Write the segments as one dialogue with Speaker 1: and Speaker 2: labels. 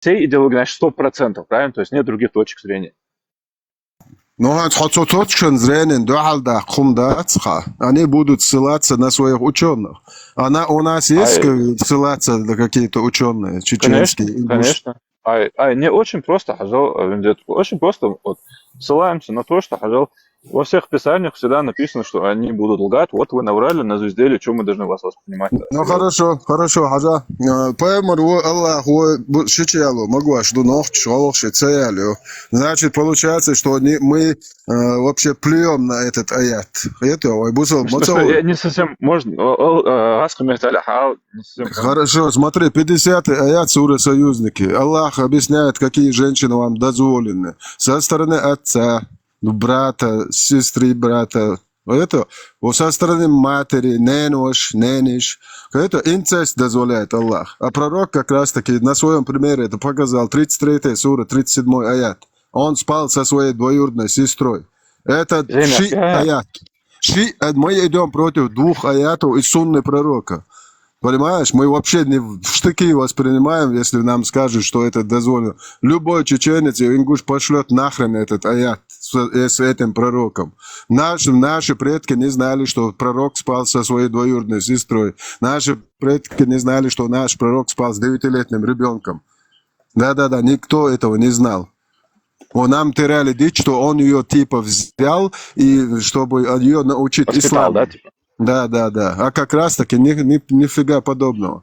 Speaker 1: всей идеологии, значит, 100%, правильно? То есть нет других точек зрения.
Speaker 2: Ну, хоть точка зрения, да, хумдацха, они будут ссылаться на своих ученых. У нас есть ссылаться на какие-то ученые чеченские?
Speaker 1: Конечно. Не очень просто, очень просто вот, ссылаемся на то, что, во всех писаниях всегда написано, что они будут лгать. Вот вы наврали на звезде, что мы должны вас воспринимать?
Speaker 2: Ну, хорошо, Хажа. Поэмор, Аллах, шичалу, могу аж до ног, шалохши, цеялю. Значит, получается, что мы вообще плюем на этот аят. Это,
Speaker 1: Я не совсем, можно,
Speaker 2: Хорошо, смотри, 50-й аят суры Союзники. Аллах объясняет, какие женщины вам дозволены. Со стороны отца, брата, сестры, брата. Это со стороны матери, нениш. Это инцест дозволяет Аллах. А пророк как раз таки на своем примере это показал. 33 сура, 37 аят. Он спал со своей двоюродной сестрой. Это аят. Мы идем против двух аятов из сунны пророка. Понимаешь, мы вообще не в штыки воспринимаем, если нам скажут, что это дозволено. Любой чеченец и ингуш пошлет нахрен этот аят с этим пророком. Наши предки не знали, что пророк спал со своей двоюродной сестрой. Наши предки не знали, что наш пророк спал с 9-летним ребенком. Да-да-да, никто этого не знал. Нам теряли дичь, что он ее типа взял, и чтобы ее научить исламу. Да, типа? Да. А как раз таки нифига подобного.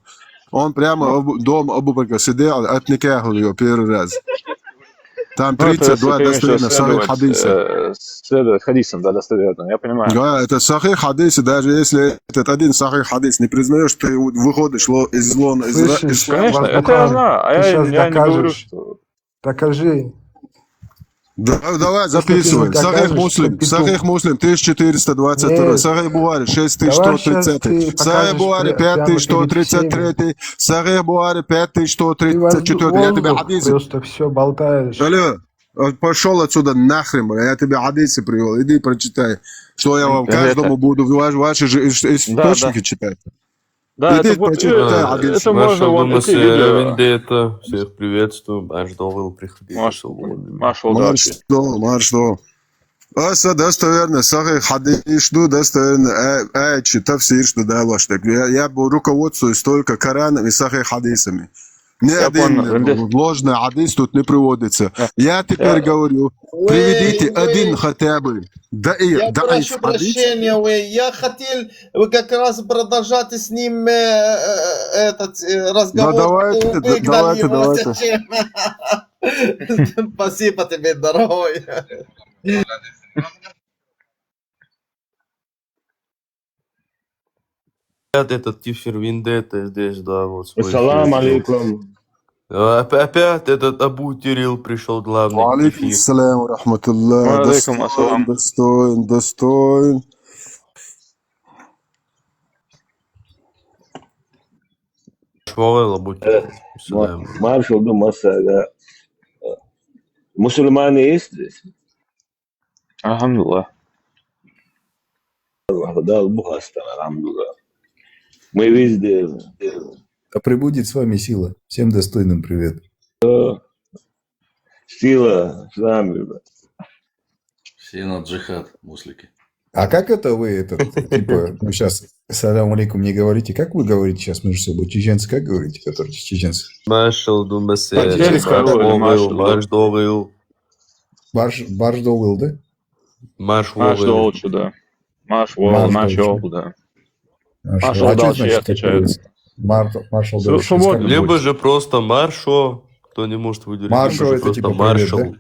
Speaker 2: Он прямо дом Абу Бакра сидел, отникахал ее первый раз. Там 32 достоверных сахих хадиса.
Speaker 1: Следует хадисам, да, достоверно, я понимаю.
Speaker 2: Да, это сахих хадисы, даже если этот один сахих хадис не признаешь, ты выходишь из лона.
Speaker 1: Конечно, это я знаю, а я не говорю, что...
Speaker 3: Докажи.
Speaker 2: Давай, записывай. Сахих Муслим, 1422. Сахих Бухари, 6130. Сахих Бухари, 5133. Сахих Бухари, 5134. Я тебе хадисы.
Speaker 3: Просто все болтаешь.
Speaker 2: Алло, пошел отсюда нахрен, я тебе хадисы привел. Иди прочитай, что я вам каждому буду ваши же источники читать.
Speaker 1: Да, это можно вот такие видео.
Speaker 4: Всех приветствую. Баждовыл, приходите.
Speaker 2: Марш. Аса достоверно, сахих хадис, что достоверно, тафсир, что дало, что я руководствуюсь только Кораном и сахих хадисами. Ни один ложный хадис тут не приводится. Я теперь говорю, приведите один хотя бы.
Speaker 5: Я прошу прощения, я хотел, вы как раз продолжать с ним этот разговор.
Speaker 2: Давайте.
Speaker 5: Спасибо тебе, дорогой.
Speaker 4: Этот Тифер Виндетта здесь, да, вот.
Speaker 6: Ассалам алейкум.
Speaker 4: Опять этот Абу Тирил пришел главный.
Speaker 2: Алейкум ассалам, рахматуллах. Достоин.
Speaker 4: Швалел Абу Тирил.
Speaker 6: Маршал Думаса, мусульмане есть здесь?
Speaker 1: Алхамдулилlah.
Speaker 6: Да, Бога стало, алхамдулилlah. Мы везде.
Speaker 7: Да пребудет с вами сила. Всем достойным привет.
Speaker 6: Сила с вами, ребят.
Speaker 8: Все на джихад, муслики.
Speaker 7: А как это вы, типа, сейчас, салям алейкум, не говорите? Как вы говорите сейчас между собой? Чеченцы как говорите, которые чеченцы?
Speaker 4: Маршал Думасе.
Speaker 7: Баждовыл, да?
Speaker 4: Маршвол,
Speaker 1: да. Маршвол, да.
Speaker 7: Маршал дальше отвечает.
Speaker 4: Либо же просто маршо, кто не может выделить.
Speaker 7: Маршо это типа
Speaker 4: маршал.
Speaker 7: Привет,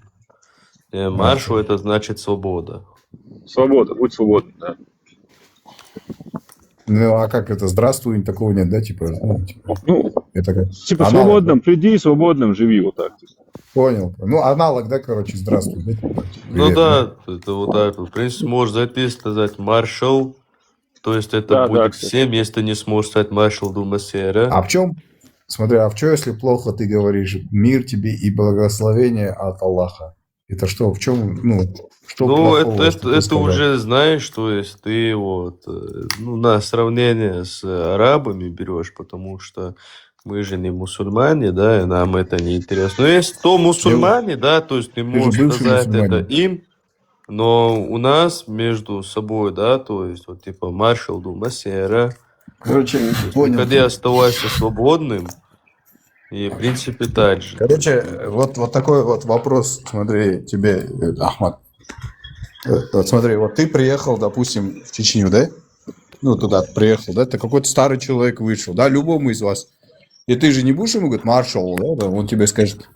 Speaker 7: да?
Speaker 4: Маршо это значит свобода.
Speaker 1: Свобода, будь свободным, да.
Speaker 7: Ну, а как это? Здравствуй, такого нет, да? Типа, это как...
Speaker 1: Типа аналог, свободным, да? Приди, свободным, живи, вот так.
Speaker 7: Понял. Ну, аналог, да, короче, здравствуй. Да? Привет,
Speaker 4: ну да, это вот так. В принципе, можешь зайти и сказать маршал. То есть это будет всем, если ты не сможешь стать маршал Думасера.
Speaker 7: А в чем? Смотри, а в чем, если плохо ты говоришь мир тебе и благословение от Аллаха? Это что? В чем? Что плохого,
Speaker 4: это уже знаешь, то есть ты вот на сравнение с арабами берешь, потому что мы же не мусульмане, да, и нам это не интересно. Но есть то мусульмане, да, то есть ты
Speaker 7: же
Speaker 4: можешь
Speaker 7: бывший
Speaker 4: сказать это
Speaker 7: мусульманин.
Speaker 4: им, но у нас между собой, да, то есть вот типа маршал Думасера,
Speaker 7: Короче, понял.
Speaker 4: когда оставайся свободным, и в принципе так же.
Speaker 7: Короче, вот такой вот вопрос, смотри, тебе, Ахмад. Вот смотри, вот ты приехал, допустим, в Чечню, да? Ну, туда приехал, да? Ты какой-то старый человек вышел, да, любому из вас. И ты же не будешь ему говорить, маршал, да? Он тебе скажет,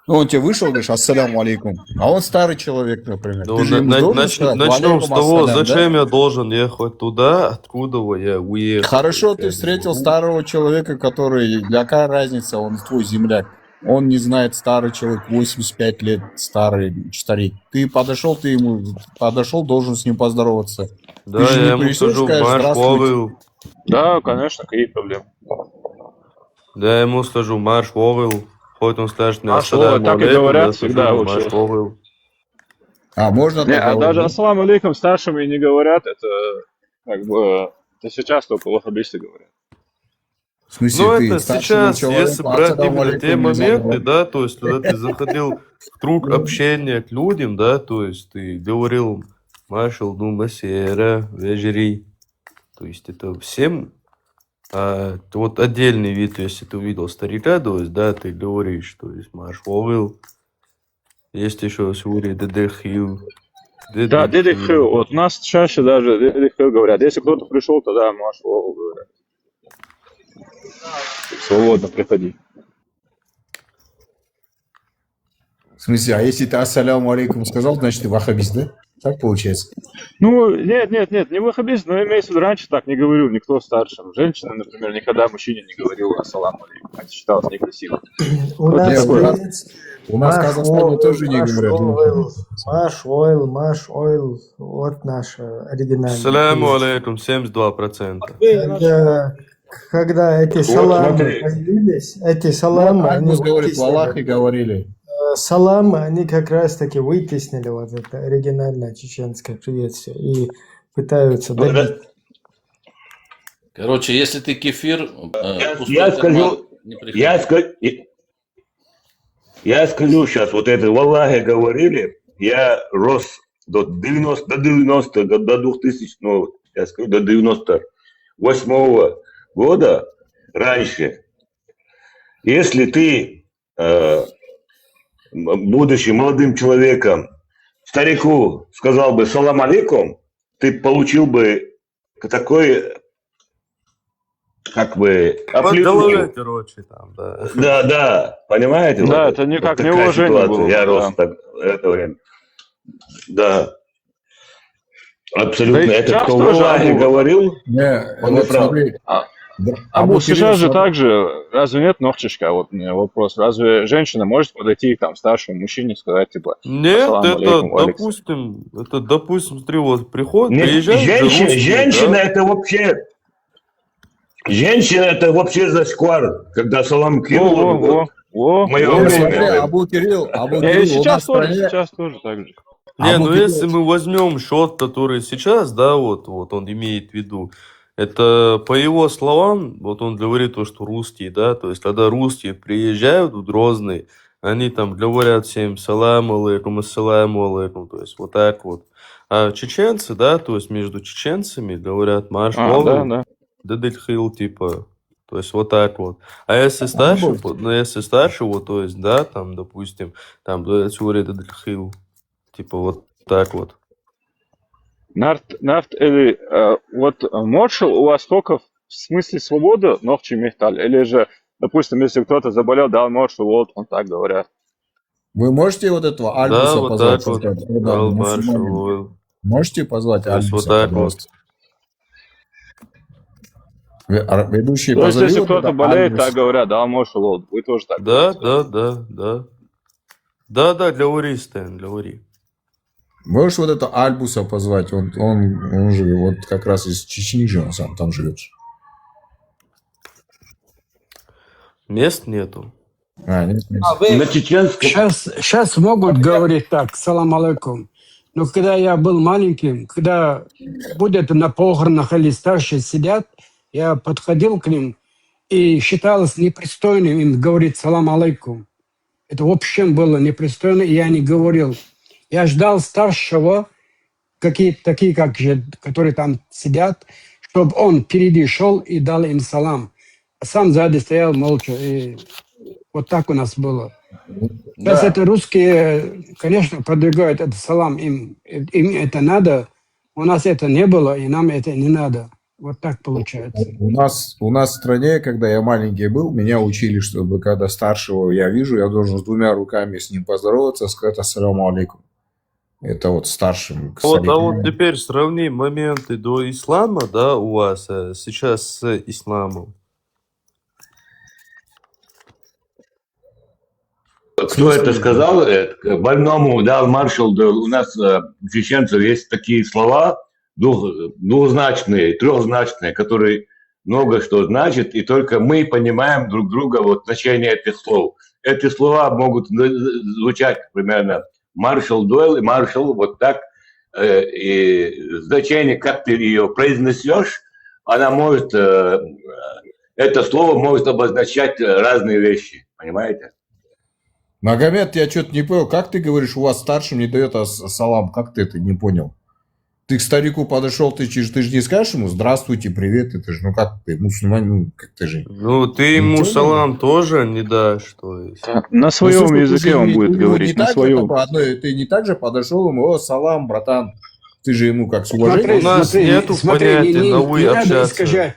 Speaker 7: ну, он тебе вышел, говоришь, ассаляму алейкум. А он старый человек, например.
Speaker 4: Ну,
Speaker 7: Ты же ему должен сказать,
Speaker 4: начнем с
Speaker 7: «Валейкум
Speaker 4: того,
Speaker 7: ассалям», да?
Speaker 4: зачем я должен ехать туда, откуда я уехал.
Speaker 7: Хорошо, ты встретил старого человека, который, для какая разница, он твой земляк. Он не знает, старый человек, 85 лет, старый старик. Ты подошел, должен с ним поздороваться.
Speaker 4: Да,
Speaker 7: же не
Speaker 4: я ему
Speaker 7: придешь,
Speaker 4: скажу,
Speaker 7: скажешь,
Speaker 4: марш
Speaker 7: «Здравствуйте».
Speaker 4: Вовел.
Speaker 1: Да, конечно, какие проблемы.
Speaker 4: Да, я ему скажу, марш Вовел. Хоть он скажет мне,
Speaker 1: Марш Вовел, так и говорят всегда
Speaker 4: марш
Speaker 1: вообще.
Speaker 4: Вовел.
Speaker 7: А, можно
Speaker 1: Не,
Speaker 7: так
Speaker 1: а
Speaker 7: говорить,
Speaker 1: даже
Speaker 7: да?
Speaker 1: ассаламу алейкум старшим и не говорят, это как бы, это сейчас только ваххабисты говорят.
Speaker 7: В смысле,
Speaker 4: Ну,
Speaker 7: ты
Speaker 4: это
Speaker 7: старшему
Speaker 4: сейчас,
Speaker 7: человеку
Speaker 4: если брать
Speaker 7: «Ассаляму
Speaker 4: именно те
Speaker 7: алейкум» нельзя
Speaker 4: моменты,
Speaker 7: говорить?
Speaker 4: да, то есть, когда ты заходил в круг общения к людям, да, то есть, ты говорил, маршал Думасера, вежери, то есть, это всем, вот отдельный вид, если ты увидел старика, то есть, да, ты говоришь, то есть, марш Вовел, есть еще сури Дедехил.
Speaker 1: Да, Дедихил, вот у нас чаще даже Дедихил говорят. Если кто-то пришел, тогда марш Вовел говорят. Свободно приходи.
Speaker 7: В смысле, а если ты «Ассаляму алейкум» сказал, значит, ты ваххабист, да? Так получается?
Speaker 1: Ну, нет, не ваххабист, но имеется в виду, раньше так не говорил никто старшим. Женщина, например, никогда мужчине не говорила ассаламу алейкум. Это считалось некрасиво.
Speaker 3: У
Speaker 7: Вот
Speaker 3: нас
Speaker 7: я-
Speaker 3: есть
Speaker 7: У нас в Казахстане тоже не говорят.
Speaker 3: Маш Ойл, вот наш оригинальный.
Speaker 4: Саляму алейкум, 72%.
Speaker 3: Когда эти саламы
Speaker 6: смотри.
Speaker 3: появились, эти саламы, они
Speaker 7: Альбус говорит, в Аллахе
Speaker 3: вытеснили.
Speaker 7: говорили.
Speaker 3: Саламы, они как раз таки вытеснили вот это оригинальное чеченское приветствие и пытаются добить.
Speaker 8: Короче, если ты кефир, пустой
Speaker 6: Я
Speaker 8: карман,
Speaker 6: скажу,
Speaker 8: не приходи.
Speaker 6: я скажу сейчас, вот это в Аллахе говорили, я рос до 90, до 2000, ну, я скажу, до 98 года раньше. Если ты, будучи молодым человеком, старику сказал бы «салам алейкум», ты получил бы такой, как бы,
Speaker 4: По голове,
Speaker 6: оплеуху.
Speaker 4: короче, там, да.
Speaker 6: Да, понимаете?
Speaker 1: Да,
Speaker 6: вот
Speaker 1: это никак
Speaker 6: такая
Speaker 1: неуважение
Speaker 6: ситуация.
Speaker 1: было бы,
Speaker 6: Я
Speaker 1: да.
Speaker 6: рос так, в это время. Да. Абсолютно.
Speaker 1: Да и
Speaker 6: Это
Speaker 1: сейчас
Speaker 6: кто в
Speaker 1: тоже
Speaker 6: Аллахе
Speaker 1: Абу.
Speaker 6: говорил,
Speaker 7: Не,
Speaker 6: он
Speaker 7: вот
Speaker 6: не прав.
Speaker 7: смотри.
Speaker 1: А
Speaker 7: Абу
Speaker 1: вот
Speaker 7: Кирилл,
Speaker 1: сейчас же
Speaker 7: смотри.
Speaker 1: так же, разве нет ногчишка? Вот у меня вопрос. Разве женщина может подойти к там старшему мужчине и сказать, типа,
Speaker 4: Нет,
Speaker 1: ассаламу
Speaker 4: это,
Speaker 1: алейкум, Алекс?
Speaker 4: допустим, смотри, вот приход,
Speaker 6: Нет,
Speaker 4: приезжают же русские,
Speaker 6: женщина
Speaker 4: да?
Speaker 6: это вообще... Женщина это вообще зашквар, когда салам кинул.
Speaker 1: Во.
Speaker 6: Мое
Speaker 7: Не,
Speaker 6: время.
Speaker 7: смотри, Абу Кирилл,
Speaker 1: И
Speaker 7: у нас
Speaker 1: сейчас
Speaker 7: в
Speaker 1: тоже,
Speaker 7: стране...
Speaker 1: сейчас тоже так же.
Speaker 4: Не,
Speaker 7: Абу
Speaker 4: ну
Speaker 7: Кирилл-
Speaker 4: если мы возьмем счет, который сейчас, да, вот он имеет в виду, это по его словам, вот он говорит то, что русские, да, то есть когда русские приезжают в Грозный, они там говорят всем салам алейкум, ассаламу алейкум, то есть вот так вот. А чеченцы, да, то есть между чеченцами говорят марш
Speaker 1: Да.
Speaker 4: дедельхил, типа, то есть вот так вот. А если старше, вот, то есть, да, там, допустим, там, дедельхил, типа вот так вот.
Speaker 1: Нафт или вот маршал у вас только в смысле свободы ногчи мехталь, или же, допустим, если кто-то заболел, дал маршал, вот он так говорят.
Speaker 7: Вы можете вот этого
Speaker 4: Да,
Speaker 7: Альбуса
Speaker 4: вот
Speaker 7: позвать?
Speaker 4: так вот.
Speaker 7: Да,
Speaker 4: Дал
Speaker 7: мусульманина.
Speaker 4: маршал.
Speaker 7: Можете позвать
Speaker 4: То есть
Speaker 7: Альбуса,
Speaker 4: вот так
Speaker 7: пожалуйста? Ведущий,
Speaker 1: То есть,
Speaker 7: позови
Speaker 1: если
Speaker 7: вот
Speaker 1: кто-то
Speaker 7: это
Speaker 1: болеет,
Speaker 7: Альбуса.
Speaker 1: так говорят, дал маршал, вот, вы тоже так
Speaker 4: Да,
Speaker 1: говорите.
Speaker 4: да, говори, Стэн, говори.
Speaker 7: Можешь вот это Альбуса позвать? Он же вот как раз из Чечни же он сам там живет.
Speaker 4: Мест нету.
Speaker 7: Нет.
Speaker 6: На чеченском.
Speaker 9: Сейчас могут говорить так, салам алейкум. Но когда я был маленьким, когда будет на похоронах или старшие сидят, я подходил к ним И считалось непристойным им говорить салам алейкум. Это в общем было непристойно, и я не говорил. Я ждал старшего, какие-то такие, которые там сидят, чтобы он впереди шел и дал им салам. А сам сзади стоял молча. И вот так у нас было. Сейчас
Speaker 6: Да.
Speaker 9: это русские, конечно, продвигают этот салам. Им это надо. У нас это не было, и нам это не надо. Вот так получается.
Speaker 7: У нас в стране, когда я маленький был, меня учили, чтобы когда старшего я вижу, я должен с двумя руками с ним поздороваться, сказать ассаляму алейкум. Это вот старшим.
Speaker 4: Вот, а вот теперь сравни моменты до ислама, да, у вас сейчас с исламом.
Speaker 6: Кто это сказал? Больному дал маршал, да, у нас у чеченцев есть такие слова, двузначные, трехзначные, которые много что значат, и только мы понимаем друг друга вот значение этих слов. Эти слова могут звучать примерно маршал дуэл и маршал вот так, и значение, как ты ее произнесешь, она может, это слово может обозначать разные вещи, понимаете?
Speaker 7: Магомед, я что-то не понял, как ты говоришь, у вас старшим не дает салам, как ты это не понял? Ты к старику подошел, ты же не скажешь ему здравствуйте, привет, это же, ну как ты, мусульманин, ну как ты же.
Speaker 4: Ну, ты ему салам тоже не дашь, то есть.
Speaker 1: На своем языке он будет говорить, на своем.
Speaker 7: Ты не так же подошел ему, о, салам, братан. Ты же ему как с уважением.
Speaker 4: У нас нету понятия,
Speaker 9: не
Speaker 4: на вы
Speaker 9: надо
Speaker 4: общаться.
Speaker 9: искажать,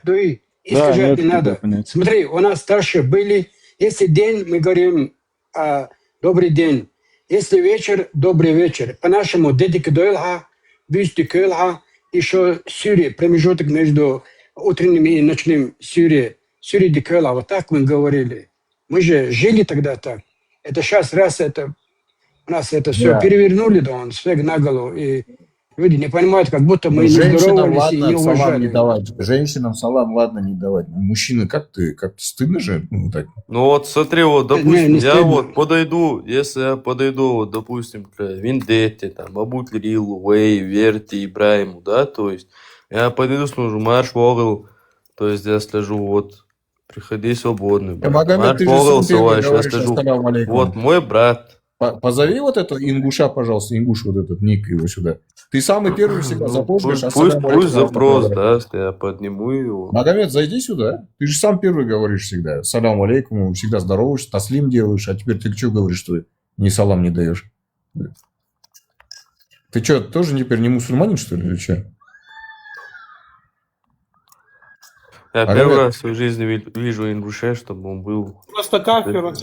Speaker 9: искажать
Speaker 1: нет
Speaker 9: не надо.
Speaker 1: понятия.
Speaker 9: Смотри, у нас старшие были, если день, мы говорим добрый день. Если вечер, добрый вечер. По-нашему, дедик дойлха, бюсти кылха, еще сюри, промежуток между утренним и ночным сюри дикыла. Вот так мы говорили. Мы же жили тогда так. Это сейчас раз это у нас это все перевернули, да, он свег на голову. И люди не понимают, как будто мы не
Speaker 7: Женщинам
Speaker 9: здоровались и не
Speaker 7: ладно салам не
Speaker 9: уважали.
Speaker 7: давать. Женщинам салам ладно не давать. Ну, мужчины, как-то стыдно же. Ну, так.
Speaker 4: Ну вот смотри, вот, допустим,
Speaker 9: Не
Speaker 4: я
Speaker 9: стыдно.
Speaker 4: вот подойду, если я подойду, вот, допустим, к Виндетте, там, Абу Тлирилу, Вей, Верти, Ибраиму, да, то есть, я подойду, скажу, марш вогл, то есть, я скажу, вот, приходи свободный, брат.
Speaker 7: Магомед,
Speaker 4: Марш
Speaker 7: ты же
Speaker 4: вогл,
Speaker 7: сам первый
Speaker 4: товарищ, я
Speaker 7: говоришь
Speaker 4: скажу,
Speaker 7: ассаляму алейкум.
Speaker 4: вот, мой брат.
Speaker 7: Позови вот этого ингуша, пожалуйста, ингуш, вот этот ник его сюда. Ты самый первый всегда
Speaker 4: Ну,
Speaker 7: запомнишь.
Speaker 4: пусть запрос, да, я подниму его.
Speaker 7: Магомед, зайди сюда. Ты же сам первый говоришь всегда. Салам алейкум, всегда здороваешься, таслим делаешь, а теперь ты что говоришь, что ни салам не даешь? Ты что, тоже теперь не мусульманин, что ли, или что?
Speaker 4: Я
Speaker 7: Магомед.
Speaker 4: первый раз в своей жизни вижу ингуша, чтобы он был.
Speaker 10: Просто кафир, он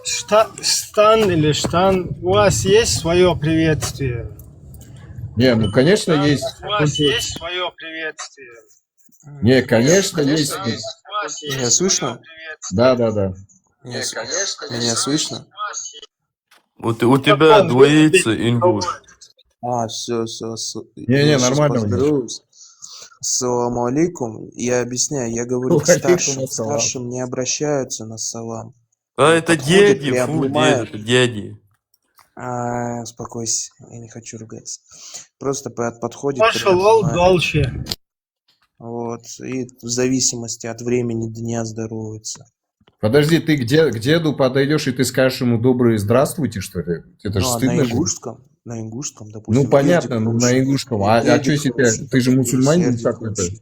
Speaker 10: Штан или Штан, у вас есть свое приветствие?
Speaker 7: Не, ну, конечно, есть.
Speaker 10: У вас есть свое приветствие?
Speaker 7: Не, конечно, есть.
Speaker 11: Меня слышно?
Speaker 7: Да.
Speaker 11: Меня слышно?
Speaker 4: Вот у тебя двоится ингуш.
Speaker 11: Все.
Speaker 7: Не, нормально.
Speaker 11: Поздороваюсь. Ассаламу алейкум. Я объясняю, я говорю к старшим. К старшим не обращаются на салам.
Speaker 4: А это
Speaker 11: Подходят,
Speaker 4: дяди,
Speaker 11: приобнимают.
Speaker 4: это дяди.
Speaker 11: Успокойся, я не хочу ругаться. Просто подходит.
Speaker 10: Пошел
Speaker 11: приобнимает.
Speaker 10: дальше.
Speaker 11: Вот. И в зависимости от времени дня здоровается.
Speaker 7: Подожди, ты к деду подойдешь, и ты скажешь ему доброе здравствуйте, что ли? Это же
Speaker 11: Ну,
Speaker 7: стыдно же.
Speaker 11: на ингушском, допустим.
Speaker 7: Ну, понятно,
Speaker 11: дедик
Speaker 7: на
Speaker 11: лучше.
Speaker 7: ингушском. А
Speaker 11: Дедик
Speaker 7: что себе?
Speaker 11: лучше,
Speaker 7: Ты же мусульманин
Speaker 11: дедик
Speaker 7: какой-то.
Speaker 11: лучше.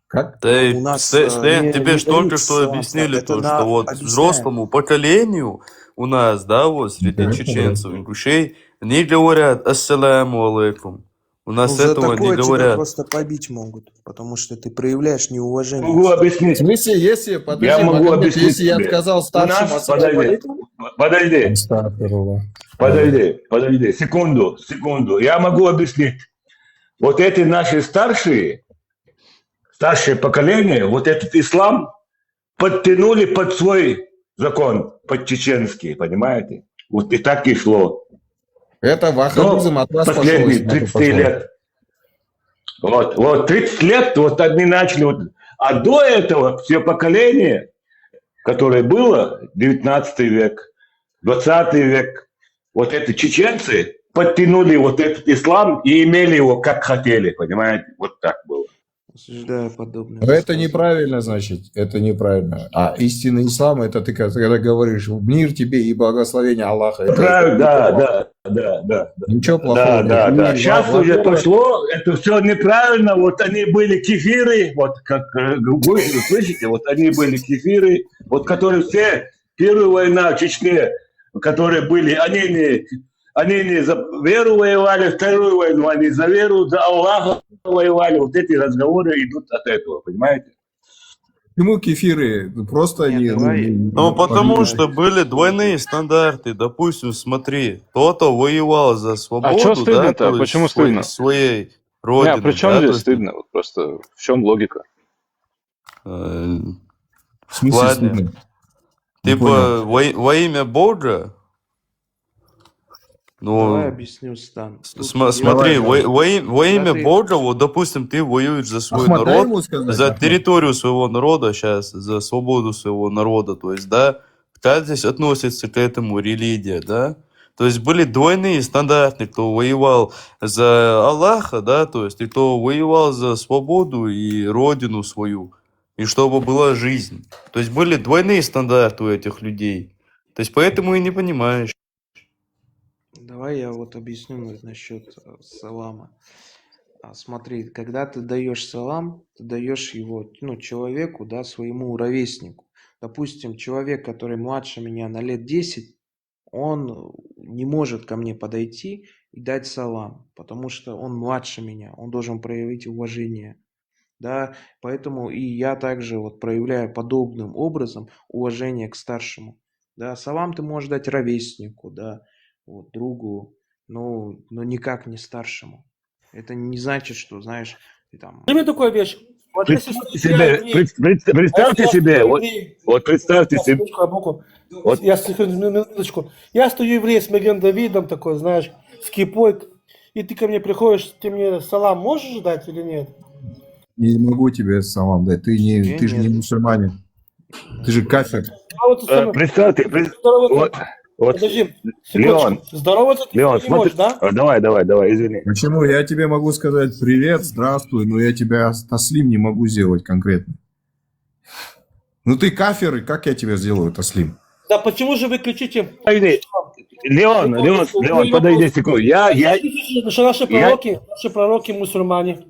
Speaker 7: Как?
Speaker 4: Ты,
Speaker 11: У нас,
Speaker 4: Стэн,
Speaker 11: не
Speaker 4: тебе ж
Speaker 11: дают
Speaker 4: только что
Speaker 11: салам,
Speaker 4: объяснили,
Speaker 11: это
Speaker 4: то,
Speaker 11: да,
Speaker 4: что вот
Speaker 11: объясняем.
Speaker 4: взрослому поколению у нас, да, вот среди
Speaker 7: Конечно,
Speaker 4: чеченцев, ингушей, они говорят ассаляму алейкум. У нас
Speaker 11: Ну, за
Speaker 4: этого не
Speaker 11: такое тебя
Speaker 4: говорят.
Speaker 11: просто побить могут, потому что ты проявляешь неуважение.
Speaker 6: Могу
Speaker 7: В
Speaker 6: объяснить.
Speaker 7: смысле, если, подожди,
Speaker 6: Я могу
Speaker 7: Магомед,
Speaker 6: объяснить
Speaker 7: если я
Speaker 6: тебе.
Speaker 7: отказал
Speaker 6: У
Speaker 7: старшим
Speaker 6: нас,
Speaker 7: ассаляму алейкум?
Speaker 6: подожди,
Speaker 7: Астагфируллах.
Speaker 6: подожди, секунду. Я могу объяснить. Вот эти наши старшее поколение, вот этот ислам подтянули под свой закон, под чеченский, понимаете? Вот и так и шло.
Speaker 7: Это ваххабизм
Speaker 6: Но
Speaker 7: от вас пошел.
Speaker 6: последние
Speaker 7: если надо,
Speaker 6: 30
Speaker 7: пошло.
Speaker 6: лет. Вот 30 лет, вот они начали. Вот, а до этого все поколение, которое было, 19 век, 20 век, вот эти чеченцы подтянули вот этот ислам и имели его как хотели, понимаете? Вот так было.
Speaker 11: Осуждаю подобное
Speaker 7: Но это
Speaker 11: высказывание.
Speaker 7: неправильно, значит, это неправильно. А истинный ислам, это ты когда говоришь мир тебе и благословение Аллаха. Это
Speaker 6: Правильно, да.
Speaker 7: ничего плохого нет.
Speaker 6: Да.
Speaker 7: И,
Speaker 6: Сейчас уже
Speaker 7: во-первых,
Speaker 6: пошло, это все неправильно. Вот они были кефиры, вот как вы слышите, вот они были кефиры, вот которые все, первая война в Чечне, которые были, они не за веру воевали, вторую войну, они за веру, за Аллаха воевали. Вот эти разговоры идут от этого, понимаете?
Speaker 7: почему кефиры? Просто
Speaker 11: Нет,
Speaker 7: они...
Speaker 11: давай.
Speaker 4: Ну, потому что были двойные стандарты. Допустим, смотри, кто-то воевал за свободу,
Speaker 1: чё
Speaker 4: да,
Speaker 1: стыдно-то?
Speaker 4: то есть
Speaker 1: Почему стыдно?
Speaker 4: своей
Speaker 1: Не,
Speaker 4: родины,
Speaker 1: а при чем
Speaker 4: да, то
Speaker 1: здесь
Speaker 4: есть,
Speaker 1: стыдно? Вот просто в чем логика?
Speaker 7: В смысле
Speaker 4: Ладно.
Speaker 7: стыдно? Не
Speaker 4: Типа во имя Бога,
Speaker 11: Давай
Speaker 4: ну,
Speaker 11: объясню, Стан. Тут
Speaker 4: смотри,
Speaker 11: дело-
Speaker 4: во имя
Speaker 11: Когда ты-
Speaker 4: Бога, вот, допустим, ты воюешь за свой
Speaker 7: Ахмад, дай
Speaker 4: народ,
Speaker 7: ему сказать,
Speaker 4: за
Speaker 7: Ахмад.
Speaker 4: территорию своего народа сейчас, за свободу своего народа, то есть, да, как здесь относится к этому религия, да? То есть были двойные стандарты, кто воевал за Аллаха, да, то есть, и кто воевал за свободу и родину свою, и чтобы была жизнь. То есть были двойные стандарты у этих людей. То есть поэтому и не понимаешь.
Speaker 11: Давай я вот объясню насчет салама. Смотри, когда ты даешь салам, ты даешь его, человеку, да, своему ровеснику. Допустим, человек, который младше меня на лет 10, он не может ко мне подойти и дать салам, потому что он младше меня, он должен проявить уважение. Да, поэтому и я также вот проявляю подобным образом уважение к старшему. Да, салам ты можешь дать ровеснику, да, вот, другу, но никак не старшему. Это не значит, что, знаешь, ты там...
Speaker 10: Скажи мне такую вещь. Вот если
Speaker 6: Представьте
Speaker 10: я
Speaker 6: себе,
Speaker 10: еврей,
Speaker 6: представьте
Speaker 10: если я
Speaker 6: себе,
Speaker 10: стою
Speaker 6: вот,
Speaker 10: еврей,
Speaker 6: вот представьте
Speaker 10: я
Speaker 6: себе,
Speaker 10: секундочку, Абуку.
Speaker 6: вот
Speaker 10: Я минуточку. Я стою еврей с Маген Давидом такой, знаешь, с кипой, и ты ко мне приходишь, ты мне салам можешь дать или нет?
Speaker 7: Не могу тебе салам дать. Ты же не мусульманин. Ты же кафир.
Speaker 10: А вот это самое-
Speaker 6: представьте,
Speaker 10: здороваться-
Speaker 6: вот,
Speaker 10: Подожди,
Speaker 6: Леон,
Speaker 10: секундочку. Здороваться ты
Speaker 6: Леон,
Speaker 10: не
Speaker 6: смотри,
Speaker 10: можешь, да?
Speaker 6: давай, извини.
Speaker 7: Почему? Я тебе могу сказать привет, здравствуй, но я тебя таслим не могу сделать конкретно. Ну ты кафир, и как я тебя сделаю таслим?
Speaker 10: Да почему же вы кричите?
Speaker 6: Подожди, Леон, подойди секунду.
Speaker 10: Что наши пророки мусульмане.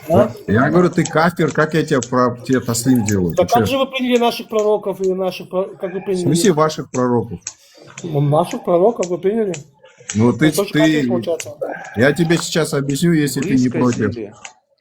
Speaker 10: Да?
Speaker 7: Я говорю, ты кафир, как я тебе таслим делаю?
Speaker 10: Да
Speaker 7: Ты
Speaker 10: как
Speaker 7: чё?
Speaker 10: же вы приняли наших пророков и как вы
Speaker 7: В
Speaker 10: приняли?
Speaker 7: смысле ваших пророков?
Speaker 10: Наших пророков вы приняли?
Speaker 7: Ну ты,
Speaker 10: Это тоже кафир,
Speaker 7: ты,
Speaker 10: получается.
Speaker 7: я тебе сейчас объясню, если ты не против.
Speaker 11: Высказали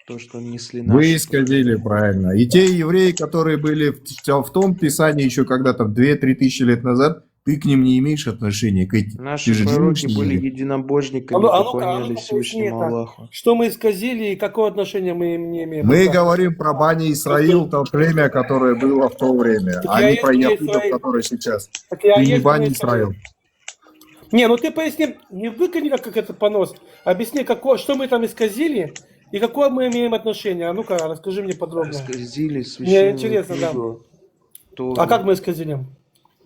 Speaker 11: то, что несли наши.
Speaker 7: Вы исказили, правильно. И те евреи, которые были в том писании еще когда-то 2-3 тысячи лет назад, ты к ним не имеешь отношения. Ты
Speaker 11: Наши
Speaker 7: же
Speaker 11: пророки
Speaker 7: нынешний
Speaker 11: были
Speaker 7: еврей.
Speaker 11: единобожниками,
Speaker 10: ну-ка,
Speaker 11: поклонялись
Speaker 10: поясни
Speaker 11: Всевышнему
Speaker 10: это.
Speaker 11: Аллаху.
Speaker 10: Что мы исказили и какое отношение мы им не имеем?
Speaker 7: Мы
Speaker 10: Да.
Speaker 7: говорим про Бани Исраил, то племя, которое было в то время,
Speaker 10: Так
Speaker 7: а
Speaker 10: я
Speaker 7: не
Speaker 10: есть
Speaker 7: про
Speaker 10: Бани
Speaker 7: Якутов,
Speaker 10: Исраил.
Speaker 7: которые сейчас.
Speaker 10: Так я
Speaker 7: Ты не
Speaker 10: есть
Speaker 7: Бани
Speaker 10: Бани Исраил.
Speaker 7: Исраил.
Speaker 10: Не, ну ты поясни, не выкини как это понос. Объясни, что мы там исказили и какое мы имеем отношение. А ну-ка, расскажи мне подробно.
Speaker 11: Исказили
Speaker 10: Мне
Speaker 11: священную
Speaker 10: интересно, да.
Speaker 11: книгу Тору.
Speaker 10: А как мы исказили?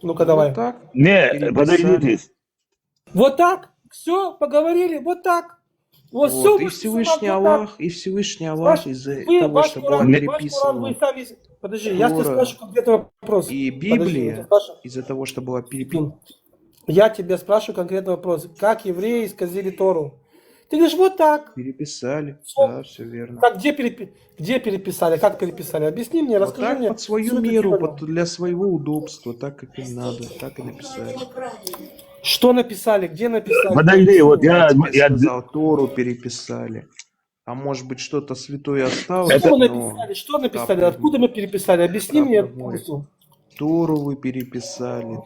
Speaker 10: Ну-ка, давай.
Speaker 11: Вот так?
Speaker 6: Не,
Speaker 11: Переписали.
Speaker 6: подойдите.
Speaker 10: Вот так? Все, поговорили, вот так. Вот,
Speaker 11: Вот,
Speaker 10: все,
Speaker 11: и Всевышний Аллах, из-за того, что было переписано
Speaker 10: сами... Подожди, я тебе
Speaker 11: Тора
Speaker 10: спрашиваю конкретный вопрос.
Speaker 11: и
Speaker 10: Подожди, я тебя
Speaker 11: Библия,
Speaker 10: спрашиваю.
Speaker 11: из-за того, что было переписано.
Speaker 10: Я тебя спрашиваю конкретный вопрос. Как евреи исказили Тору? Ты говоришь, вот так.
Speaker 11: Переписали,
Speaker 10: Всё.
Speaker 11: да, все верно.
Speaker 10: Как, где переписали? Как переписали? Объясни мне,
Speaker 11: Вот
Speaker 10: расскажи
Speaker 11: так,
Speaker 10: мне.
Speaker 11: под свою
Speaker 10: что ты
Speaker 11: меру,
Speaker 10: делал.
Speaker 11: для своего удобства, так как им надо, так и написали.
Speaker 10: Что написали? Где написали?
Speaker 6: Подожди, вот
Speaker 11: Я тебе
Speaker 6: я
Speaker 11: сказал, Тору переписали. А может быть что-то святое осталось,
Speaker 10: Что мы
Speaker 11: но
Speaker 10: написали? Что написали?
Speaker 11: капля
Speaker 10: Откуда мы переписали? Объясни мне.
Speaker 11: капля в море. Тору вы переписали.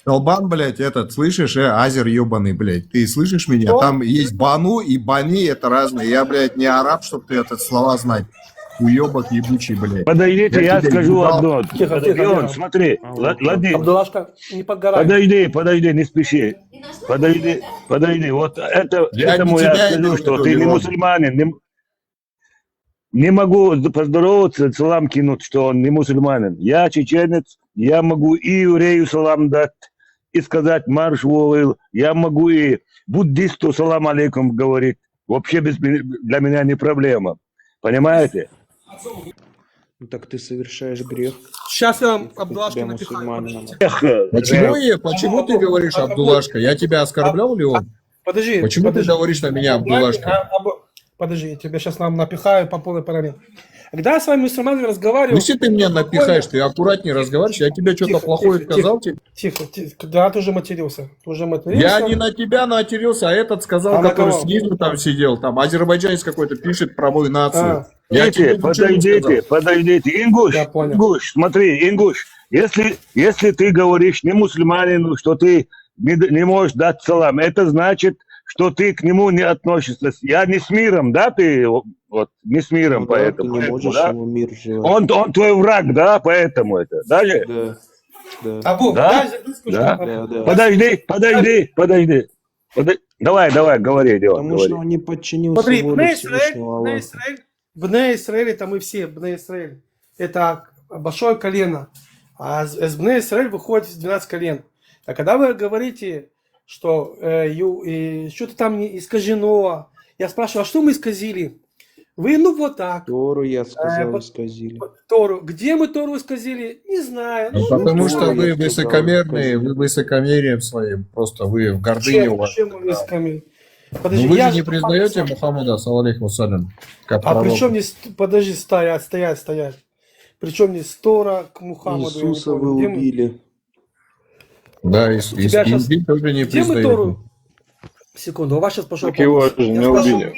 Speaker 7: Долбан, блядь, этот, слышишь, Азер ебаный, блядь. Ты слышишь меня?
Speaker 10: Что?
Speaker 7: Там есть бану и бани, это разные. Я, блядь, не араб, чтобы ты этот слова знать. Уебок ебучий, блядь.
Speaker 6: Подойдите, я
Speaker 7: тебя
Speaker 6: скажу
Speaker 7: ебал.
Speaker 6: одно.
Speaker 10: Тихо, тихо,
Speaker 6: Леон,
Speaker 10: тихо.
Speaker 6: смотри, Владимир,
Speaker 10: Абдулашка, не подгорай.
Speaker 6: подойди, не спеши. Подойди. Вот
Speaker 7: Я
Speaker 6: этому
Speaker 7: не
Speaker 6: я
Speaker 7: тебя
Speaker 6: скажу,
Speaker 7: имел в
Speaker 6: что
Speaker 7: виду,
Speaker 6: ты не
Speaker 7: Леон.
Speaker 6: мусульманин. Не могу поздороваться, салам кинуть, что он не мусульманин. Я чеченец, я могу и еврею салам дать, и сказать марш волыл. Я могу и буддисту салам алейкум говорить. вообще для меня не проблема. Понимаете?
Speaker 11: Ну так ты совершаешь грех.
Speaker 10: Сейчас я вам
Speaker 11: Как у
Speaker 10: Абдулашка
Speaker 11: тебя
Speaker 10: напихаю.
Speaker 11: мусульманином.
Speaker 7: Почему ты говоришь Абдулашка? Я тебя оскорблял ли он?
Speaker 10: Подожди.
Speaker 7: Почему ты говоришь на меня Абдулашка?
Speaker 10: Подожди, я тебе сейчас нам напихаю по полной параллели. Когда я с вами мусульманами разговариваю...
Speaker 7: Ну, если ты меня напихаешь, ты аккуратнее разговариваешь, я тебе что-то плохое сказал тебе?
Speaker 10: Тихо. Да, ты уже матерился.
Speaker 7: Я не на тебя натерился, а этот сказал,
Speaker 10: А на
Speaker 7: который
Speaker 10: кого?
Speaker 7: снизу там сидел, там азербайджанец какой-то пишет про мою нацию. Я тебе
Speaker 6: подойдите. Ингуш, смотри, Ингуш, если ты говоришь не мусульманину, что ты не можешь дать салам, это значит, что ты к нему не относишься. Я не с миром, да, ты вот не с миром,
Speaker 11: Ну да,
Speaker 6: поэтому.
Speaker 11: ты не можешь
Speaker 6: да?
Speaker 11: ему мир желать.
Speaker 6: Он твой враг, да, поэтому это. Даже?
Speaker 11: Да.
Speaker 10: Абу,
Speaker 6: Да?
Speaker 11: Да.
Speaker 6: Подожди. Давай, говори, Дион,
Speaker 11: Потому
Speaker 6: говори.
Speaker 11: что он не подчинился
Speaker 10: Смотри,
Speaker 11: воле
Speaker 10: Бне
Speaker 11: Всевышнего Аллаха.
Speaker 10: Исраэль, это мы все, Бне Исраэль. Это большое колено. А из Бне Исраэль выходит 12 колен. А когда вы говорите, что что-то там не искажено, я спрашиваю, а что мы исказили? Вы, вот так.
Speaker 11: Тору, я сказал, исказили.
Speaker 10: Тору. Где мы Тору исказили? Не знаю.
Speaker 7: Потому что вы высокомерные, вы высокомерием своим, просто вы в гордыне у вас.
Speaker 10: Чем мы высокомерие?
Speaker 7: Ну
Speaker 10: Подожди,
Speaker 7: вы
Speaker 10: я
Speaker 7: же не признаете Мухаммада, саллаллаху ассалям, как
Speaker 10: А при
Speaker 7: пророка?
Speaker 10: чем здесь... Подожди, стоять. Причем здесь Тора к Мухаммаду.
Speaker 11: Иисуса вы убили.
Speaker 7: Да, и
Speaker 10: тебя щас-
Speaker 7: Индии тоже не
Speaker 10: Где мы
Speaker 7: признает.
Speaker 10: Тору? Секунду, у вас сейчас пошел...
Speaker 1: Так его же не убили.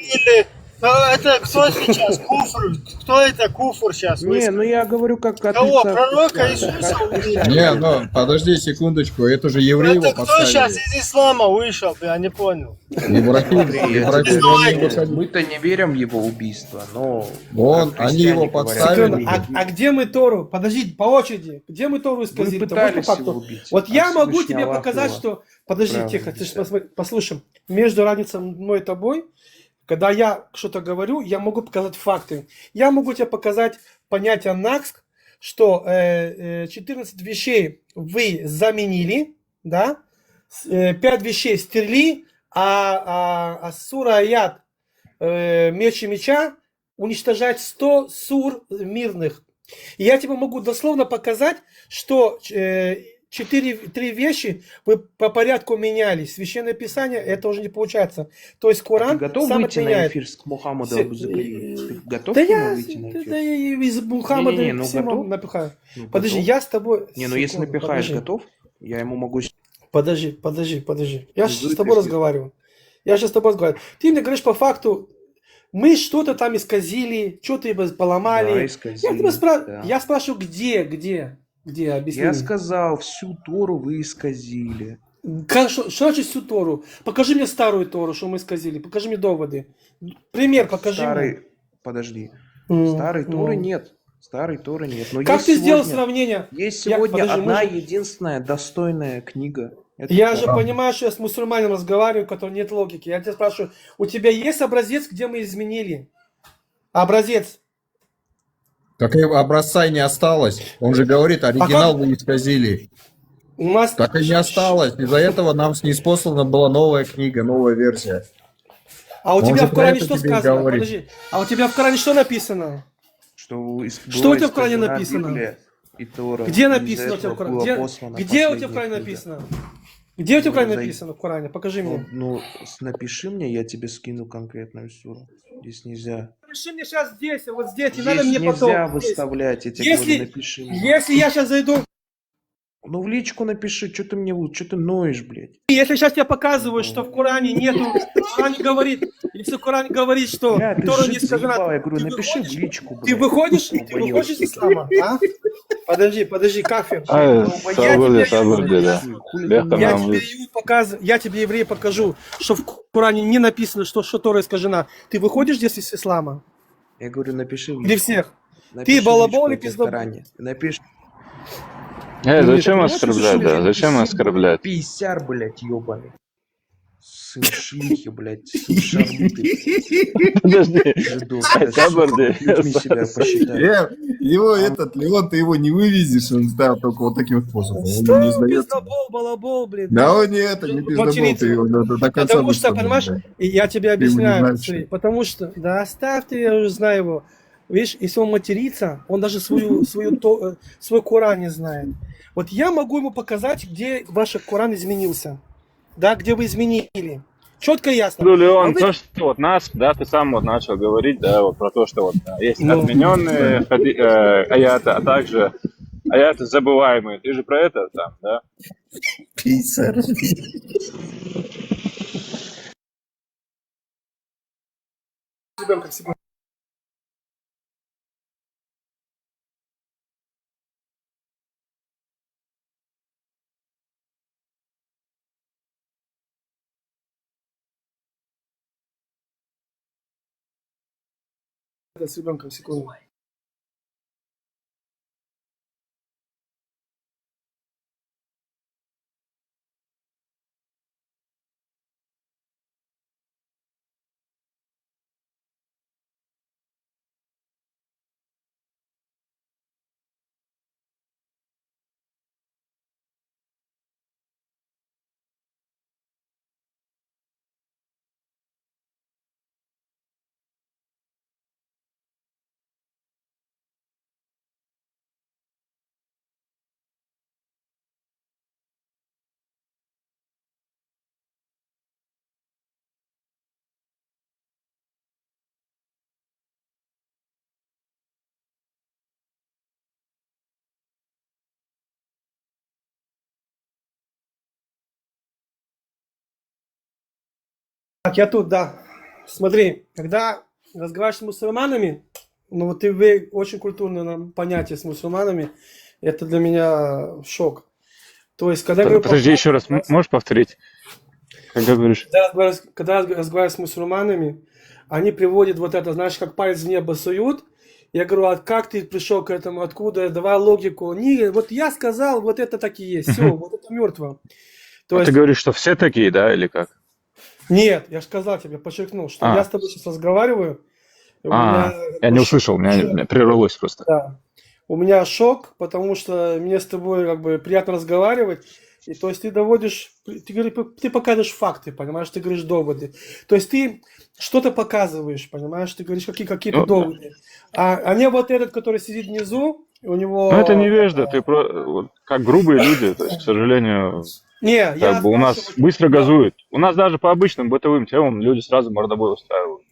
Speaker 3: Это кто сейчас? Куфр? Кто это куфр сейчас?
Speaker 11: Не, ну я говорю, как
Speaker 3: Кого?
Speaker 11: отрицать.
Speaker 3: Пророка Иисуса убили?
Speaker 7: Не, ну подожди секундочку, это же евреи его
Speaker 3: Это кто сейчас
Speaker 7: поставили.
Speaker 3: из ислама вышел? Я не понял.
Speaker 7: Ибрахим, он не выходил.
Speaker 11: Мы-то не верим в его убийство, но...
Speaker 7: Они его подставили.
Speaker 10: Секунду, а где мы Тору? Подожди, по очереди. Где мы Тору исказили?
Speaker 11: Мы
Speaker 10: Потому что
Speaker 11: пытались
Speaker 10: факту-
Speaker 11: его убить.
Speaker 10: Вот
Speaker 11: а
Speaker 10: я могу
Speaker 11: Всевышний
Speaker 10: тебе
Speaker 11: Аллах
Speaker 10: показать,
Speaker 11: его
Speaker 10: что... Подожди,
Speaker 11: правильно
Speaker 10: тихо, ты ж
Speaker 11: писал.
Speaker 10: послушай. Между разницей мной и тобой, когда я что-то говорю, я могу показать факты. Я могу тебе показать понятие накск, что 14 вещей вы заменили, да? 5 вещей стерли, а сура аят меч и меча уничтожает 100 сур мирных. И я тебе могу дословно показать, что 3 вещи вы по порядку меняли. Священное Писание, это уже не получается. То есть Коран
Speaker 11: Ты готов
Speaker 10: сам
Speaker 11: выйти на
Speaker 10: отменяет.
Speaker 11: эфир с Мухаммадом
Speaker 10: Все-
Speaker 11: Абу-Закарии? Ты готов
Speaker 10: Да
Speaker 11: к нему
Speaker 10: я,
Speaker 11: выйти на эфир?
Speaker 10: да я из Мухаммада
Speaker 11: Не-не-не, ну
Speaker 10: всем
Speaker 11: готов?
Speaker 10: напихаю.
Speaker 11: Ну,
Speaker 10: Подожди,
Speaker 11: готов.
Speaker 10: я с тобой...
Speaker 11: Не, ну если
Speaker 10: Секунду,
Speaker 11: напихаешь,
Speaker 10: подожди.
Speaker 11: готов? Я ему могу...
Speaker 10: Подожди. Я
Speaker 11: Ну,
Speaker 10: же с тобой разговариваю. Ты мне говоришь по факту, мы что-то там исказили, что-то поломали.
Speaker 11: Да,
Speaker 10: Я
Speaker 11: исказили,
Speaker 10: тебя
Speaker 11: да.
Speaker 10: я спрашиваю, где? Объясни.
Speaker 11: Я
Speaker 10: мне.
Speaker 11: сказал, всю Тору вы исказили.
Speaker 10: Что значит всю Тору? Покажи мне старую Тору, что мы исказили. Покажи мне доводы. Пример покажи мне.
Speaker 11: Подожди.
Speaker 10: М,
Speaker 11: Старой Торы
Speaker 10: м.
Speaker 11: нет. Старой Торы нет. Но
Speaker 10: Как
Speaker 11: есть
Speaker 10: ты сделал
Speaker 11: сегодня-
Speaker 10: сравнение?
Speaker 11: Есть
Speaker 10: Я-
Speaker 11: сегодня
Speaker 10: подожди,
Speaker 11: одна
Speaker 10: мы же-
Speaker 11: единственная достойная книга. Это
Speaker 10: Я
Speaker 11: Тора.
Speaker 10: же понимаю, что я с мусульманином разговариваю, у которого нет логики. Я тебя спрашиваю, у тебя есть образец, где мы изменили? Образец.
Speaker 7: Так и образца и не осталось. Он же говорит, оригинал вы исказили.
Speaker 10: У нас...
Speaker 7: Так и не осталось. Из-за этого нам ниспослана была новая книга, новая версия.
Speaker 10: А у
Speaker 7: Он
Speaker 10: тебя
Speaker 7: же
Speaker 10: в
Speaker 7: про
Speaker 10: Коране
Speaker 7: это
Speaker 10: что
Speaker 7: тебе и
Speaker 10: сказано?
Speaker 7: говорит.
Speaker 10: Подожди. А у тебя в Коране что написано?
Speaker 11: Что
Speaker 10: Что у тебя в Коране написано?
Speaker 11: И Тора.
Speaker 10: Где
Speaker 11: Из
Speaker 10: написано у тебя
Speaker 11: этого
Speaker 10: в Коране?
Speaker 11: была
Speaker 10: Где
Speaker 11: послана
Speaker 10: у тебя в
Speaker 11: последняя
Speaker 10: Коране
Speaker 11: книга.
Speaker 10: написано? Где у тебя в Коране
Speaker 11: Ну,
Speaker 10: написано в Коране? Покажи мне.
Speaker 11: Напиши мне, я тебе скину конкретную суру. Здесь нельзя.
Speaker 10: Напиши мне сейчас здесь, вот здесь, не
Speaker 11: Здесь
Speaker 10: надо мне
Speaker 11: нельзя
Speaker 10: потом. Здесь.
Speaker 11: выставлять, я тебе говорю, напиши мне.
Speaker 10: Если я сейчас зайду,
Speaker 11: Ну в личку напиши, что ты мне, что ты ноешь, блядь.
Speaker 10: если сейчас я показываю, что в Коране нету, в Коране говорит, если в Коране говорит, что
Speaker 11: Бля, ты
Speaker 10: Тора
Speaker 11: жид
Speaker 10: не сказана,
Speaker 11: заебал. Я говорю,
Speaker 10: ты
Speaker 11: напиши в
Speaker 10: выходишь-
Speaker 11: личку, блядь.
Speaker 10: Ты выходишь
Speaker 11: Долбоёб.
Speaker 10: из ислама, а? Подожди, кафир.
Speaker 1: Ай,
Speaker 10: Я
Speaker 1: сабырли, да.
Speaker 10: Я тебе, еврей, покажу, что в Коране не написано, что Тора искажена. Ты выходишь здесь из ислама?
Speaker 11: Я говорю, напиши в
Speaker 10: Или
Speaker 11: личку.
Speaker 10: всех?
Speaker 11: Напиши в
Speaker 10: балабол
Speaker 11: личку,
Speaker 10: или
Speaker 11: я тебе в
Speaker 10: пиздобол?
Speaker 11: Коране. Напиши.
Speaker 1: Зачем
Speaker 10: понимаешь,
Speaker 1: оскорблять, да? Зачем оскорблять?
Speaker 11: Писяр, блядь, ёбаный. сын шлюхи, блядь, сын шармуты.
Speaker 1: Подожди.
Speaker 11: Жидов,
Speaker 1: Кабарде.
Speaker 11: людьми себя посчитает.
Speaker 7: Его этот, Леон, ты его не вывезешь, он ставил только вот таким способом. Он
Speaker 10: Что
Speaker 7: не сдается.
Speaker 10: пиздобол, балабол, блин.
Speaker 7: Да он не это, не пиздобол,
Speaker 10: Материться.
Speaker 7: ты его до конца
Speaker 10: Потому что,
Speaker 7: выставил,
Speaker 10: понимаешь,
Speaker 7: блядь.
Speaker 10: и я тебе
Speaker 7: Ты его не
Speaker 10: объясняю,
Speaker 7: знаешь.
Speaker 10: смотри, потому что, да оставь ты, я уже знаю его. Видишь, если он матерится, он даже свой Коран не знает. Вот я могу ему показать, где ваш Коран изменился. Да, где вы изменили. Четко и ясно.
Speaker 1: Ну, Леон,
Speaker 10: А вы-
Speaker 1: то, что вот нас, да, ты сам вот начал говорить, да, вот про то, что вот есть
Speaker 10: Ну.
Speaker 1: отмененные аяты, а также аяты забываемые. Ты же про это там, да?
Speaker 7: Писар.
Speaker 10: Ребенка всегда. С ребенком секунду. Так, я тут, да. Смотри, когда разговариваешь с мусульманами, ну вот вы очень культурное понятие с мусульманами, это для меня шок. То есть, когда я говорю...
Speaker 1: Подожди, еще раз, можешь повторить? Как говоришь?
Speaker 10: Когда разговариваю с мусульманами, они приводят вот это, знаешь, как палец в небо суют. Я говорю, а как ты пришел к этому, откуда, давай логику. Не, вот я сказал, вот это так и есть, все, вот это мертво. То
Speaker 1: Ты
Speaker 10: есть,
Speaker 1: говоришь, что все такие, да, или как?
Speaker 10: нет, я же сказал тебе, подчеркнул, что я с тобой сейчас разговариваю. и у меня
Speaker 1: Я не
Speaker 10: шок.
Speaker 1: услышал, меня прервалось просто.
Speaker 10: Да. У меня шок, потому что мне с тобой как бы приятно разговаривать. И то есть ты доводишь, ты показываешь факты, понимаешь, ты говоришь доводы. То есть ты что-то показываешь, понимаешь, ты говоришь какие-то
Speaker 1: Ну,
Speaker 10: доводы. А не вот этот, который сидит внизу, у него...
Speaker 1: Ну, это невежда, ты вот как грубые люди, то есть, к сожалению,
Speaker 10: Не, я
Speaker 1: как бы у нас
Speaker 10: спрашиваю...
Speaker 1: быстро газуют. У нас даже по обычным бытовым темам люди сразу мордобой устраивают.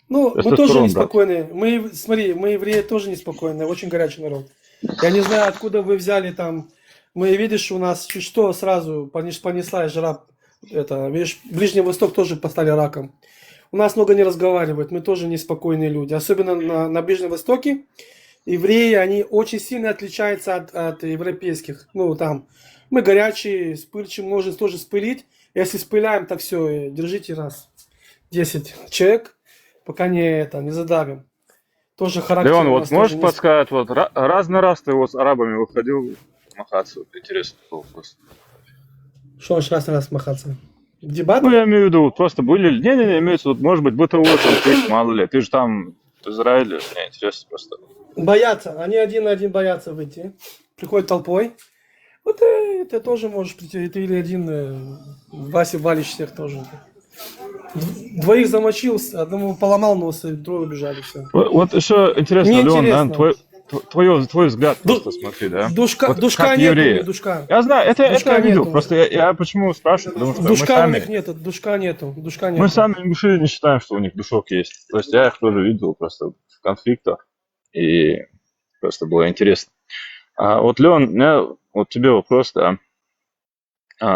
Speaker 10: Ну, мы тоже
Speaker 1: Тестостерон, брат.
Speaker 10: неспокойные. Смотри, мы евреи тоже неспокойные, очень горячий народ. Я не знаю, откуда вы взяли там... Мы, видишь, у нас чуть что сразу понесла жара. Это, видишь, Ближний Восток тоже поставили раком. У нас много не разговаривают, мы тоже неспокойные люди. Особенно на Ближнем Востоке. Евреи, они очень сильно отличаются от европейских. Ну, там, мы горячие, вспыльчивые, можем тоже спылить. Если спыляем, так все, держите нас 10 человек, пока не задавим. Тоже характер
Speaker 1: Леон,
Speaker 10: у
Speaker 1: вот
Speaker 10: нас
Speaker 1: можешь
Speaker 10: тоже
Speaker 1: подсказать, вот разный раз ты вот с арабами выходил махаться, вот интересно такой вопрос.
Speaker 10: Что раз махаться? Дебаты?
Speaker 1: Ну, я имею в виду, вот просто были... Не-не-не, имеется, вот, может быть, бытовой конфликт, мало ли. Ты же там в Израиле, мне интересно просто.
Speaker 10: Боятся, они один на один боятся выйти. Приходят толпой. Вот ты тоже можешь прийти, ты или один Вася валишь всех тоже. Двоих замочил, одному поломал нос, и двое убежали. Все.
Speaker 1: Вот еще интересно,
Speaker 10: Мне
Speaker 1: Леон,
Speaker 10: интересно.
Speaker 1: да, твой взгляд просто смотри, да?
Speaker 10: Душка,
Speaker 1: Вот
Speaker 10: душка
Speaker 1: как
Speaker 10: нету,
Speaker 1: евреи.
Speaker 10: душка.
Speaker 1: Я знаю, это
Speaker 10: Душка
Speaker 1: я видел,
Speaker 10: нету.
Speaker 1: просто я почему спрашиваю, потому что мы
Speaker 10: Душка у
Speaker 1: сами,
Speaker 10: них нету, душка нету.
Speaker 1: мы сами ингуши не считаем, что у них душок есть. То есть я их тоже видел просто в конфликтах, и просто было интересно. Вот, Леон, у меня вот тебе вопрос, да.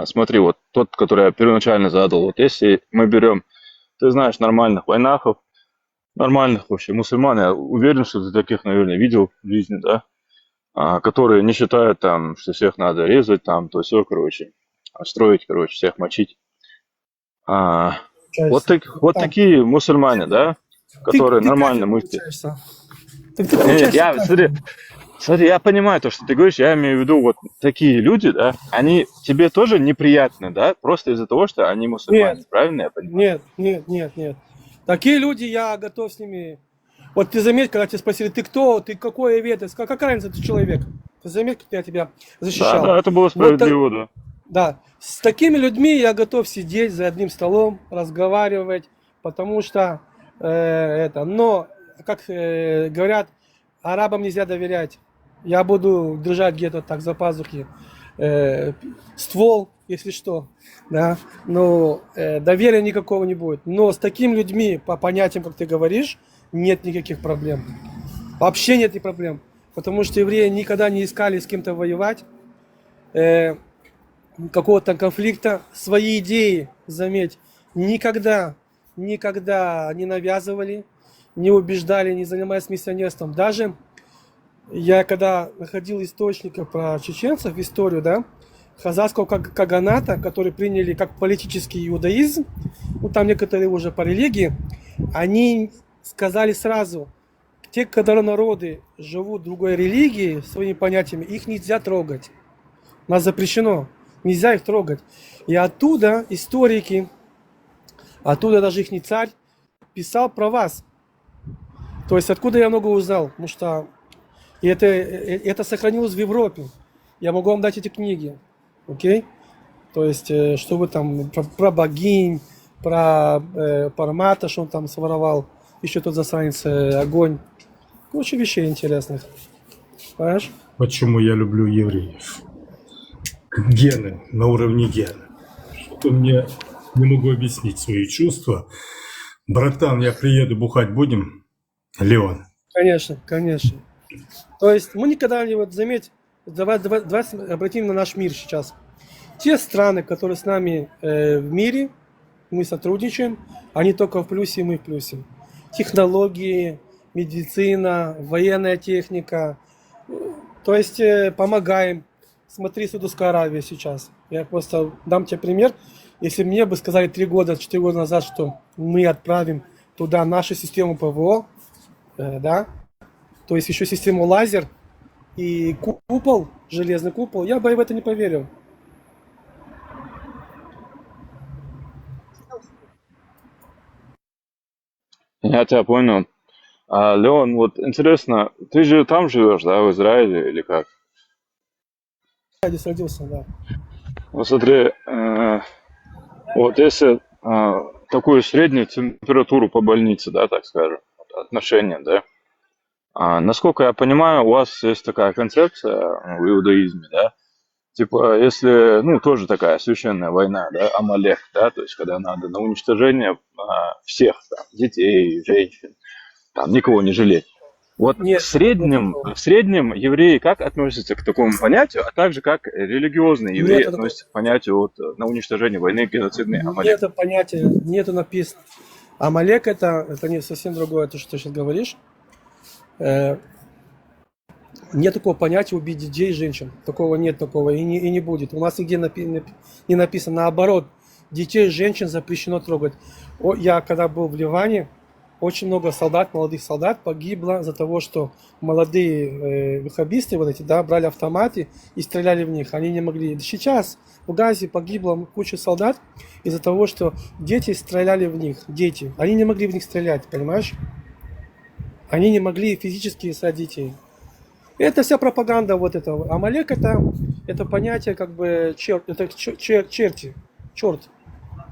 Speaker 1: Смотри, вот тот, который я первоначально задал, вот если мы берем, ты знаешь, нормальных войнахов, нормальных вообще мусульман, я уверен, что ты таких, наверное, видел в жизни, да, которые не считают там, что всех надо резать, там, то все, короче, строить, короче, всех мочить. Вот такие мусульмане, да, которые нормально мыслят.
Speaker 10: Так ты получаешься.
Speaker 1: Смотри, я понимаю то, что ты говоришь, я имею в виду вот такие люди, да, они тебе тоже неприятны, да, просто из-за того, что они мусульмане,
Speaker 10: Нет,
Speaker 1: правильно я понимаю?
Speaker 10: нет. Такие люди, я готов с ними... Вот ты заметь, когда тебя спросили, ты кто, ты какой веры, какая разница, ты человек? Ты заметь, как я тебя
Speaker 1: Да,
Speaker 10: защищал.
Speaker 1: да, это было
Speaker 10: Вот
Speaker 1: справедливо, да.
Speaker 10: да, с такими людьми я готов сидеть за одним столом, разговаривать, потому что но, как говорят, арабам нельзя доверять. Я буду держать где-то так за пазухи ствол, если что, да, но доверия никакого не будет. Но с такими людьми, по понятиям, как ты говоришь, нет никаких проблем. Вообще нет ни проблем. Потому что евреи никогда не искали с кем-то воевать, какого-то конфликта. Свои идеи, заметь, никогда не навязывали, не убеждали, не занимаясь миссионерством. Даже я когда находил источники про чеченцев, историю, да, хазарского каганата, которые приняли как политический иудаизм, ну там некоторые уже по религии, они сказали сразу, те, когда народы живут в другой религии, своими понятиями, их нельзя трогать. У нас запрещено, нельзя их трогать. И оттуда историки, оттуда даже их царь писал про вас. То есть откуда я много узнал, потому что это сохранилось в Европе. Я могу вам дать эти книги, окей? То есть, что вы там, про богинь, про Парамата, что он там своровал, еще тот засранец, огонь. Куча вещей интересных. Понимаешь?
Speaker 12: Почему я люблю евреев? Гены, на уровне гена. Что мне не могу объяснить свои чувства. Братан, я приеду, бухать будем? Леон.
Speaker 10: Конечно. То есть мы никогда не, вот заметь, давай обратим на наш мир сейчас. Те страны, которые с нами в мире, мы сотрудничаем, они только в плюсе, и мы в плюсе. Технологии, медицина, военная техника. То есть помогаем. Смотри, Саудовская Аравия сейчас. Я просто дам тебе пример. Если мне бы сказали 4 года назад, что мы отправим туда нашу систему ПВО, да, то есть еще систему лазер и купол, железный купол, я бы в это не поверил.
Speaker 1: Я тебя понял. Леон, вот интересно, ты же там живешь, да, в Израиле или как?
Speaker 10: Я здесь родился, да.
Speaker 1: Вот смотри, вот если такую среднюю температуру по больнице, да, так скажем, отношения, да, насколько я понимаю, у вас есть такая концепция в иудаизме, да, типа, если, ну, тоже такая священная война, да, Амалек, да, то есть, когда надо на уничтожение всех, там, детей, женщин, там, никого не жалеть. Вот
Speaker 10: Нет,
Speaker 1: в среднем евреи как относятся к такому понятию, а также как религиозные евреи
Speaker 10: нет,
Speaker 1: относятся к понятию вот, на уничтожение войны, геноцидный Амалек?
Speaker 10: нету понятия, нету написано. Амалек это не совсем другое, то, что ты сейчас говоришь. Нет такого понятия убить детей и женщин. Такого нет, такого и не будет. У нас нигде не написано. Наоборот, детей и женщин запрещено трогать. Я когда был в Ливане, очень много солдат, молодых солдат погибло за того, что молодые ваххабисты вот эти, да, брали автоматы и стреляли в них. Они не могли. Сейчас в Газе погибло куча солдат из-за того, что дети стреляли в них. Дети. Они не могли в них стрелять, понимаешь? Они не могли физически садить детей. Это вся пропаганда вот этого. Амалек это понятие как бы черти. Черт.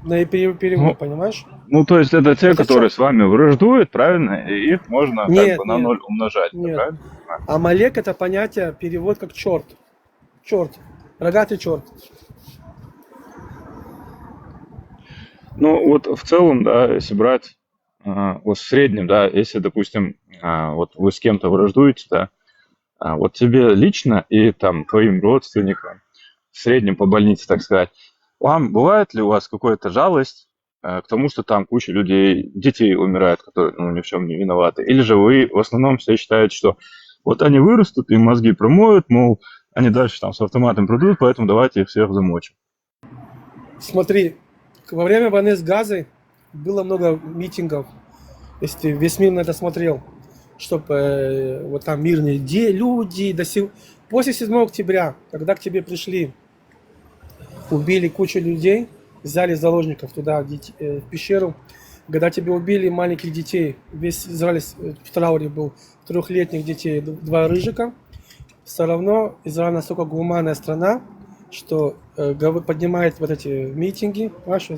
Speaker 10: На перевод, понимаешь?
Speaker 1: Ну, то есть это те, это которые с вами враждуют, правильно? И их можно как бы на ноль умножать,
Speaker 10: нет.
Speaker 1: правильно?
Speaker 10: Амалек это понятие, перевод как черт. Черт. Рогатый черт.
Speaker 1: Ну, вот в целом, да, если брать вот в среднем, да, если, допустим, вот вы с кем-то враждуете, да, вот тебе лично и там твоим родственникам, в среднем по больнице, так сказать, вам бывает ли у вас какая-то жалость к тому, что там куча людей, детей умирают, которые ни в чем не виноваты? Или же вы в основном все считаете, что вот они вырастут, им мозги промоют, мол, они дальше там с автоматом придут, поэтому давайте их всех замочим?
Speaker 10: Смотри, во время войны с Газой было много митингов, если ты весь мир на это смотрел. чтобы вот там мирные люди после 7 октября, когда к тебе пришли, убили кучу людей, взяли заложников туда, в пещеру, когда тебе убили маленьких детей, весь Израиль в трауре был, 3-летних детей, 2 рыжика, все равно Израиль настолько гуманная страна, что поднимает вот эти митинги, понимаешь,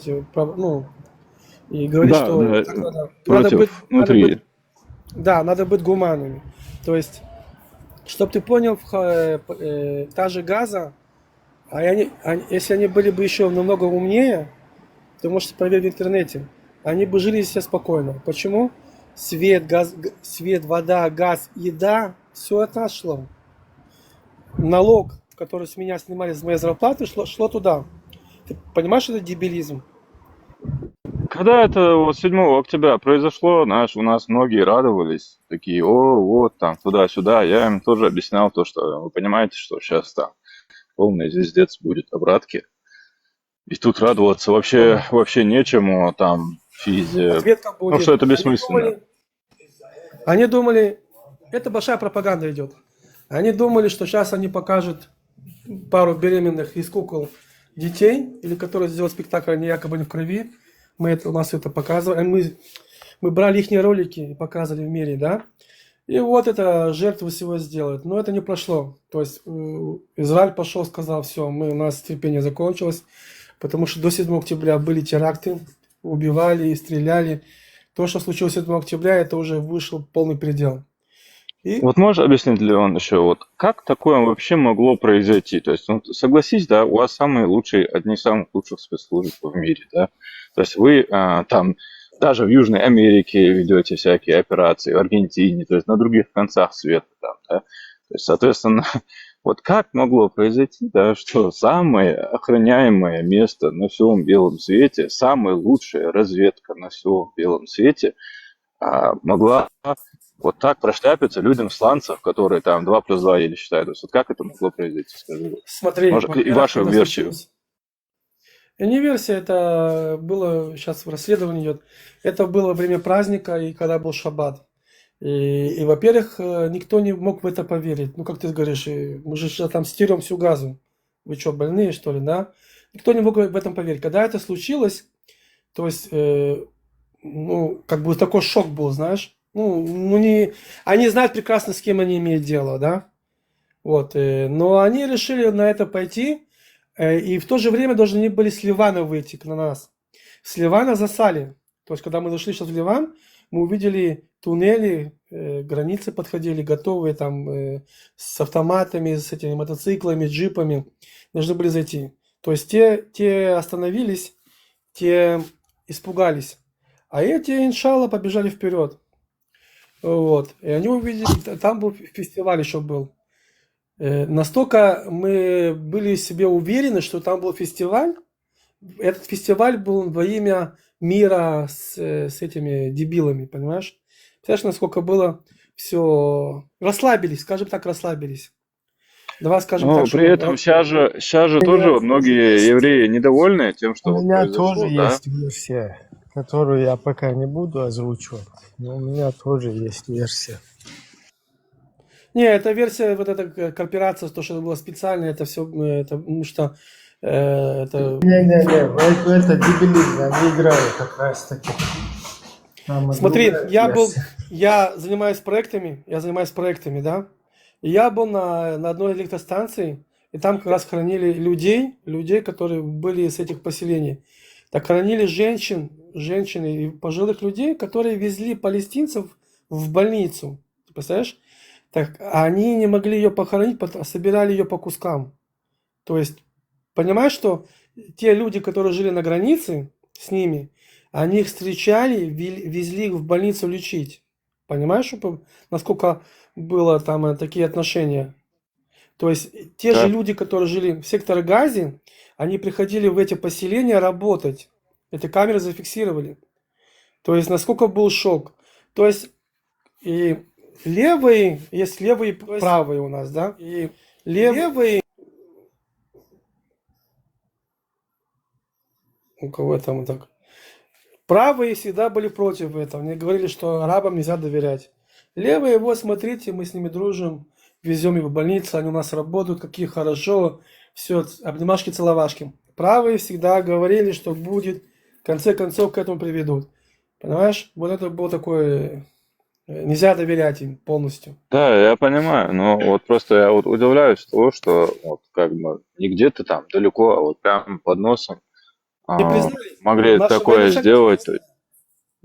Speaker 10: и говорит,
Speaker 1: Да,
Speaker 10: что
Speaker 1: да,
Speaker 10: так надо
Speaker 1: против внутри.
Speaker 10: надо быть гуманными. То есть, чтобы ты понял, та же Газа, если они были бы еще намного умнее, ты можешь проверить в интернете, они бы жили все спокойно. Почему? Свет, вода, газ, еда, все отошло. Налог, который с меня снимали с моей зарплаты, шло туда. Ты понимаешь, что это дебилизм?
Speaker 1: Когда это вот 7 октября произошло, знаешь, у нас многие радовались, такие, о, вот там, туда-сюда. Я им тоже объяснял то, что вы понимаете, что сейчас там полный звездец будет обратки. И тут радоваться вообще нечему, там,
Speaker 10: Ответка будет.
Speaker 1: ну, что это бессмысленно.
Speaker 10: Они думали, это большая пропаганда идет. Они думали, что сейчас они покажут пару беременных из кукол детей, или которые сделают спектакль, они якобы не в крови. У нас это показывали. Мы брали их ролики и показывали в мире, да. И вот это жертву всего сделают. Но это не прошло. То есть Израиль пошел, сказал, все, у нас терпение закончилось. Потому что до 7 октября были теракты, убивали и стреляли. То, что случилось 7 октября, это уже вышел полный предел.
Speaker 1: Вот можешь объяснить, Леон, еще, вот как такое вообще могло произойти? То есть, ну, согласись, да, у вас самые лучшие, одни из самых лучших спецслужб в мире, да? То есть вы там даже в Южной Америке ведете всякие операции, в Аргентине, то есть на других концах света там, да? То есть, соответственно, вот как могло произойти, да, что самое охраняемое место на всем белом свете, самая лучшая разведка на всем белом свете могла вот так прошляпиться людям в сланцах, которые там 2 + 2 еле считают. То есть вот как это могло произойти, скажи?
Speaker 10: Смотри,
Speaker 1: Может, и вашу версию.
Speaker 10: И не версия, это было, сейчас в расследовании идет, это было время праздника, и когда был шаббат. И во-первых, никто не мог в это поверить. Ну, как ты говоришь, мы же там стерем всю Газу. Вы что, больные, что ли, да? Никто не мог в этом поверить. Когда это случилось, то есть, ну, как бы такой шок был, знаешь. Они знают прекрасно, с кем они имеют дело, да? Вот, но они решили на это пойти, и в то же время должны были с Ливана выйти на нас. С Ливана засали. То есть, когда мы зашли сейчас в Ливан, мы увидели туннели, границы подходили, готовые там с автоматами, с этими мотоциклами, джипами. Должны были зайти. То есть, те остановились, те испугались. А эти, иншалла, побежали вперед. Вот. И они увидели, там был фестиваль еще был. Настолько мы были себе уверены, что там был фестиваль. Этот фестиваль был во имя мира с этими дебилами, понимаешь? Представляешь, насколько было все... Расслабились, скажем так, расслабились. Давай скажем так,
Speaker 1: при этом сейчас же тоже многие евреи недовольны тем, что
Speaker 3: У меня
Speaker 1: произошло,
Speaker 3: тоже
Speaker 1: да?
Speaker 3: есть версия, которую я пока не буду озвучивать. Но у меня тоже есть версия.
Speaker 10: Не, эта версия, вот эта кооперация, то, что было специально, это все, потому что это...
Speaker 3: Не, это дебилизм, они играют как раз таки.
Speaker 10: Смотри, я занимаюсь проектами, да, и я был на одной электростанции, и там как раз хранили людей, которые были с этих поселений. Так хранили женщин и пожилых людей, которые везли палестинцев в больницу. Ты представляешь? Так они не могли ее похоронить, собирали ее по кускам. То есть, понимаешь, что те люди, которые жили на границе с ними, они их встречали, везли их в больницу лечить. Понимаешь, насколько было там такие отношения? То есть, те же люди, которые жили в секторе Гази, они приходили в эти поселения работать. Эти камеры зафиксировали. То есть, насколько был шок. То есть, и левые, есть левые и правые у нас, да? И левые... У кого там так? Правые всегда были против этого. Они говорили, что арабам нельзя доверять. Левые, вот смотрите, мы с ними дружим, везем их в больницу, они у нас работают, какие хорошо, все, обнимашки, целовашки. Правые всегда говорили, что будет, в конце концов к этому приведут. Понимаешь? Вот это был такой, нельзя доверять им полностью.
Speaker 1: Да, я понимаю, но вот просто я вот удивляюсь того, что вот как бы не где-то там далеко, а вот прямо под носом
Speaker 10: Не признали,
Speaker 1: могли
Speaker 10: наши
Speaker 1: такое
Speaker 10: военачальники
Speaker 1: сделать.
Speaker 10: признали.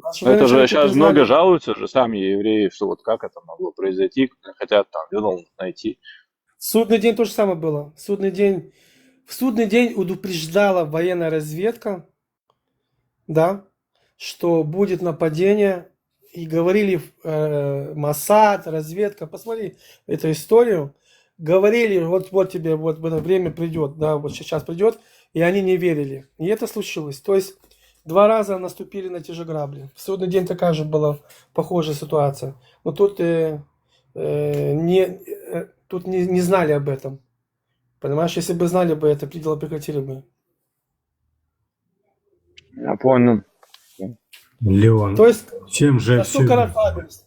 Speaker 10: Наши
Speaker 1: Это же
Speaker 10: военачальники
Speaker 1: сейчас много
Speaker 10: признали.
Speaker 1: жалуются же сами евреи, что вот как это могло произойти, хотят там виновных найти.
Speaker 10: В судный день то же самое было. В судный день предупреждала военная разведка, да, что будет нападение. И говорили Моссад, разведка, посмотри эту историю. Говорили, вот тебе вот в это время придет, да, вот сейчас придет. И они не верили. И это случилось. То есть 2 раза наступили на те же грабли. В судный день такая же была похожая ситуация. Но тут не знали об этом. Понимаешь, если бы знали бы это, дело прекратили бы.
Speaker 1: Я понял.
Speaker 12: Леон,
Speaker 10: То есть
Speaker 12: чем же все...
Speaker 10: настолько расслабились.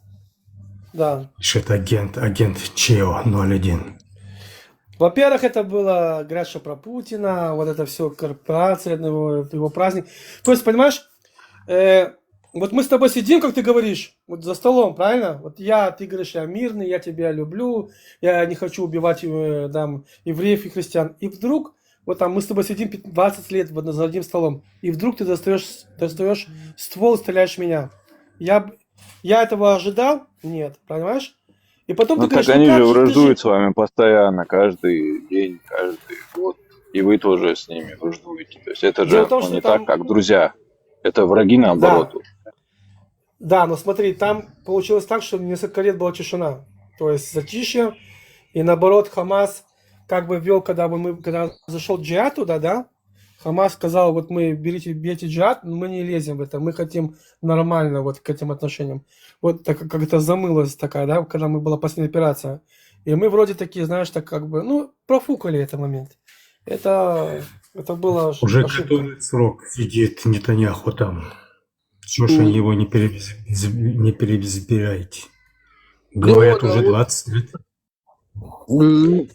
Speaker 10: Да.
Speaker 12: Пишет агент ЧЕО 01.
Speaker 10: Во-первых, это было грязь про Путина, вот это все корпорация, его праздник. То есть, понимаешь, вот мы с тобой сидим, как ты говоришь, вот за столом, правильно? Вот ты говоришь, я мирный, я тебя люблю, я не хочу убивать там, евреев и христиан. И вдруг, вот там мы с тобой сидим 20 лет за одним столом, и вдруг ты достаешь ствол и стреляешь в меня. Я этого ожидал? Нет, понимаешь? И потом
Speaker 1: Ну
Speaker 10: ты говоришь,
Speaker 1: так они
Speaker 10: как
Speaker 1: же
Speaker 10: же ты
Speaker 1: враждуют с вами постоянно, каждый день, каждый год. И вы тоже с ними враждуете. То есть это
Speaker 10: Дело
Speaker 1: же
Speaker 10: в том, что
Speaker 1: не
Speaker 10: там...
Speaker 1: так, как друзья. Это враги наоборот.
Speaker 10: Да, но смотри, там получилось так, что несколько лет была тишина. То есть затишье. И наоборот, Хамас как бы вел, когда зашел джихад туда, да, Хамас сказал, вот мы бейте джихад, но мы не лезем в это, мы хотим нормально вот к этим отношениям. Вот так, как это замылось такая, да, когда была последняя операция. И мы вроде такие, знаешь, так как бы, профукали этот момент. Это было
Speaker 12: Уже
Speaker 10: ошибка.
Speaker 12: который срок сидит Нетаньяху там. Чего ж они его не переизбираете? Говорят, уже 20 лет.
Speaker 13: Он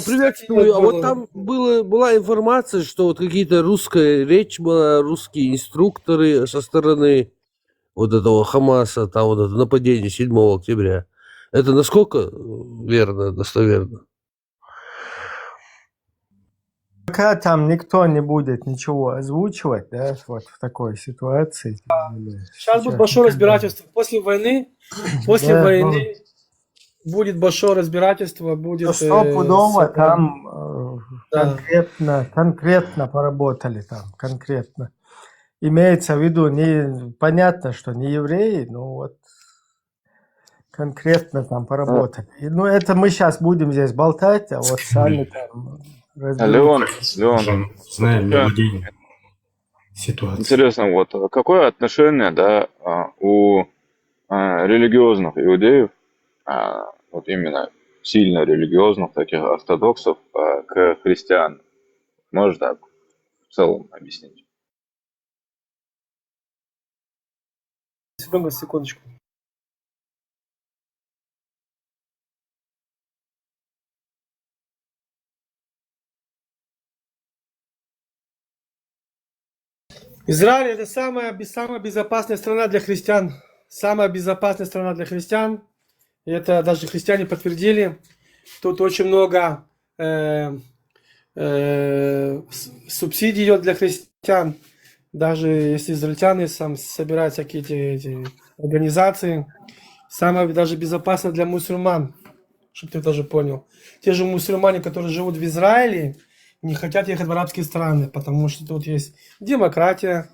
Speaker 13: приветствую. А вот там была информация, что вот какие-то русская речь была, русские инструкторы со стороны вот этого Хамаса, там вот это нападение 7 октября. Это насколько верно, достоверно?
Speaker 3: Пока там никто не будет ничего озвучивать, да, вот в такой ситуации.
Speaker 10: Сейчас будет большое разбирательство. После войны будет большое разбирательство, будет...
Speaker 3: Стопудово там конкретно поработали там, конкретно. Имеется в виду, понятно, что не евреи, но вот конкретно там поработали. Это мы сейчас будем здесь болтать, а вот сами там...
Speaker 1: Леон,
Speaker 12: знаем мелодию ситуации.
Speaker 1: Интересно, вот какое отношение, да, у религиозных иудеев, вот именно сильно религиозных таких ортодоксов к христианам? Можешь так в целом объяснить?
Speaker 10: Секундочку. Израиль это самая безопасная страна для христиан. Самая безопасная страна для христиан. И это даже христиане подтвердили. Тут очень много субсидий идет для христиан. Даже если израильтяне собирают всякие эти организации. Самое даже безопасно для мусульман. Чтобы ты тоже понял. Те же мусульмане, которые живут в Израиле, не хотят ехать в арабские страны, потому что тут есть демократия,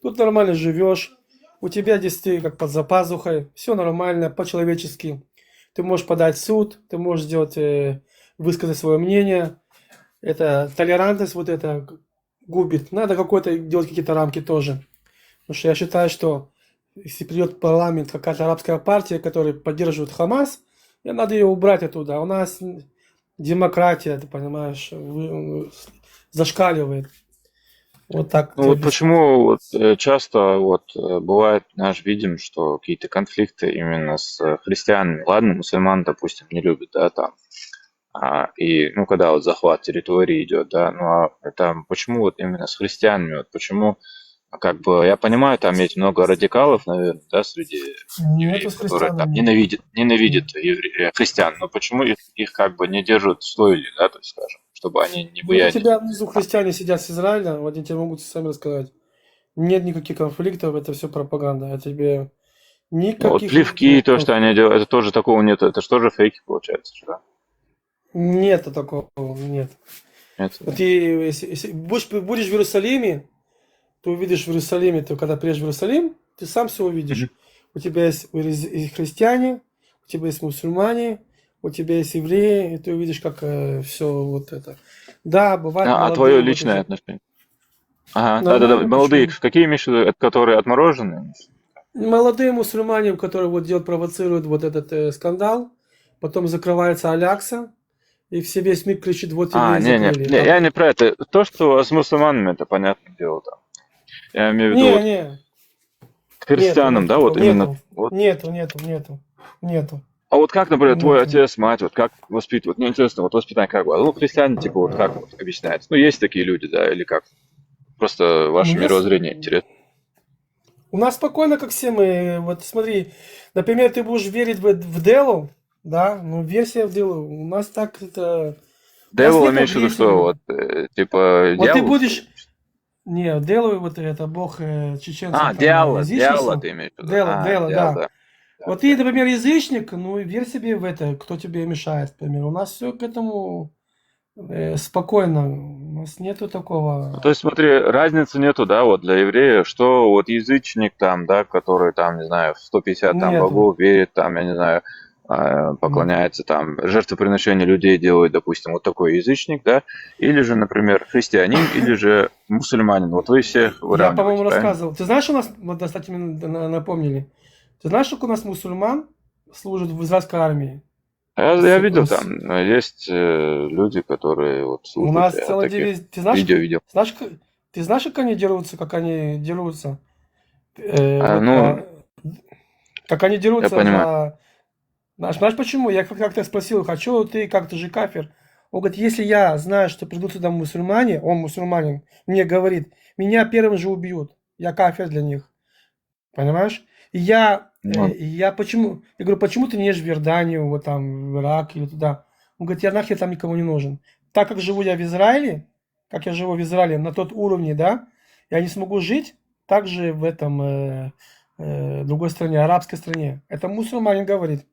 Speaker 10: тут нормально живешь, у тебя здесь ты как под запазухой, все нормально, по-человечески. Ты можешь подать в суд, ты можешь высказать свое мнение. Это толерантность вот это губит. Надо делать какие-то рамки тоже. Потому что я считаю, что если придет в парламент какая-то арабская партия, которая поддерживает Хамас, надо ее убрать оттуда. У нас демократия, ты понимаешь, зашкаливает. Вот так
Speaker 1: Ну
Speaker 10: тебе
Speaker 1: вот
Speaker 10: объясню.
Speaker 1: почему вот часто вот бывает, знаешь, видим, что какие-то конфликты именно с христианами. Ладно, мусульман, допустим, не любят, да, там. И, ну, когда вот захват территории идет, да, ну, а это почему вот именно с христианами, вот почему, как бы, я понимаю, там есть много радикалов, наверное, да, среди
Speaker 10: Нету
Speaker 1: евреев,
Speaker 10: с
Speaker 1: которые там
Speaker 10: христианами.
Speaker 1: ненавидят христиан, но почему их как бы не держат в стойле, да, то есть, скажем, чтобы они не
Speaker 10: Вот у
Speaker 1: буянили.
Speaker 10: тебя внизу христиане сидят с Израиля, вот они тебе могут сами рассказать. Нет никаких конфликтов, это все пропаганда. Я тебе
Speaker 1: Ну, вот
Speaker 10: никаких
Speaker 1: плевки, то, что они
Speaker 10: конфликтов.
Speaker 1: делают, это тоже такого нет, это же тоже фейки, получается, да?
Speaker 10: Нету такого, нет.
Speaker 1: Нет, да.
Speaker 10: Вот ты, если будешь в Иерусалиме, ты увидишь в Иерусалиме, ты когда приедешь в Иерусалим, ты сам все увидишь.
Speaker 1: Мгм.
Speaker 10: У тебя есть христиане, у тебя есть мусульмане, у тебя есть евреи, и ты увидишь, как все вот это. Да, бывают
Speaker 1: А твое
Speaker 10: молодые вот
Speaker 1: личное
Speaker 10: эти.
Speaker 1: отношение? Ага, да-да-да,
Speaker 10: Нормально,
Speaker 1: молодые,
Speaker 10: почему?
Speaker 1: какие имеешь в виду, это которые отмороженные?
Speaker 10: Молодые мусульмане, которые вот делают, провоцируют вот этот скандал, потом закрывается Алякса, и весь мир кричит, вот евреи закрыли.
Speaker 1: Не, я не про это. То, что с мусульманами, это понятное дело, там. Я имею в виду вот
Speaker 10: Не,
Speaker 1: к
Speaker 10: нету,
Speaker 1: христианам,
Speaker 10: нету
Speaker 1: да, вот
Speaker 10: такого,
Speaker 1: именно.
Speaker 10: нету,
Speaker 1: Вот.
Speaker 10: нету,
Speaker 1: А вот как, например, твой
Speaker 10: нету.
Speaker 1: отец, мать, вот как воспитывают? Мне интересно, вот воспитание как бы, ну, христиане, типа, вот как вот объясняется? Ну, есть такие люди, да, или как? Просто
Speaker 10: Ну,
Speaker 1: ваше
Speaker 10: есть,
Speaker 1: мировоззрение интересно.
Speaker 10: у нас спокойно, как все мы, вот смотри, например, ты будешь верить в Делу, да, ну, версия в Делу, у нас так это, у нас
Speaker 1: Девил
Speaker 10: нет
Speaker 1: имеешь в виду
Speaker 10: агрессии.
Speaker 1: что, вот, типа,
Speaker 10: Вот ты
Speaker 1: дьявол, что ли?
Speaker 10: будешь, не, Делу, вот это бог чеченцев, там,
Speaker 1: Диала
Speaker 10: язычество,
Speaker 1: ты имеешь в виду.
Speaker 10: Дела,
Speaker 1: Диал,
Speaker 10: да.
Speaker 1: да.
Speaker 10: Вот ты, например, язычник, ну, верь себе в это, кто тебе мешает, например. У нас все к этому спокойно, у нас нету
Speaker 1: Ну,
Speaker 10: такого.
Speaker 1: то есть, смотри, разницы нету, да, вот для еврея, что вот язычник там, да, который там, не знаю, в 150 там
Speaker 10: Нету,
Speaker 1: богов верит, там, я не знаю,
Speaker 10: нету.
Speaker 1: поклоняется, там, жертвоприношение людей делает, допустим, вот такой язычник, да, или же, например, христианин, или же мусульманин. Вот вы всех
Speaker 10: Я,
Speaker 1: выравниваете,
Speaker 10: по-моему,
Speaker 1: правильно?
Speaker 10: рассказывал. Ты знаешь, у нас, вот, кстати, мне напомнили, ты знаешь, сколько у нас мусульман служат в израильской армии?
Speaker 1: Я видел там, есть люди, которые вот
Speaker 10: У
Speaker 1: служат,
Speaker 10: нас
Speaker 1: я
Speaker 10: целая
Speaker 1: таких
Speaker 10: дивизия. Ты знаешь,
Speaker 1: видео видел.
Speaker 10: ты знаешь, как они дерутся, как они дерутся?
Speaker 1: Ну,
Speaker 10: Как они
Speaker 1: я
Speaker 10: дерутся
Speaker 1: понимаю.
Speaker 10: за... Знаешь почему? Я как-то спросил, хочу ты как-то же кафир. Он говорит, если я знаю, что придут сюда мусульмане, он мусульманин, мне говорит, меня первым же убьют. Я кафир для них. Понимаешь? И я почему... Я говорю, почему ты не едешь в Иорданию, вот там, в Ирак или туда? Он говорит, я нахер там никому не нужен. Так как живу я в Израиле, как я живу в Израиле на тот уровне, да, я не смогу жить так же в этом другой стране, арабской стране. Это мусульманин говорит.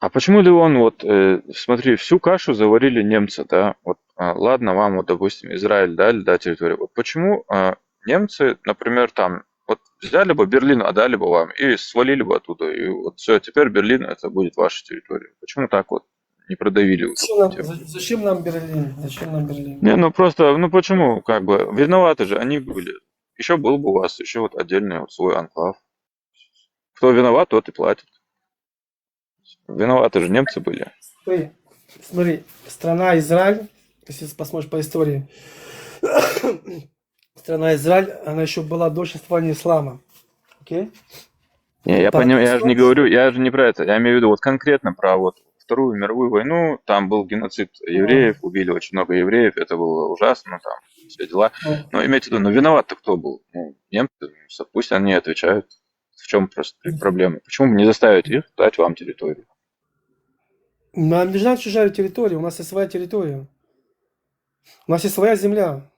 Speaker 1: А почему ли он вот, смотри, всю кашу заварили немцы, да? Вот, ладно, вам вот, допустим, Израиль дали, да, территорию. Вот почему немцы, например, там, вот взяли бы Берлин, отдали бы вам и свалили бы оттуда, и вот все, теперь Берлин это будет ваша территория. Почему так вот не продавили вот эту тему?
Speaker 10: Зачем нам Берлин? Зачем нам Берлин?
Speaker 1: Не, ну просто, ну почему, как бы, виноваты же они были. Еще был бы у вас еще вот отдельный вот свой анклав. Кто виноват, тот и платит. Виноваты же немцы были.
Speaker 10: Смотри, страна Израиль, если посмотришь по истории, страна Израиль, она еще была до существования ислама. Окей?
Speaker 1: Не, я понимаю, я же не говорю, я же не про это. Я имею в виду вот конкретно про вот Вторую мировую войну. Там был геноцид евреев, убили очень много евреев, это было ужасно, там все дела. Но имейте в виду, ну виноват-то кто был? Ну, немцы, пусть они отвечают. В чем просто проблема? Почему бы не заставить их дать вам территорию?
Speaker 10: Нам не нужна чужая территория, у нас есть своя территория. У нас есть своя земля.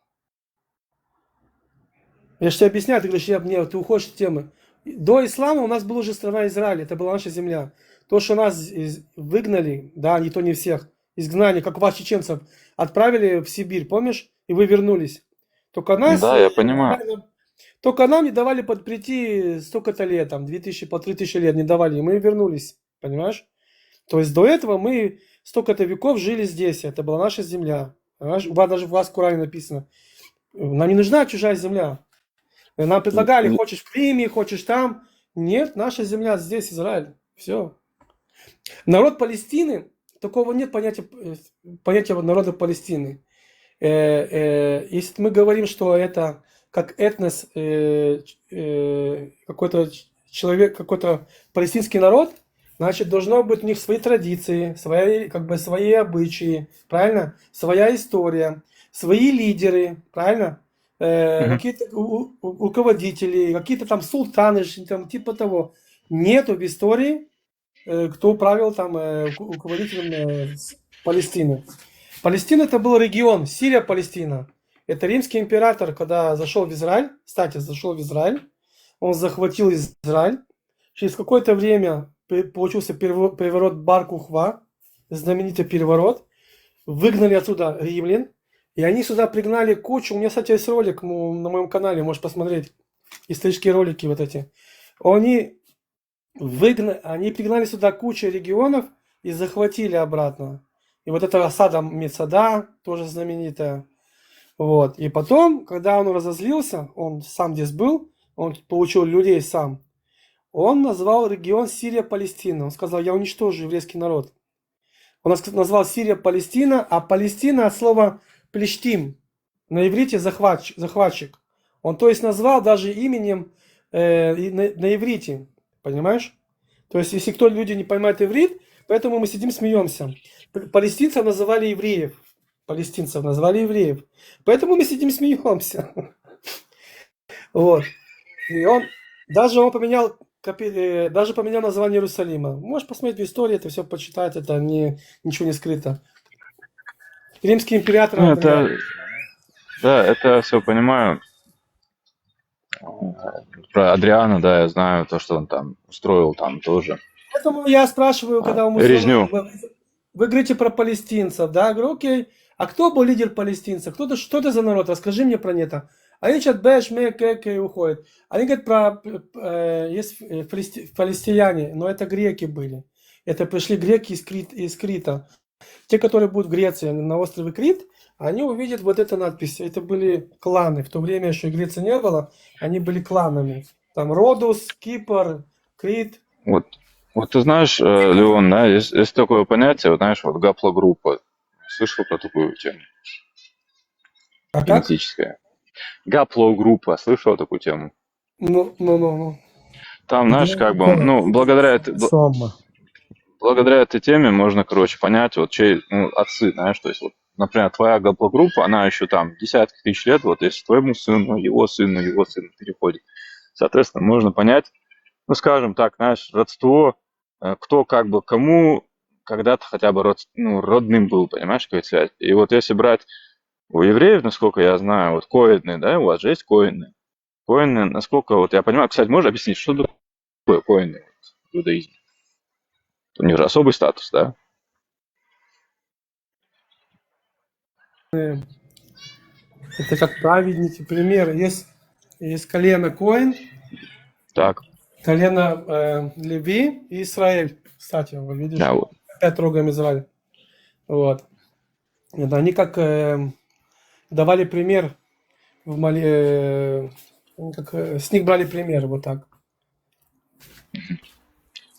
Speaker 10: Я же тебе объясняю, ты говоришь, ты уходишь от темы. До ислама у нас была уже страна Израиль, это была наша земля. То, что нас выгнали, да, не то не всех, изгнание, как вас, чеченцев, отправили в Сибирь, помнишь? И вы вернулись. Только нас...
Speaker 1: Да, я понимаю.
Speaker 10: Только нам не давали прийти столько-то лет, там, 2000, по 3000 лет не давали, и мы вернулись, понимаешь? То есть до этого мы столько-то веков жили здесь, это была наша земля. Понимаешь? Даже у вас в Коране написано. Нам не нужна чужая земля. Нам предлагали, хочешь в Риме, хочешь там. Нет, наша земля здесь, Израиль. Все. Народ Палестины, такого нет понятия народа Палестины. Если мы говорим, что это как этнос, какой-то человек, какой-то палестинский народ, значит, должно быть у них свои традиции, свои, как бы, свои обычаи, правильно? Своя история, свои лидеры, правильно? Какие-то руководители, какие-то там султаны, там, типа того. Нету в истории, кто правил там руководителем Палестины. Палестина это был регион, Сирия, Палестина. Это римский император, когда зашел в Израиль, кстати, зашел в Израиль, он захватил Израиль. Через какое-то время получился переворот Бар-Кухва, знаменитый переворот. Выгнали отсюда римлян. И они сюда пригнали кучу. У меня, кстати, есть ролик на моем канале, можешь посмотреть. Исторические ролики вот эти. Они пригнали сюда кучу регионов и захватили обратно. И вот это осада Мецада, тоже знаменитая. Вот. И потом, когда он разозлился, он сам здесь был, он получил людей сам, он назвал регион Сирия-Палестина. Он сказал, я уничтожу еврейский народ. Он назвал Сирия-Палестина, а Палестина от слова плештим. На иврите захватчик. Он то есть назвал даже именем на иврите. Понимаешь? То есть, если люди не понимают иврит, поэтому мы сидим смеемся. Палестинцев называли евреев. Поэтому мы сидим смеемся. Вот. И он поменял название Иерусалима. Можешь посмотреть в истории, это все почитать, это ничего не скрыто. Римский император.
Speaker 1: Ну, это все понимаю. Про Адриана, да, я знаю то, что он там устроил там тоже.
Speaker 10: Поэтому я спрашиваю, когда у
Speaker 1: резню.
Speaker 10: вы говорите про палестинцев, да, я говорю, окей, а кто был лидер палестинцев? Что это за народ? Расскажи мне про это. Они сейчас бэш, и уходят. Они говорят есть палестиняне, но это греки были. Это пришли греки из Крита. Те, которые будут в Греции, на острове Крит, они увидят вот эту надпись. Это были кланы. В то время еще Греции не было, они были кланами. Там Родос, Кипр, Крит.
Speaker 1: Вот ты знаешь, Леон, да, есть такое понятие, вот знаешь, вот гаплогруппа. Слышал про такую тему? Генетическая. Гаплогруппа. Слышал такую тему?
Speaker 10: Ну.
Speaker 1: Там, знаешь, как бы, благодаря этой теме можно, короче, понять, вот чей отцы, знаешь, то есть, вот, например, твоя гаплогруппа, она еще там десятки тысяч лет, вот если твоему сыну, его сыну переходит. Соответственно, можно понять, скажем так, знаешь, родство, кто как бы кому когда-то хотя бы родным был, понимаешь, какая связь. И вот если брать у евреев, насколько я знаю, вот коины, да, у вас же есть коины. Коины, насколько вот я понимаю, кстати, можешь объяснить, что такое коины в иудаизме? У них же особый статус, да?
Speaker 10: Это как праведники, пример. Есть колено Коэн,
Speaker 1: так.
Speaker 10: Колено Леви и Израиль. Кстати, вы видите,
Speaker 1: да, вот.
Speaker 10: опять трогаем Израиль. Вот. Это они как давали пример, с них брали пример, вот так.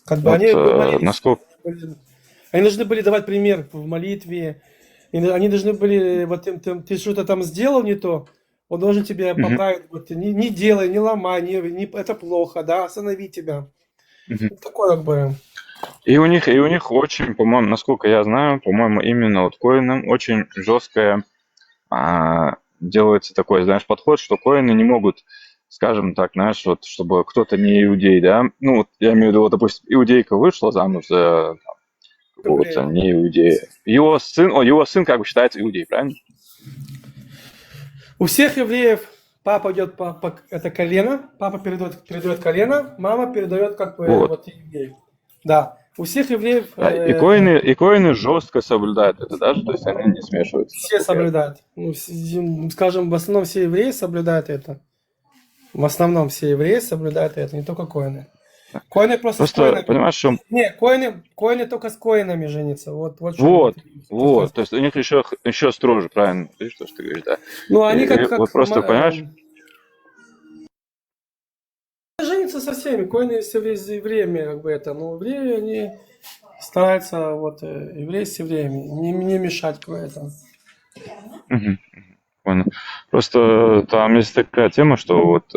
Speaker 10: Как бы
Speaker 1: вот, насколько...
Speaker 10: Они должны были давать пример в молитве. Они должны были, вот ты что-то там сделал не то, он должен тебя поправить. Вот, не делай, не ломай, это плохо, да, останови тебя. Такое как бы.
Speaker 1: И у них очень, по-моему, насколько я знаю, по-моему, именно вот коинам очень жесткое делается такой, знаешь, подход, что коины не могут, скажем так, знаешь, вот, чтобы кто-то не иудей, да, вот я имею в виду, вот, допустим, иудейка вышла замуж за какого-то не иудея. Его сын как бы считается иудей, правильно?
Speaker 10: У всех евреев папа идет это колено, папа передает колено, мама передает как бы вот евреев. Да. У всех евреев...
Speaker 1: И коины жестко соблюдают это даже, то есть они не смешиваются.
Speaker 10: Все соблюдают. Скажем, в основном все евреи соблюдают это. В основном все евреи соблюдают это, не только коины. Коины просто с коинами.
Speaker 1: Понимаешь, что...
Speaker 10: Не, коины только с коинами женятся. Вот.
Speaker 1: То есть у них еще строже, правильно? Видишь, что ты говоришь, да?
Speaker 10: Ну, они как
Speaker 1: вот просто, понимаешь...
Speaker 10: Женятся со всеми, коины с евреями, как бы это, но евреи, они стараются, вот, евреи с евреями, не мешать к этому.
Speaker 1: Понял. Просто там есть такая тема, что вот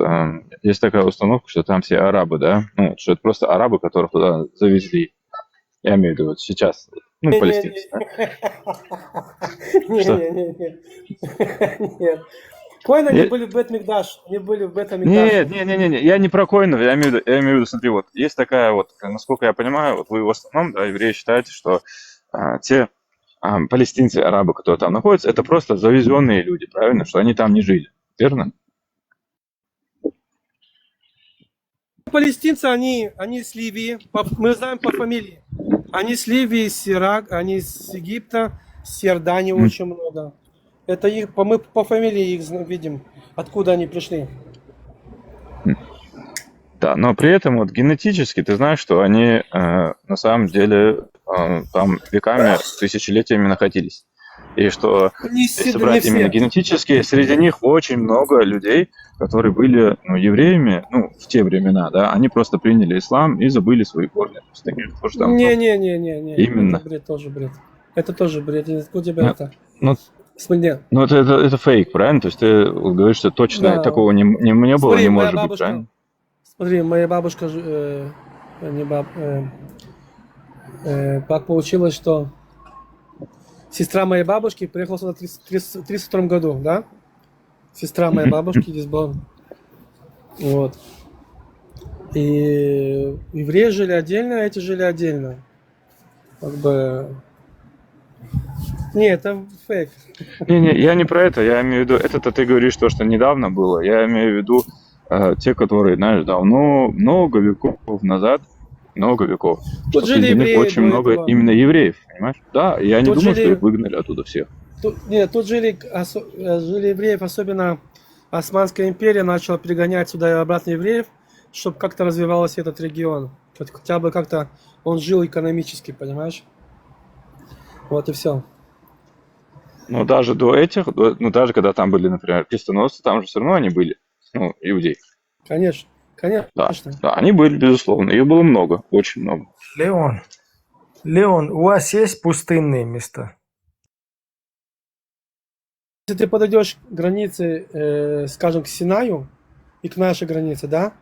Speaker 1: есть такая установка, что там все арабы, да? Ну, что это просто арабы, которых туда завезли. Я имею в виду вот сейчас, ну, палестинцы, да? Что?
Speaker 10: Не-не-не. Нет. Коины они
Speaker 1: Я-
Speaker 10: были в Бет-Микдаш. Они были в
Speaker 1: Нет,
Speaker 10: Бет-Микдаше.
Speaker 1: не, я не про коинов, я имею в виду, смотри, вот есть такая вот, насколько я понимаю, вот вы в основном, да, евреи считаете, что те палестинцы, арабы, которые там находятся, это просто завезенные люди, правильно, что они там не жили, верно?
Speaker 10: Палестинцы, они с Ливии. Мы знаем по фамилии. Они с Ливии, с Ирака, они с Египта, с Иордании очень много. Это их, мы по фамилии их видим, откуда они пришли.
Speaker 1: Да, но при этом вот генетически ты знаешь, что они на самом деле там веками, тысячелетиями находились. И что, если брать именно генетически, среди них очень много людей, которые были много ну, в те времена, да, они просто приняли ислам и забыли свои корни. То есть таких тоже там,
Speaker 10: Не.
Speaker 1: Именно.
Speaker 10: Это бред, тоже бред. Это тоже бред. Откуда тебя это?
Speaker 1: Ну,
Speaker 10: Смотри.
Speaker 1: ну это фейк, правильно? То есть ты говоришь, что точно
Speaker 10: Да.
Speaker 1: такого не было,
Speaker 10: Смотри,
Speaker 1: не
Speaker 10: моя
Speaker 1: может быть,
Speaker 10: бабушка,
Speaker 1: правильно?
Speaker 10: Смотри, моя бабушка, так получилось, что сестра моей бабушки приехала сюда в 1932 году, да? Сестра моей бабушки здесь была. Вот. И евреи жили отдельно, а эти жили отдельно. Как бы... Не, это фейк.
Speaker 1: Не, я не про это, я имею в виду, это ты говоришь то, что недавно было, я имею в виду те, которые, знаешь, давно, много веков назад, много веков,
Speaker 10: Тут
Speaker 1: что
Speaker 10: жили
Speaker 1: среди них
Speaker 10: евреи
Speaker 1: очень
Speaker 10: до
Speaker 1: много
Speaker 10: этого.
Speaker 1: именно евреев, понимаешь? Да, я не
Speaker 10: Тут
Speaker 1: думаю, что
Speaker 10: жили-
Speaker 1: их выгнали оттуда всех.
Speaker 10: Тут жили евреев, особенно Османская империя начала перегонять сюда и обратно евреев, чтобы как-то развивался этот регион. Хотя бы как-то он жил экономически, понимаешь? Вот и все.
Speaker 1: Но даже до этих, ну даже когда там были, например, крестоносцы, там же все равно они были, ну, иудеи.
Speaker 10: Конечно.
Speaker 1: Да, они были, безусловно, их было много, очень много.
Speaker 3: Леон, у вас есть пустынные места?
Speaker 10: Если ты подойдешь к границе, скажем, к Синаю и к нашей границе, да,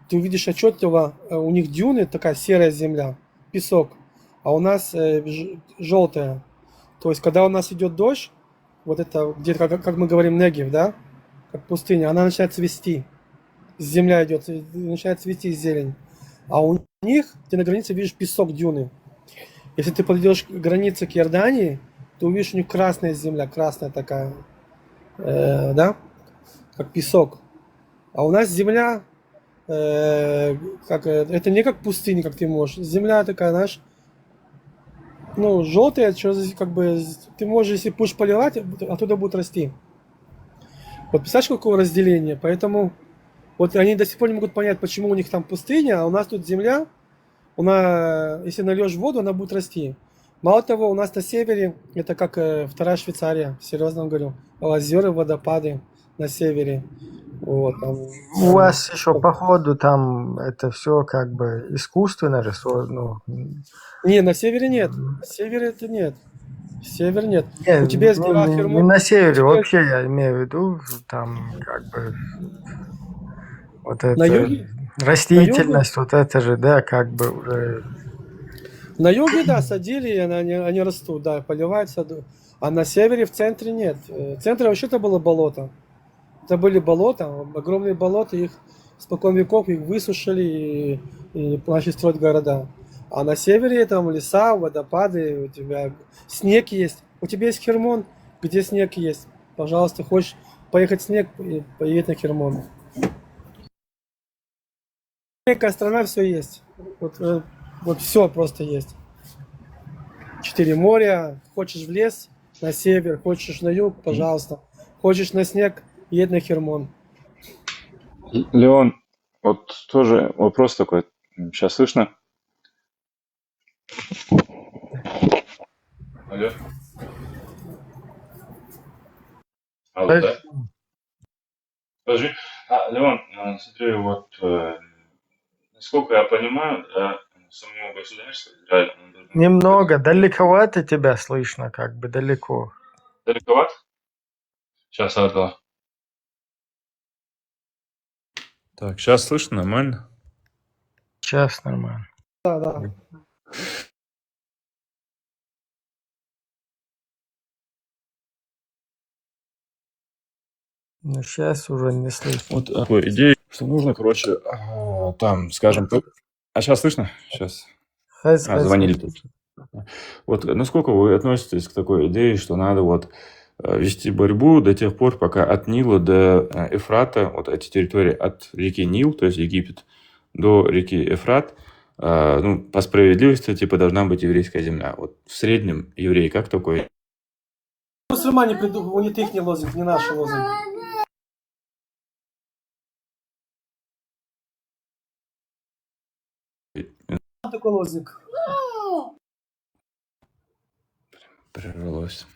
Speaker 10: ты увидишь отчетливо, у них дюны, такая серая земля, песок, а у нас желтая. То есть, когда у нас идет дождь, вот это, где-то, как мы говорим, Негев, да, как пустыня, она начинает цвести. Земля идет, и начинает цвести зелень. А у них, ты на границе видишь песок, дюны. Если ты подойдешь к границе к Иордании, ты увидишь у них красная земля, красная такая, да, как песок. А у нас земля, это не как пустыня, как ты можешь. Земля такая, знаешь, ну, желтая, как бы, ты можешь, если будешь поливать, оттуда будет расти. Вот представляешь, какое разделение? Поэтому вот они до сих пор не могут понять, почему у них там пустыня, а у нас тут земля, если нальешь воду, она будет расти. Мало того, у нас на севере, это как вторая Швейцария, серьезно говорю, озера, водопады на севере. Вот, там,
Speaker 3: У вас еще, походу, там это все как бы искусственно рисовано.
Speaker 10: Не, на севере нет. На севере это нет. Север нет.
Speaker 3: Нет,
Speaker 10: У тебя есть гора
Speaker 3: не
Speaker 10: Хермон.
Speaker 3: на севере,
Speaker 10: у тебя
Speaker 3: вообще я имею в виду, там как бы вот это
Speaker 10: На юге?
Speaker 3: растительность, вот это же, да, как бы уже...
Speaker 10: На юге, да, садили, и они растут, да, поливаются. А на севере, в центре нет. В центре вообще-то было болото. Это были болота, огромные болота, их спокон веков их высушили и начали строить города. А на севере там леса, водопады, у тебя снег есть. У тебя есть Хермон, где снег есть. Пожалуйста, хочешь поехать в снег, поедь на Хермон. Маленькая страна, все есть. Вот все просто есть. 4 моря. Хочешь в лес, на север, хочешь на юг, пожалуйста. Хочешь на снег, едь на Хермон.
Speaker 1: Леон, вот тоже вопрос такой, сейчас слышно? Алло? Алло, да? Подожди. Леон, смотри, вот, насколько я понимаю, да, самого государства Израиль, оно должно быть
Speaker 3: Немного, далековато тебя слышно, как бы далеко.
Speaker 1: далековато? Сейчас это.
Speaker 14: Так, сейчас слышно нормально?
Speaker 3: Сейчас нормально.
Speaker 10: Да, да.
Speaker 3: Но сейчас уже не слышно.
Speaker 14: Вот такой идея, что нужно, короче, там, скажем, а сейчас слышно? Сейчас. Звонили тут. Вот насколько вы относитесь к такой идее, что надо вот вести борьбу до тех пор, пока от Нила до Эфрата, вот эти территории от реки Нил, то есть Египет, до реки Эфрат, ну, по справедливости, типа, должна быть еврейская земля. Вот в среднем евреи как такой?
Speaker 10: Мусульмане придумали, у них их лозунг, не наши лозунги. Такой лозунг.
Speaker 14: Прервалось.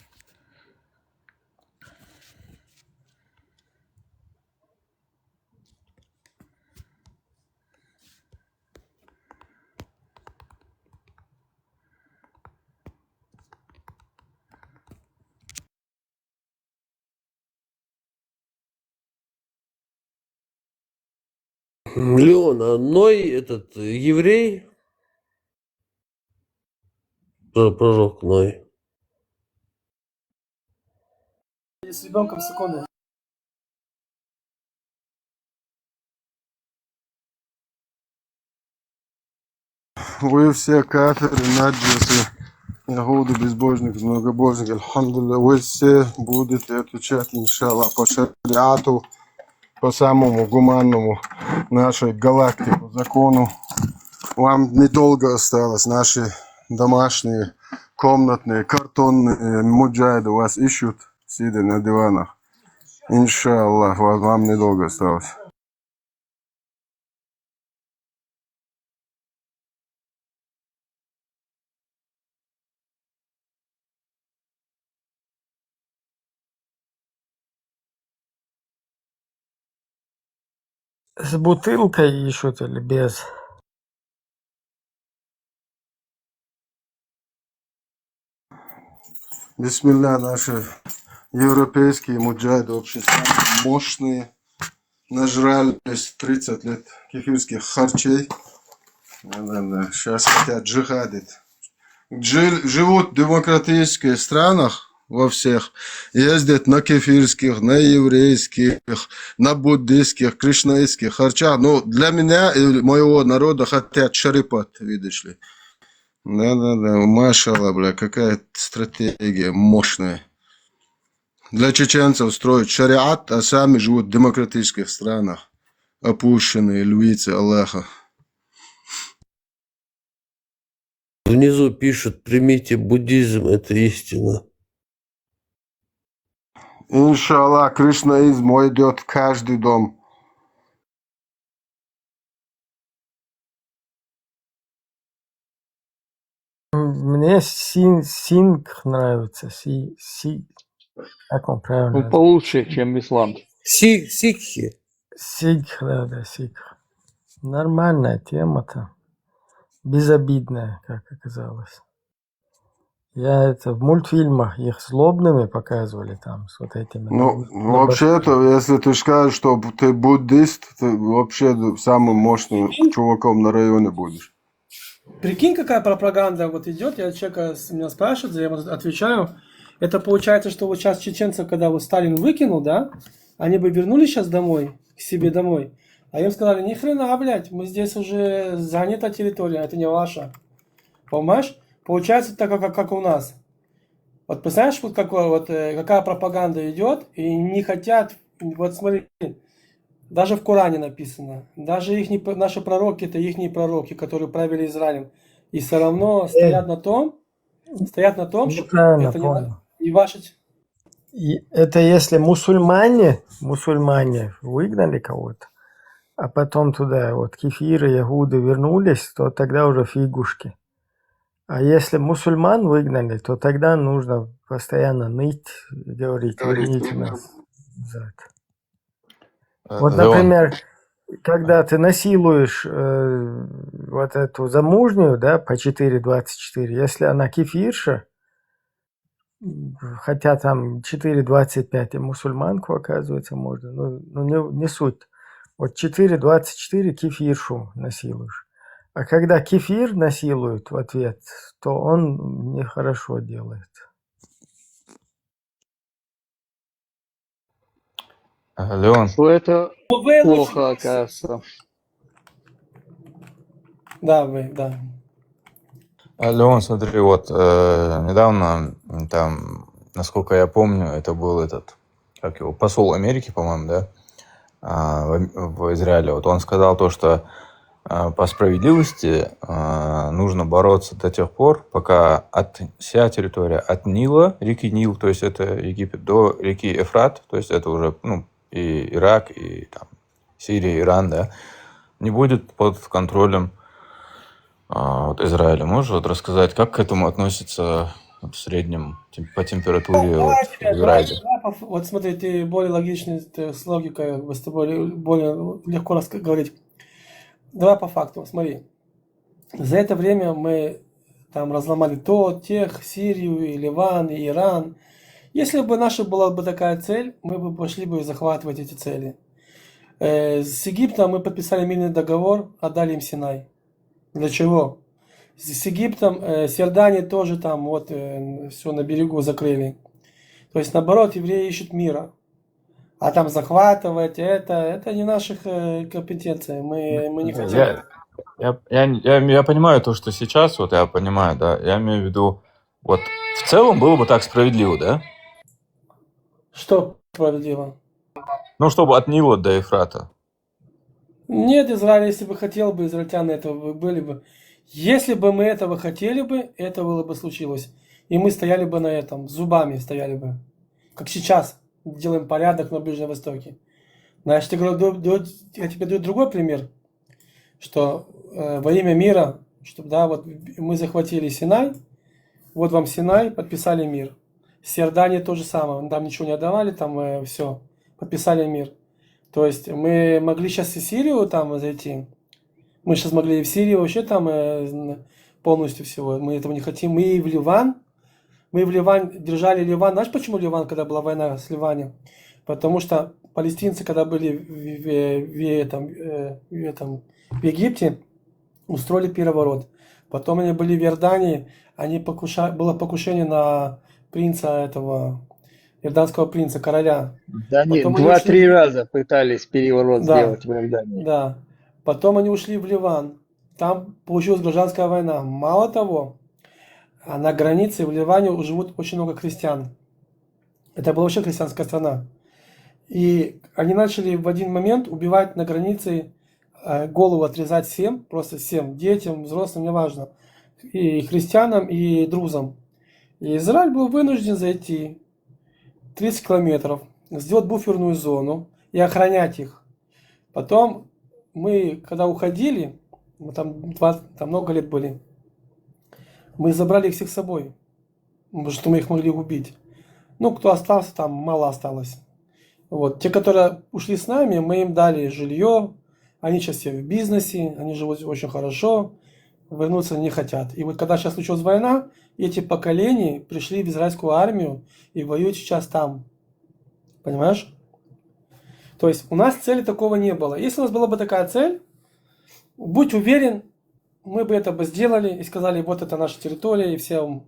Speaker 13: Леон, а Ной, этот, еврей? Пророк Ной.
Speaker 10: С ребенком секунду.
Speaker 2: Вы все кафиры, наджасы, ягуды, безбожники, многобожники, альхамдулилля, вы все будете отвечать, иншаллах, по шариату, по самому гуманному нашей галактике, по закону. Вам недолго осталось, наши домашние, комнатные, картонные муджайды вас ищут, сидя на диванах. Иншаллах, вам недолго осталось.
Speaker 3: С бутылкой ищут или без?
Speaker 2: Бисмилля, наши европейские муджайды вообще самые мощные. Нажрались 30 лет кефирских харчей. Сейчас хотят джихадить. Живут в демократических странах во всех. Ездят на кефирских, на еврейских, на буддийских, кришнаитских харчах. Но для меня и моего народа хотят шарипат, видишь ли. Да-да-да, машалла, бля, какая стратегия мощная. Для чеченцев строят шариат, а сами живут в демократических странах. Опущенные львицы Аллаха.
Speaker 13: Внизу пишут, примите буддизм, это истина.
Speaker 2: Иншаллах, кришнаизм идет в каждый дом.
Speaker 3: Мне синг нравится. Как он правильно?
Speaker 1: Ну, получше, чем ислам.
Speaker 13: Сикхи.
Speaker 3: Сикх, да, сикх. Нормальная тема-то. Безобидная, как оказалось. Я это в мультфильмах их злобными показывали там с вот этими.
Speaker 2: Ну, вообще-то, если ты скажешь, что ты буддист, ты вообще самым мощным чуваком на районе будешь.
Speaker 10: Прикинь, какая пропаганда вот идет. Я человека меня спрашивает, я ему отвечаю. Это получается, что вот сейчас чеченцев, когда вот Сталин выкинул, да, они бы вернулись сейчас домой, к себе домой. А им сказали, ни хрена, блядь, мы здесь уже занята территория, это не ваша. Понимаешь? Получается так, как у нас. Вот представляешь, вот, какая пропаганда идет, и не хотят, вот смотри, даже в Коране написано, даже наши пророки, это их пророки, которые правили Израилем, и все равно стоят на том, что это не ваши...
Speaker 3: Это если мусульмане выгнали кого-то, а потом туда вот кефиры, ягуды вернулись, то тогда уже фигушки. А если мусульман выгнали, то тогда нужно постоянно ныть, говорить, верните нас назад. Вот, например, когда ты насилуешь вот эту замужнюю, да, по 4,24, если она кефирша, Хотя там 4,25 и мусульманку, оказывается, можно. Ну, не суть. Вот 4,24 кефиршу насилуешь. А когда кефир насилуют в ответ, то он нехорошо делает.
Speaker 1: Леон,
Speaker 15: Это
Speaker 10: Вы лучше...
Speaker 15: плохо, оказывается.
Speaker 10: Да, вы, да.
Speaker 14: Леон, смотри, вот недавно там, насколько я помню, это был этот, как его, посол Америки, по-моему, да, в Израиле. Вот он сказал то, что по справедливости нужно бороться до тех пор, пока вся территория от Нила, реки Нил, то есть это Египет, до реки Эфрат, то есть это уже и Ирак, и там, Сирия, Иран, да, не будет под контролем Израиля. Можешь вот рассказать, как к этому относится в среднем по температуре в Израиле?
Speaker 10: Вот смотри, ты более логичный, ты с логикой с тобой более легко говорить. Давай по факту, смотри. За это время мы там разломали тех, Сирию, и Ливан, и Иран. Если бы наша была бы такая цель, мы бы пошли бы захватывать эти цели. С Египтом мы подписали мирный договор, отдали им Синай. Для чего? С Египтом, с Иорданией тоже там все на берегу закрыли. То есть наоборот, евреи ищут мира. А там захватывать, это не наших компетенций. Мы не хотим.
Speaker 14: Я понимаю то, что сейчас, вот я понимаю, да, я имею в виду, вот в целом было бы так справедливо, да?
Speaker 10: Что справедливо?
Speaker 14: Ну, чтобы от Нила до Ефрата.
Speaker 10: Нет, Израиль, если бы хотел бы, израильтяне этого были бы. Если бы мы этого хотели бы, это было бы случилось. И мы стояли бы на этом, зубами стояли бы. Как сейчас делаем порядок на Ближнем Востоке. Значит, я тебе даю другой пример, что во имя мира, чтобы, да, вот мы захватили Синай, вот вам Синай, подписали мир. С Иорданией то же самое, там ничего не отдавали, там все, подписали мир. То есть мы могли сейчас и Сирию там зайти, мы сейчас могли и в Сирию вообще там полностью всего, мы этого не хотим. Мы и в Ливан, держали Ливан. Знаешь, почему Ливан, когда была война с Ливаном? Потому что палестинцы, когда были в Египте, устроили переворот. Потом они были в Иордании, было покушение на принца этого, иорданского принца, короля.
Speaker 15: Да нет, 2-3 раза пытались переворот сделать в Иордании.
Speaker 10: Да. Потом они ушли в Ливан. Там получилась гражданская война. Мало того, на границе в Ливане живут очень много христиан. Это была вообще христианская страна. И они начали в один момент убивать на границе, голову отрезать всем, просто всем, детям, взрослым, неважно, и христианам, и друзам. И Израиль был вынужден зайти 30 километров, сделать буферную зону и охранять их. Потом мы, когда уходили, мы там много лет были, мы забрали их всех с собой, потому что мы их могли убить. Ну, кто остался, там мало осталось. Вот. Те, которые ушли с нами, мы им дали жилье, они сейчас все в бизнесе, они живут очень хорошо, вернуться не хотят. И вот когда сейчас случилась война, эти поколения пришли в израильскую армию и воюют сейчас там. Понимаешь? То есть у нас цели такого не было. Если у нас была бы такая цель, будь уверен, мы бы это бы сделали и сказали, вот это наша территория, и все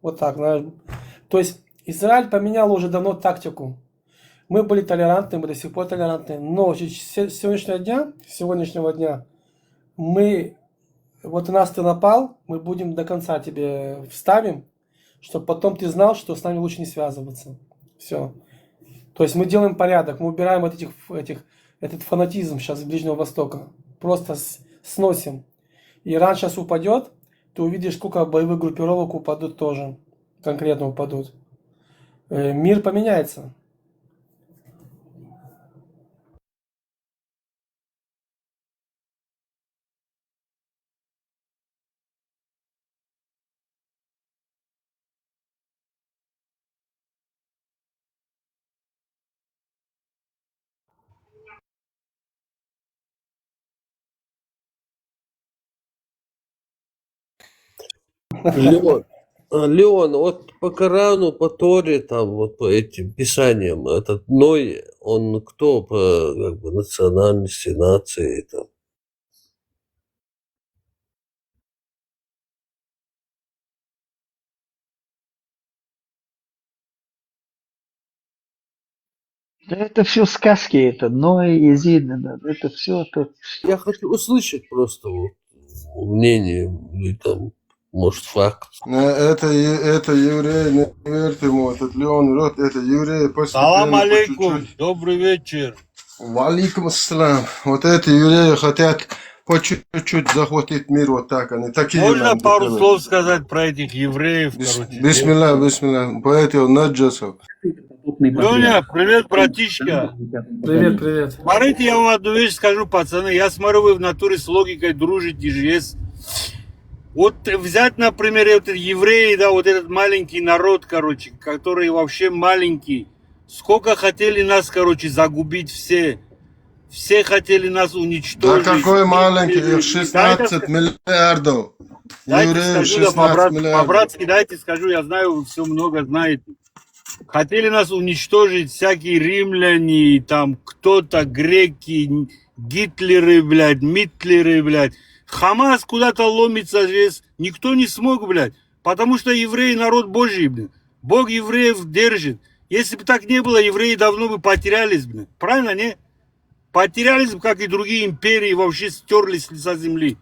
Speaker 10: вот так. То есть Израиль поменял уже давно тактику. Мы были толерантны, мы до сих пор толерантны, но с сегодняшнего дня вот на нас ты напал, мы будем до конца тебе вставим, чтобы потом ты знал, что с нами лучше не связываться. Все. То есть мы делаем порядок, мы убираем этот фанатизм сейчас с Ближнего Востока. Просто сносим. Иран сейчас упадет, ты увидишь, сколько боевых группировок упадут тоже. Конкретно упадут. Мир поменяется.
Speaker 13: Леон, Леон, вот по Корану, по Торе, там, вот по этим писаниям, этот Ной, он кто по как бы, национальности, нации, там?
Speaker 15: Да это все сказки, это Ной, Езид, это все.
Speaker 13: Я хочу услышать просто вот мнение, или там, может, факт.
Speaker 2: Это еврей, не верьте ему, этот Леон врет, это евреи
Speaker 16: Салам
Speaker 2: постепенно, по
Speaker 16: алейкум,
Speaker 2: чуть-чуть.
Speaker 16: добрый вечер.
Speaker 2: Валикум ассалам. Вот эти евреи хотят по чуть-чуть захватить мир, вот так они. Такие
Speaker 16: Можно
Speaker 2: нам
Speaker 16: пару
Speaker 2: делают.
Speaker 16: слов сказать про этих евреев, короче?
Speaker 2: Бисмилlah, по этим наджасов.
Speaker 16: Леня, привет, братишка.
Speaker 10: Привет.
Speaker 16: Смотрите, я вам одну вещь скажу, пацаны. Я смотрю, вы в натуре с логикой дружите же. Есть. Вот взять, например, этот евреи, да, вот этот маленький народ, короче, который вообще маленький. Сколько хотели нас, короче, загубить все. Все хотели нас
Speaker 2: Да
Speaker 16: уничтожить.
Speaker 2: какой маленький, их 16 миллиардов.
Speaker 16: Дайте
Speaker 2: Евреев
Speaker 16: скажу, да,
Speaker 2: 16 миллиардов.
Speaker 16: по-братски дайте скажу, я знаю, вы все много знаете. Хотели нас уничтожить всякие римляне, там кто-то, греки, гитлеры, блядь, митлеры, блядь. Хамас куда-то ломится здесь. Никто не смог, блядь. Потому что евреи народ Божий, блядь. Бог евреев держит. Если бы так не было, евреи давно бы потерялись, блядь. Правильно, не? Потерялись бы, как и другие империи, вообще стерлись с лица земли.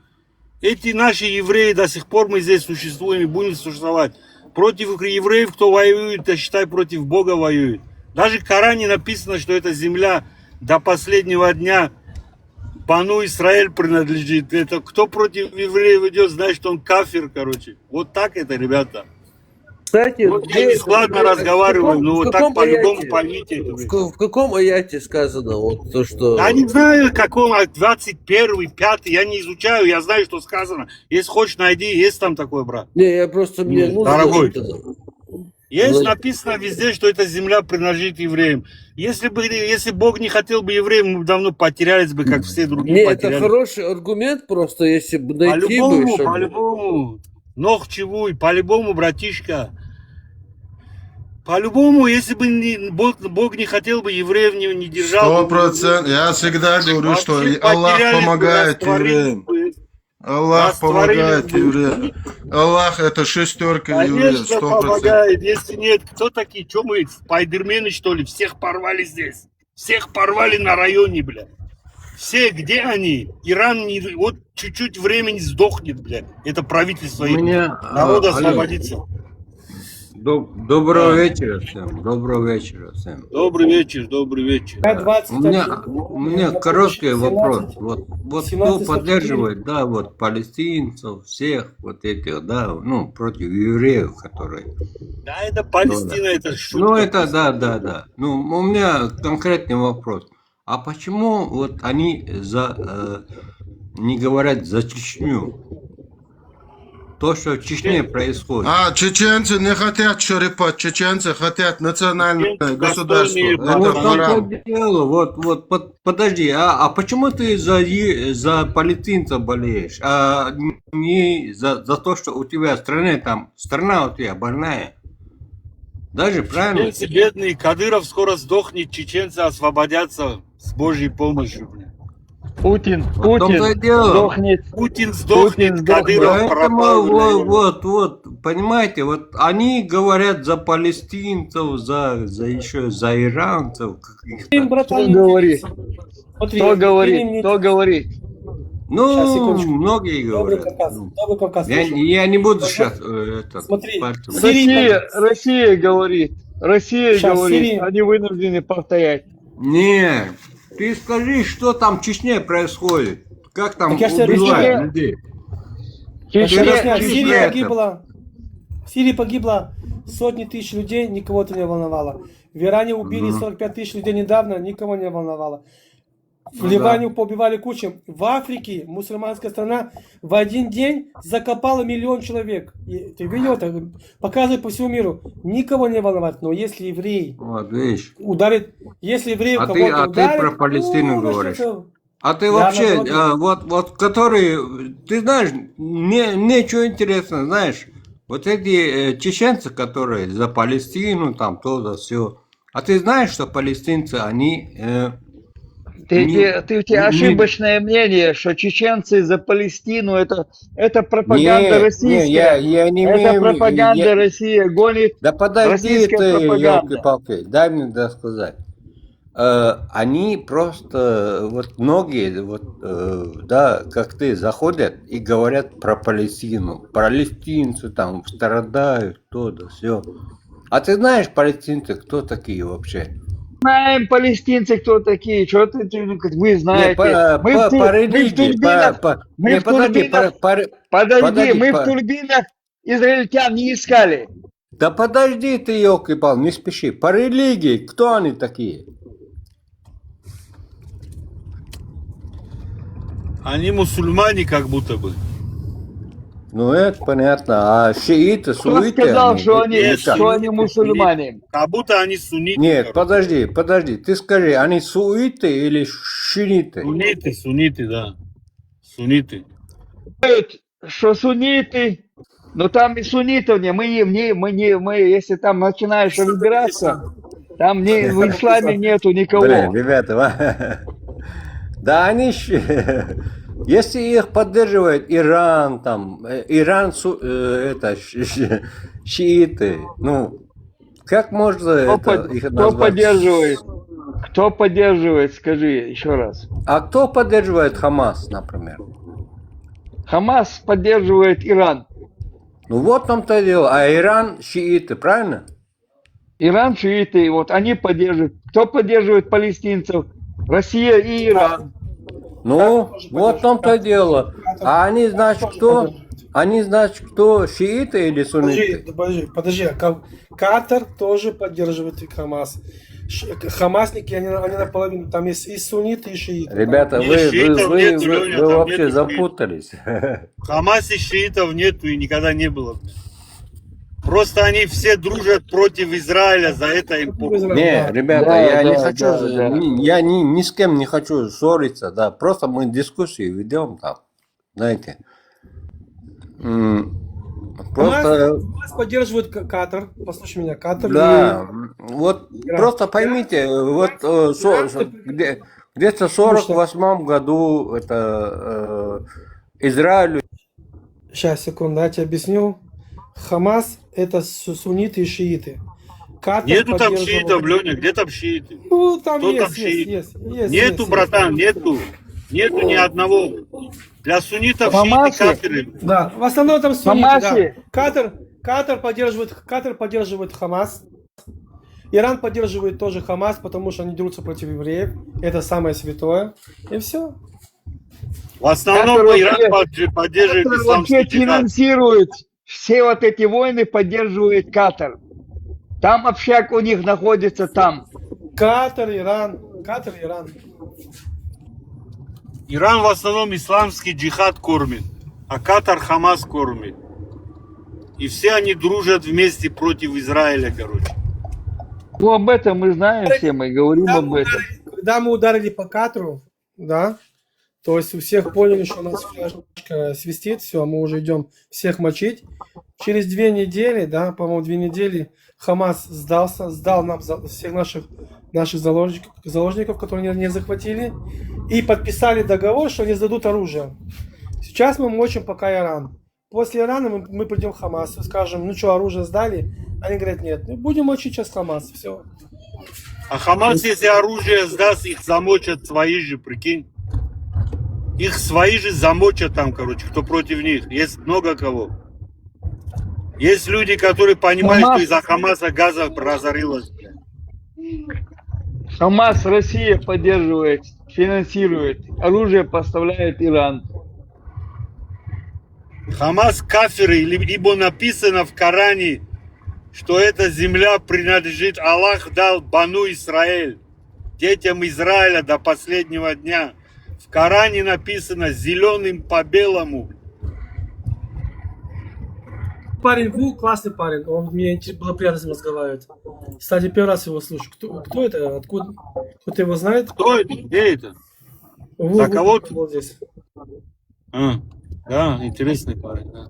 Speaker 16: Эти наши евреи, до сих пор мы здесь существуем и будем существовать. Против евреев, кто воюет, то считай, против Бога воюет. Даже в Коране написано, что эта земля до последнего дня Бану Исраэль принадлежит. Это кто против евреев идет, знает, что он кафир, короче. Вот так это, ребята.
Speaker 13: Кстати,
Speaker 16: Вот я не складно разговариваю, но вот так по-любому поймите.
Speaker 13: В каком аяте сказано вот то, что...
Speaker 16: Я не знаю, каком, 21-й, 5-й, я не изучаю, я знаю, что сказано. Если хочешь, найди, есть там такой, брат.
Speaker 13: Не, я просто... Мне
Speaker 16: Дорогой. Есть
Speaker 13: Ну,
Speaker 16: написано везде, что эта земля принадлежит евреям. Если Бог не хотел бы евреев, мы давно потерялись бы, как все другие
Speaker 13: не,
Speaker 16: потерялись.
Speaker 13: это хороший аргумент просто, если бы найти бы...
Speaker 16: По-любому,
Speaker 13: чтобы-
Speaker 16: по-любому. Ног чевуй, по-любому, братишка. По-любому, если бы Бог не хотел бы, евреев не держал.
Speaker 2: 100%. Я всегда говорю, что
Speaker 16: Вообще
Speaker 2: Аллах
Speaker 16: потерялись бы,
Speaker 2: помогает
Speaker 16: растворились
Speaker 2: евреям.
Speaker 16: бы.
Speaker 2: Аллах
Speaker 16: Растворились
Speaker 2: помогает
Speaker 16: бы.
Speaker 2: евреям. Аллах это шестерка евреев,
Speaker 16: Конечно,
Speaker 2: 100%.
Speaker 16: помогает. Если нет, кто такие? Что мы, спайдермены, что ли? Всех порвали здесь. Всех порвали на районе, бля. Все, где они? Иран, вот чуть-чуть времени сдохнет, бля. Это правительство. Народ освободится.
Speaker 17: Доброго вечера всем. Доброго вечера всем.
Speaker 16: Добрый вечер, добрый вечер.
Speaker 17: У меня короткий вопрос. Вот кто поддерживает, да, вот палестинцев, всех вот этих, да, ну, против евреев, которые...
Speaker 16: Да, это Палестина, это шутка.
Speaker 17: Ну, это да. Ну, у меня конкретный вопрос. А почему вот они не говорят за Чечню? То, что в Чечне происходит.
Speaker 2: А, чеченцы не хотят черепать, чеченцы хотят национальное государство.
Speaker 17: Вот
Speaker 2: Это
Speaker 17: в том-то
Speaker 2: харам.
Speaker 17: дело, вот, подожди, а почему ты за палестинцев болеешь, а не за то, что у тебя страна у тебя больная? Даже правильно?
Speaker 16: Чеченцы бедные, Кадыров скоро сдохнет, чеченцы освободятся с Божьей помощью, бля.
Speaker 15: Путин
Speaker 16: сдохнет. Путин сдохнет, Кадыров пропал.
Speaker 17: Вот, понимаете, вот они говорят за палестинцев, за иранцев.
Speaker 15: Кто говорит? Кто говорит?
Speaker 17: Ну, многие говорят. Я не буду сейчас
Speaker 15: Россия говорит. Россия говорит. Они вынуждены повторять.
Speaker 17: Не, ты скажи, что там в Чечне происходит. Как там
Speaker 10: Так я же
Speaker 17: убивают людей.
Speaker 10: В Сирии погибло сотни тысяч людей, никого это не волновало. В Иране убили 45 тысяч людей недавно, никого не волновало. В Ливане поубивали кучу. В Африке, мусульманская страна, в один день закопала 1 миллион человек. И ты видел это? Показывают по всему миру. Никого не волновать. Но если еврей
Speaker 17: Вот, видишь.
Speaker 10: ударит, если еврей
Speaker 17: А
Speaker 10: кого-то
Speaker 17: ты
Speaker 10: ударит,
Speaker 17: про Палестину говоришь. А ты
Speaker 10: Я
Speaker 17: вообще,
Speaker 10: наоборот.
Speaker 17: вот который, ты знаешь, мне что интересно, знаешь, Вот эти чеченцы, которые за Палестину, там то все. А ты знаешь, что палестинцы, они
Speaker 15: У тебя ошибочное мнение, что чеченцы за Палестину это пропаганда российская.
Speaker 17: я не
Speaker 15: Это
Speaker 17: имею...
Speaker 15: пропаганда России гонит.
Speaker 17: Да подожди
Speaker 15: российская
Speaker 17: ты,
Speaker 15: пропаганда.
Speaker 17: елки-палки, дай мне сказать. Они просто, вот многие, вот, да, как ты, заходят и говорят про Палестину. Палестинцы там страдают, то да, все. А ты знаешь, палестинцы, кто такие вообще?
Speaker 15: Знаем палестинцы, кто такие, что вы знаете.
Speaker 17: По религии,
Speaker 15: подожди, мы в турбинах израильтян не искали.
Speaker 17: Да подожди ты, елки-пал, не спеши. По религии, кто они такие?
Speaker 16: Они мусульмане как будто бы.
Speaker 17: Ну, это понятно. А шииты,
Speaker 15: Кто
Speaker 17: суиты...
Speaker 15: сказал, что они мусульмане?
Speaker 16: Как будто они сунниты.
Speaker 17: Нет, подожди. Ты скажи, они суиты или шииты?
Speaker 16: Сунниты, да. Сунниты.
Speaker 15: Что сунниты, но там и суннитов не. Мы, если там начинаешь разбираться, там в исламе нету никого.
Speaker 17: Блин, ребята, да они... Если их поддерживает Иран, там, это, шииты, ну, как можно их
Speaker 15: Кто
Speaker 17: назвать?
Speaker 15: поддерживает? Кто поддерживает, скажи еще раз.
Speaker 17: А кто поддерживает Хамас, например?
Speaker 15: Хамас поддерживает Иран.
Speaker 17: Ну вот там-то дело. А Иран шииты, правильно?
Speaker 15: Иран шииты, вот они поддерживают. Кто поддерживает палестинцев? Россия и Иран.
Speaker 17: Ну, вот в том-то дело. А они, значит, кто? Они, значит, кто? Шииты или сунниты?
Speaker 10: Подожди. Катар тоже поддерживает Хамас. Хамасники, они наполовину. Там есть и сунниты, и шииты.
Speaker 17: Ребята, вы вообще запутались.
Speaker 16: В Хамасе шиитов нету и никогда не было. Просто они все дружат против Израиля, за это им похуй.
Speaker 17: Не, ребята, я не хочу, я ни с кем не хочу ссориться, да, просто мы дискуссию ведем там, знаете. Просто...
Speaker 10: Хамас поддерживает Катар, послушай меня, Катар.
Speaker 17: Да, вот Иран. Просто поймите, вот где-то в 48 году это Израилю...
Speaker 10: Сейчас, секунду, я тебе объясню. Хамас это сунниты и шииты. Катар
Speaker 16: нету там шиитов, Леня, где там шииты?
Speaker 10: Ну, там
Speaker 16: кто
Speaker 10: есть,
Speaker 16: там шиит?
Speaker 10: Есть,
Speaker 16: нету, братан, нету. Нету ни одного. Для суннитов шииты кафиры.
Speaker 10: Да, в основном там сунниты, да. Катар поддерживает Хамас. Иран поддерживает тоже Хамас, потому что они дерутся против евреев. Это самое святое. И все.
Speaker 16: В основном Иран поддерживает исламский
Speaker 15: джихад. Финансирует. Все вот эти войны поддерживает Катар. Там общак у них находится там.
Speaker 10: Катар, Иран.
Speaker 16: Иран в основном исламский джихад кормит, а Катар Хамас кормит. И все они дружат вместе против Израиля, короче.
Speaker 15: Ну, об этом мы знаем все, мы говорим об этом.
Speaker 10: Когда мы ударили по Катару, да, то есть у всех поняли, что у нас фляжка свистит, все, мы уже идем всех мочить. Через 2 недели, да, по-моему, 2 недели Хамас сдал нам всех наших заложников, которые не захватили, и подписали договор, что они сдадут оружие. Сейчас мы мочим пока Иран. После Ирана мы придем к Хамасу, скажем, ну что, оружие сдали? Они говорят, нет, будем мочить сейчас Хамас, все.
Speaker 16: А Хамас, если оружие сдаст, их замочат свои же, прикинь. Их свои же замочат там, короче, кто против них. Есть много кого. Есть люди, которые понимают, что из-за Хамаса Газа разорилась.
Speaker 15: Хамас Россия поддерживает, финансирует, оружие поставляет Иран.
Speaker 16: Хамас кафиры, ибо написано в Коране, что эта земля принадлежит, Аллах дал Бану Исраэль, детям Израиля до последнего дня. В Коране написано зеленым по белому.
Speaker 10: Парень Ву, классный парень, мне было приятно с ним разговаривать. Кстати, первый раз его слышу. Кто это? Откуда? Кто-то его знает?
Speaker 16: Кто это? Где это?
Speaker 10: За
Speaker 16: кого-то?
Speaker 10: Вот здесь.
Speaker 16: Да, интересный парень, да.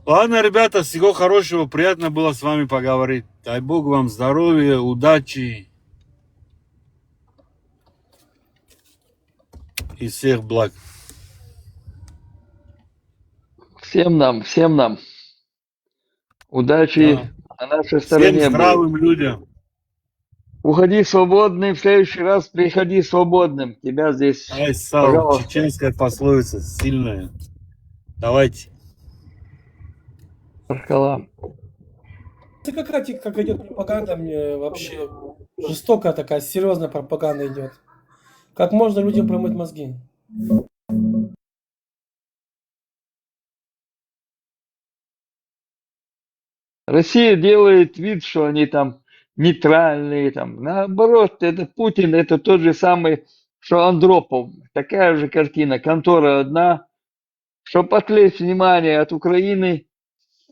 Speaker 16: Ладно, ребята, всего хорошего. Приятно было с вами поговорить. Дай Бог вам здоровья, удачи и всех благ.
Speaker 15: Всем нам. Удачи на нашей
Speaker 16: Всем
Speaker 15: стороне будет.
Speaker 16: здравым людям.
Speaker 15: Уходи свободным, в следующий раз приходи свободным. Тебя здесь,
Speaker 16: Ай, Сау,
Speaker 15: пожалуйста.
Speaker 16: чеченская пословица сильная. Давайте.
Speaker 15: Паркала.
Speaker 10: Это как идет пропаганда, мне вообще жестокая такая, серьезная пропаганда идет. Как можно людям промыть мозги?
Speaker 15: Россия делает вид, что они там нейтральные, там. Наоборот, это Путин, это тот же самый, что Андропов. Такая же картина, контора одна. Чтобы отвлечь внимание от Украины,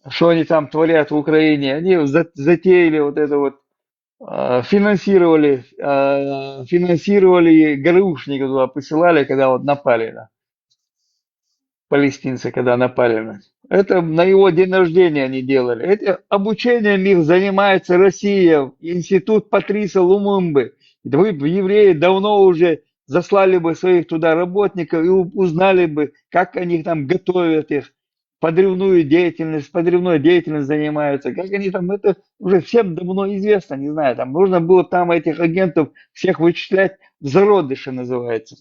Speaker 15: что они там творят в Украине, они затеяли вот это вот, финансировали ГРУшников туда, посылали, когда вот напали на палестинцы, когда напали на. Это на его день рождения они делали. Это обучением их занимается Россия, институт Патриса Лумумбы. Вы, евреи, давно уже заслали бы своих туда работников и узнали бы, как они там готовят их, подрывной деятельностью занимаются, как они там, это уже всем давно известно, не знаю, там нужно было там этих агентов всех вычислять, в зародыше называется.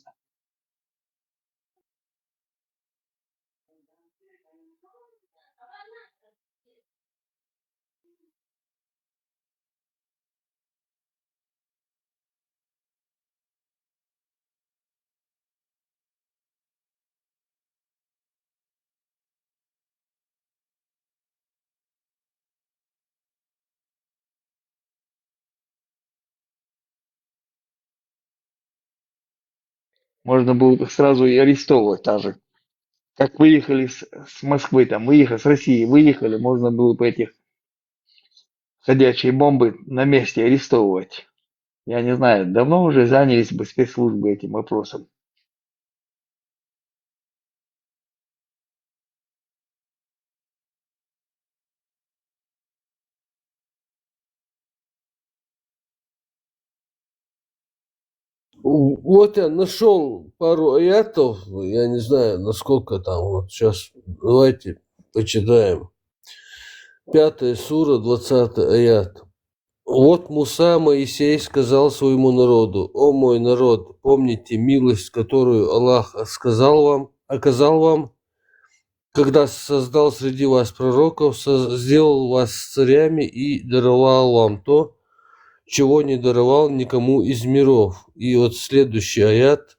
Speaker 15: Можно было бы сразу и арестовывать даже. Как выехали с Москвы, там, выехали с России, выехали, можно было бы этих ходячие бомбы на месте арестовывать. Я не знаю, давно уже занялись бы спецслужбы этим вопросом.
Speaker 13: Вот я нашел пару аятов, я не знаю, насколько там, вот сейчас давайте почитаем. 5 сура, 20 аят. Вот Муса Моисей сказал своему народу: «О мой народ, помните милость, которую Аллах оказал вам, когда создал среди вас пророков, сделал вас царями и даровал вам то, чего не даровал никому из миров». И вот следующий аят.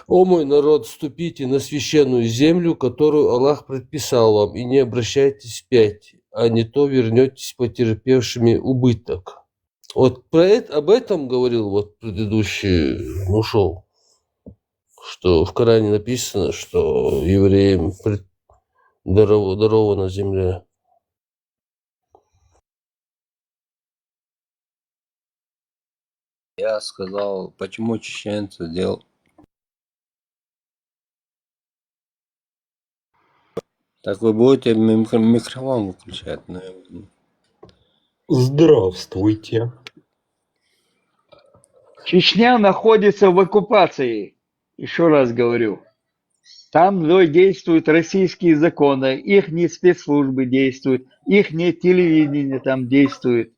Speaker 13: «О мой народ, ступите на священную землю, которую Аллах предписал вам, и не обращайтесь вспять, а не то вернетесь потерпевшими убыток». Вот об этом говорил вот предыдущий ушел, что в Коране написано, что евреям дарована земля.
Speaker 17: Я сказал, почему чеченцы делают. Так вы будете микрофон выключать, наверное.
Speaker 18: Здравствуйте.
Speaker 15: Чечня находится в оккупации, еще раз говорю. Там действуют российские законы, их не спецслужбы действуют, их не телевидение там действует.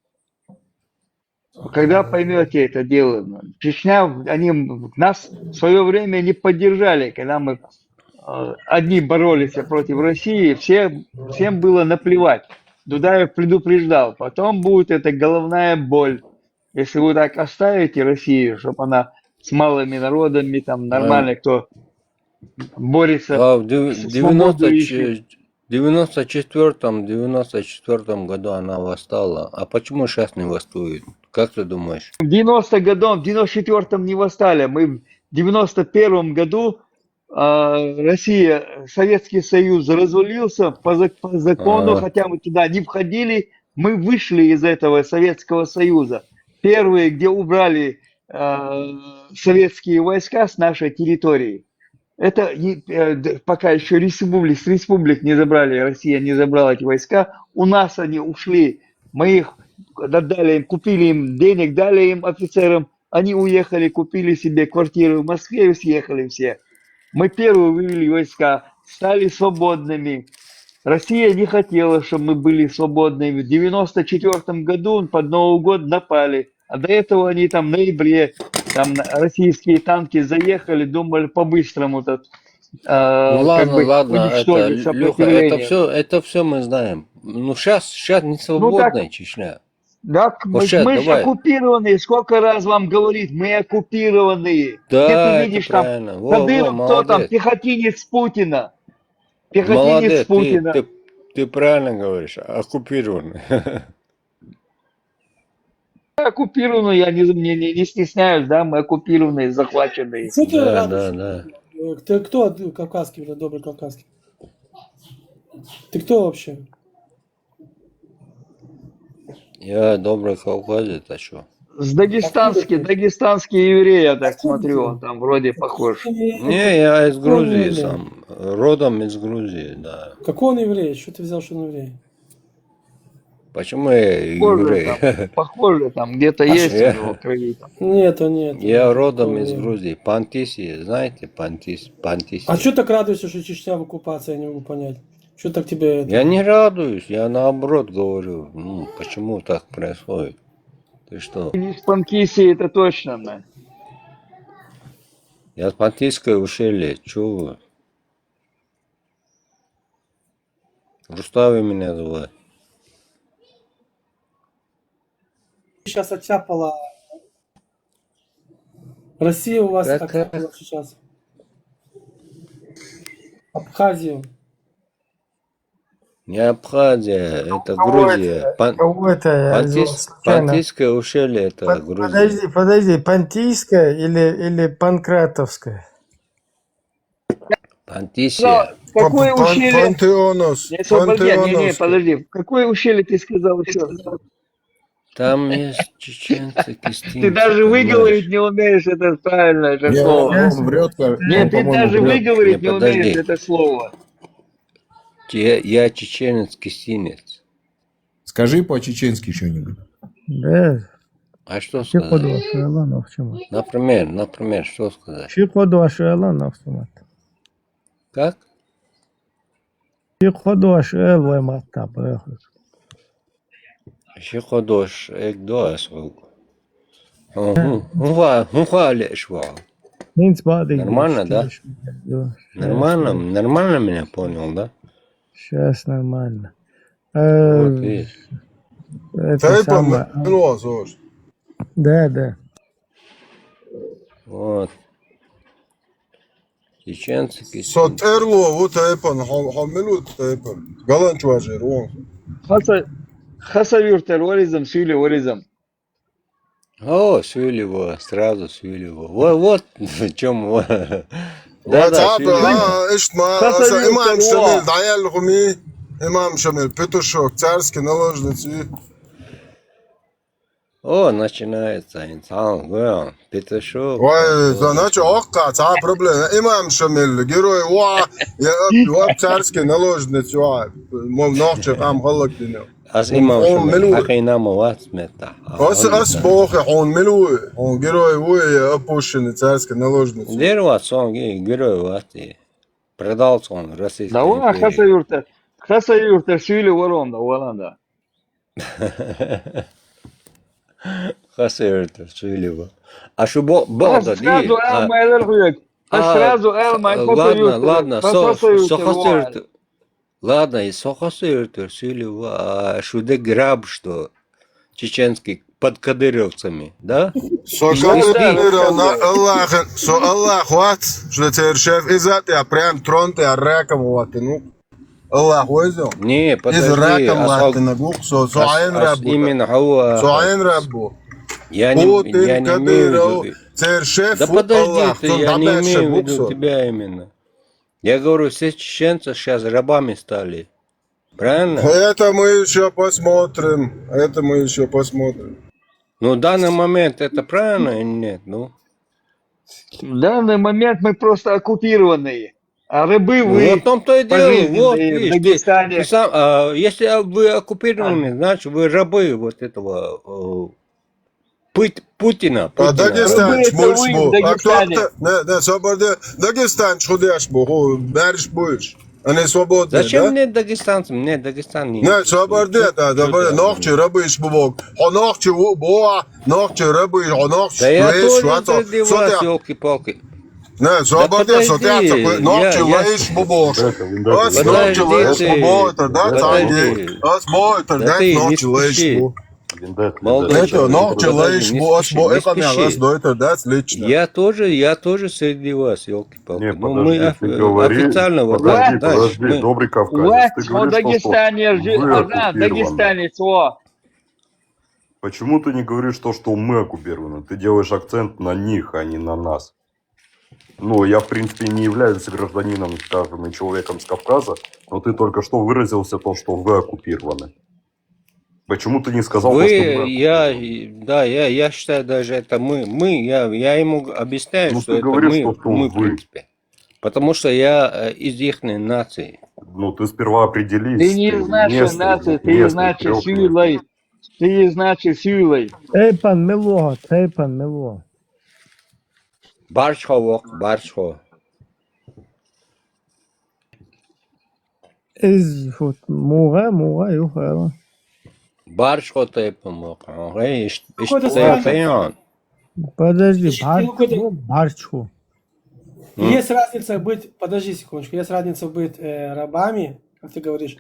Speaker 15: Когда поймете это дело? Чечня, они нас в свое время не поддержали, когда мы одни боролись против России, всем было наплевать. Дудаев предупреждал, потом будет эта головная боль. Если вы так оставите Россию, чтобы она с малыми народами, там нормально, кто борется
Speaker 17: В
Speaker 15: с свободой ищет.
Speaker 17: 94 году она восстала. А почему сейчас не восстает? Как ты думаешь?
Speaker 15: В 90 годом, в 94-м не восстали. Мы в 91 году Россия, Советский Союз развалился по закону, хотя мы туда не входили, мы вышли из этого Советского Союза. Первые, где убрали советские войска с нашей территории. Это пока еще с республик не забрали, Россия не забрала эти войска, у нас они ушли, мы их отдали им, купили им денег, дали им офицерам, они уехали, купили себе квартиры в Москве и съехали все. Мы первые вывели войска, стали свободными. Россия не хотела, чтобы мы были свободными. В 94 году под Новый год напали, а до этого они там в ноябре, там российские танки заехали, думали по-быстрому тут
Speaker 17: Ну ладно, ладно, это,
Speaker 15: уничтожить
Speaker 17: Леха,
Speaker 15: сопротивление.
Speaker 17: это все мы знаем. Ну сейчас не свободная Чечня.
Speaker 15: Так,
Speaker 17: Вот
Speaker 15: мы
Speaker 17: сейчас,
Speaker 15: же
Speaker 17: давай.
Speaker 15: оккупированные, сколько раз вам говорит, мы оккупированные.
Speaker 17: Да,
Speaker 15: Где ты
Speaker 17: это
Speaker 15: видишь там,
Speaker 17: правильно.
Speaker 15: Кадыров, кто там,
Speaker 17: молодец.
Speaker 15: пехотинец Путина. Пехотинец
Speaker 17: Молодец,
Speaker 15: Путина.
Speaker 17: ты правильно говоришь, оккупированный.
Speaker 15: Оккупированные, я не стесняюсь, да, мы оккупированные, захваченные.
Speaker 10: Что ты
Speaker 17: Да,
Speaker 10: радуешься?
Speaker 17: да.
Speaker 10: Ты кто кавказский, добрый кавказский? Ты кто вообще?
Speaker 17: Я добрый кавказец, а что?
Speaker 15: Дагестанский еврей, я так смотрю, он там вроде похож.
Speaker 17: Не, я из Грузии сам. Родом из Грузии, да.
Speaker 10: Какой он еврей? Что ты взял, что он еврей?
Speaker 17: Почему я еврей?
Speaker 15: Похоже, там где-то есть у него крови.
Speaker 10: Нет.
Speaker 17: Я родом из Грузии. Пантиси, знаете, Пантиси.
Speaker 10: А что так радуешься, что Чечня в оккупации, я не могу понять. Что так тебе...
Speaker 17: Я не радуюсь, я наоборот говорю, почему так происходит? Ты что?
Speaker 15: Не с Панкиси, это точно, да.
Speaker 17: Я с Пантийское ущелье, чё вы? Рустави меня зовут.
Speaker 10: Сейчас оттяпала... Россия у вас оттяпала сейчас. Абхазию.
Speaker 17: Не Абхазия, это Грузия.
Speaker 3: Кого это?
Speaker 17: Пантийское ущелье, это Грузия.
Speaker 3: Подожди, Пантийская или Панкратовская?
Speaker 17: Пантисия.
Speaker 15: Какое ущелье?
Speaker 2: Пантеонос.
Speaker 15: Не, подожди. Какое ущелье ты сказал еще?
Speaker 17: Там есть чеченцы, кистинцы.
Speaker 15: Ты даже выговорить не умеешь это правильно, это слово.
Speaker 7: Он врет,
Speaker 15: Нет, ты даже выговорить не
Speaker 17: подожди.
Speaker 15: умеешь это слово.
Speaker 17: Я чеченец, кистинец.
Speaker 7: Скажи по-чеченски что-нибудь.
Speaker 3: Да.
Speaker 17: А что сказать? Например, что сказать? Как? Шиходош, экдоас. Нормально, да? Нормально меня понял, да?
Speaker 3: Сейчас нормально.
Speaker 17: Вот видишь.
Speaker 3: Это самое... Да.
Speaker 17: Вот. Чеченцы, кистинцы.
Speaker 2: Сот эрло, вот эпон, хамелут эпон. Галанч важер, он.
Speaker 15: Хасавюр терроризм, сюлеоризм.
Speaker 17: О, Сюлево, сразу Сюлево. Вот в чем.
Speaker 2: Да, имам Шамиль, Даял Хуми, имам Шамиль, Петушок, царский наложницы.
Speaker 17: О, начинается инсан, гуян, Петушок.
Speaker 2: Ой, значит, окка, та проблема. Имам Шамиль, герой, я царский наложницы, мов ночи там галактину.
Speaker 17: Аз имам Шамиль, хакайна маватмета.
Speaker 2: Ас бохи, он милуй, он герой, вы опущенный царский наложницы.
Speaker 17: Дерват сон, герой вати. Продался он Российской
Speaker 15: Да, он Хасавюртер, сюлеором, да, Оланда.
Speaker 17: Хасавюртер, Сюлево. А что Бога
Speaker 15: Сразу Элма Элерхуек. Сразу Элма
Speaker 17: Хасавюртер. Ладно, и Сохасюртер, Сюлево, а шуде граб, что чеченский под кадыровцами, да?
Speaker 2: Аллах, вот, что теперь шеф из этого прям трон ты раком вот, ну. Аллах возьмем.
Speaker 17: Не, подожди.
Speaker 2: Из раком вот на глух, соайн рабу.
Speaker 17: Именно Хауа.
Speaker 2: Соайн рабу.
Speaker 17: Я не имею в виду. Да подожди ты, я не имею в виду тебя именно. Я говорю, все чеченцы сейчас рабами стали. Правильно?
Speaker 2: Это мы еще посмотрим. Ну,
Speaker 17: в данный момент это правильно или нет? Ну,
Speaker 15: В данный момент мы просто оккупированные. А рабы
Speaker 17: Ну,
Speaker 15: вы
Speaker 17: в том-то и дело, вот,
Speaker 15: пожизненные в
Speaker 17: видишь,
Speaker 15: Дагестане.
Speaker 17: ты сам, если вы оккупированы, значит, вы рабы вот этого Путина.
Speaker 2: Дагестан,
Speaker 15: это вы в Дагестане.
Speaker 2: Дагестан, шудяш, бәріш бойш. Они свободные,
Speaker 17: Зачем
Speaker 2: да?
Speaker 17: мне дагестанцам? Мне Дагестан не
Speaker 2: Не, свободные, да, нахчи рабы шбубок. Нахчи боа, нахчи рабы, нахчи
Speaker 17: Да я
Speaker 2: лейш,
Speaker 17: тоже среди вас, елки-палки.
Speaker 2: Не, свободные, сотятся, нахчи лейш бубок. Нахчи лейш бубок, это да, танги. Бой, это да, нахчи лейш бубок. Это нахчи лейш бубок, это да, отлично.
Speaker 17: Я тоже среди вас, елки-палки.
Speaker 14: Не,
Speaker 17: Ну, мы
Speaker 14: подожди, ты говоришь,
Speaker 17: официально вот
Speaker 14: подожди,
Speaker 17: так,
Speaker 14: подожди, добрый кавказец, ты
Speaker 15: Он в
Speaker 14: говоришь,
Speaker 15: Дагестане,
Speaker 14: вы оккупированы.
Speaker 15: Дагестанец, о.
Speaker 14: Почему ты не говоришь то, что мы оккупированы? Ты делаешь акцент на них, а не на нас. Ну, я, в принципе, не являюсь гражданином, скажем, и человеком с Кавказа, но ты только что выразился то, что вы оккупированы. Почему ты не сказал то, что мы
Speaker 17: я считаю, даже это я ему объясняю,
Speaker 14: Ну,
Speaker 17: что
Speaker 14: ты
Speaker 17: это
Speaker 14: говоришь,
Speaker 17: мы,
Speaker 14: что
Speaker 17: в
Speaker 14: вы.
Speaker 17: принципе. Потому что я из их нации.
Speaker 14: Ну, ты сперва определись.
Speaker 15: Ты не из нашей нации, ты из нашей силой. Ты из нашей силой.
Speaker 3: Тейпан мело.
Speaker 17: Баршхо.
Speaker 3: Из вот муга юхала.
Speaker 17: Баршхо тейпан.
Speaker 3: Подожди, барчху.
Speaker 10: Есть разница быть, подожди секундочку, есть разница быть рабами, как ты говоришь,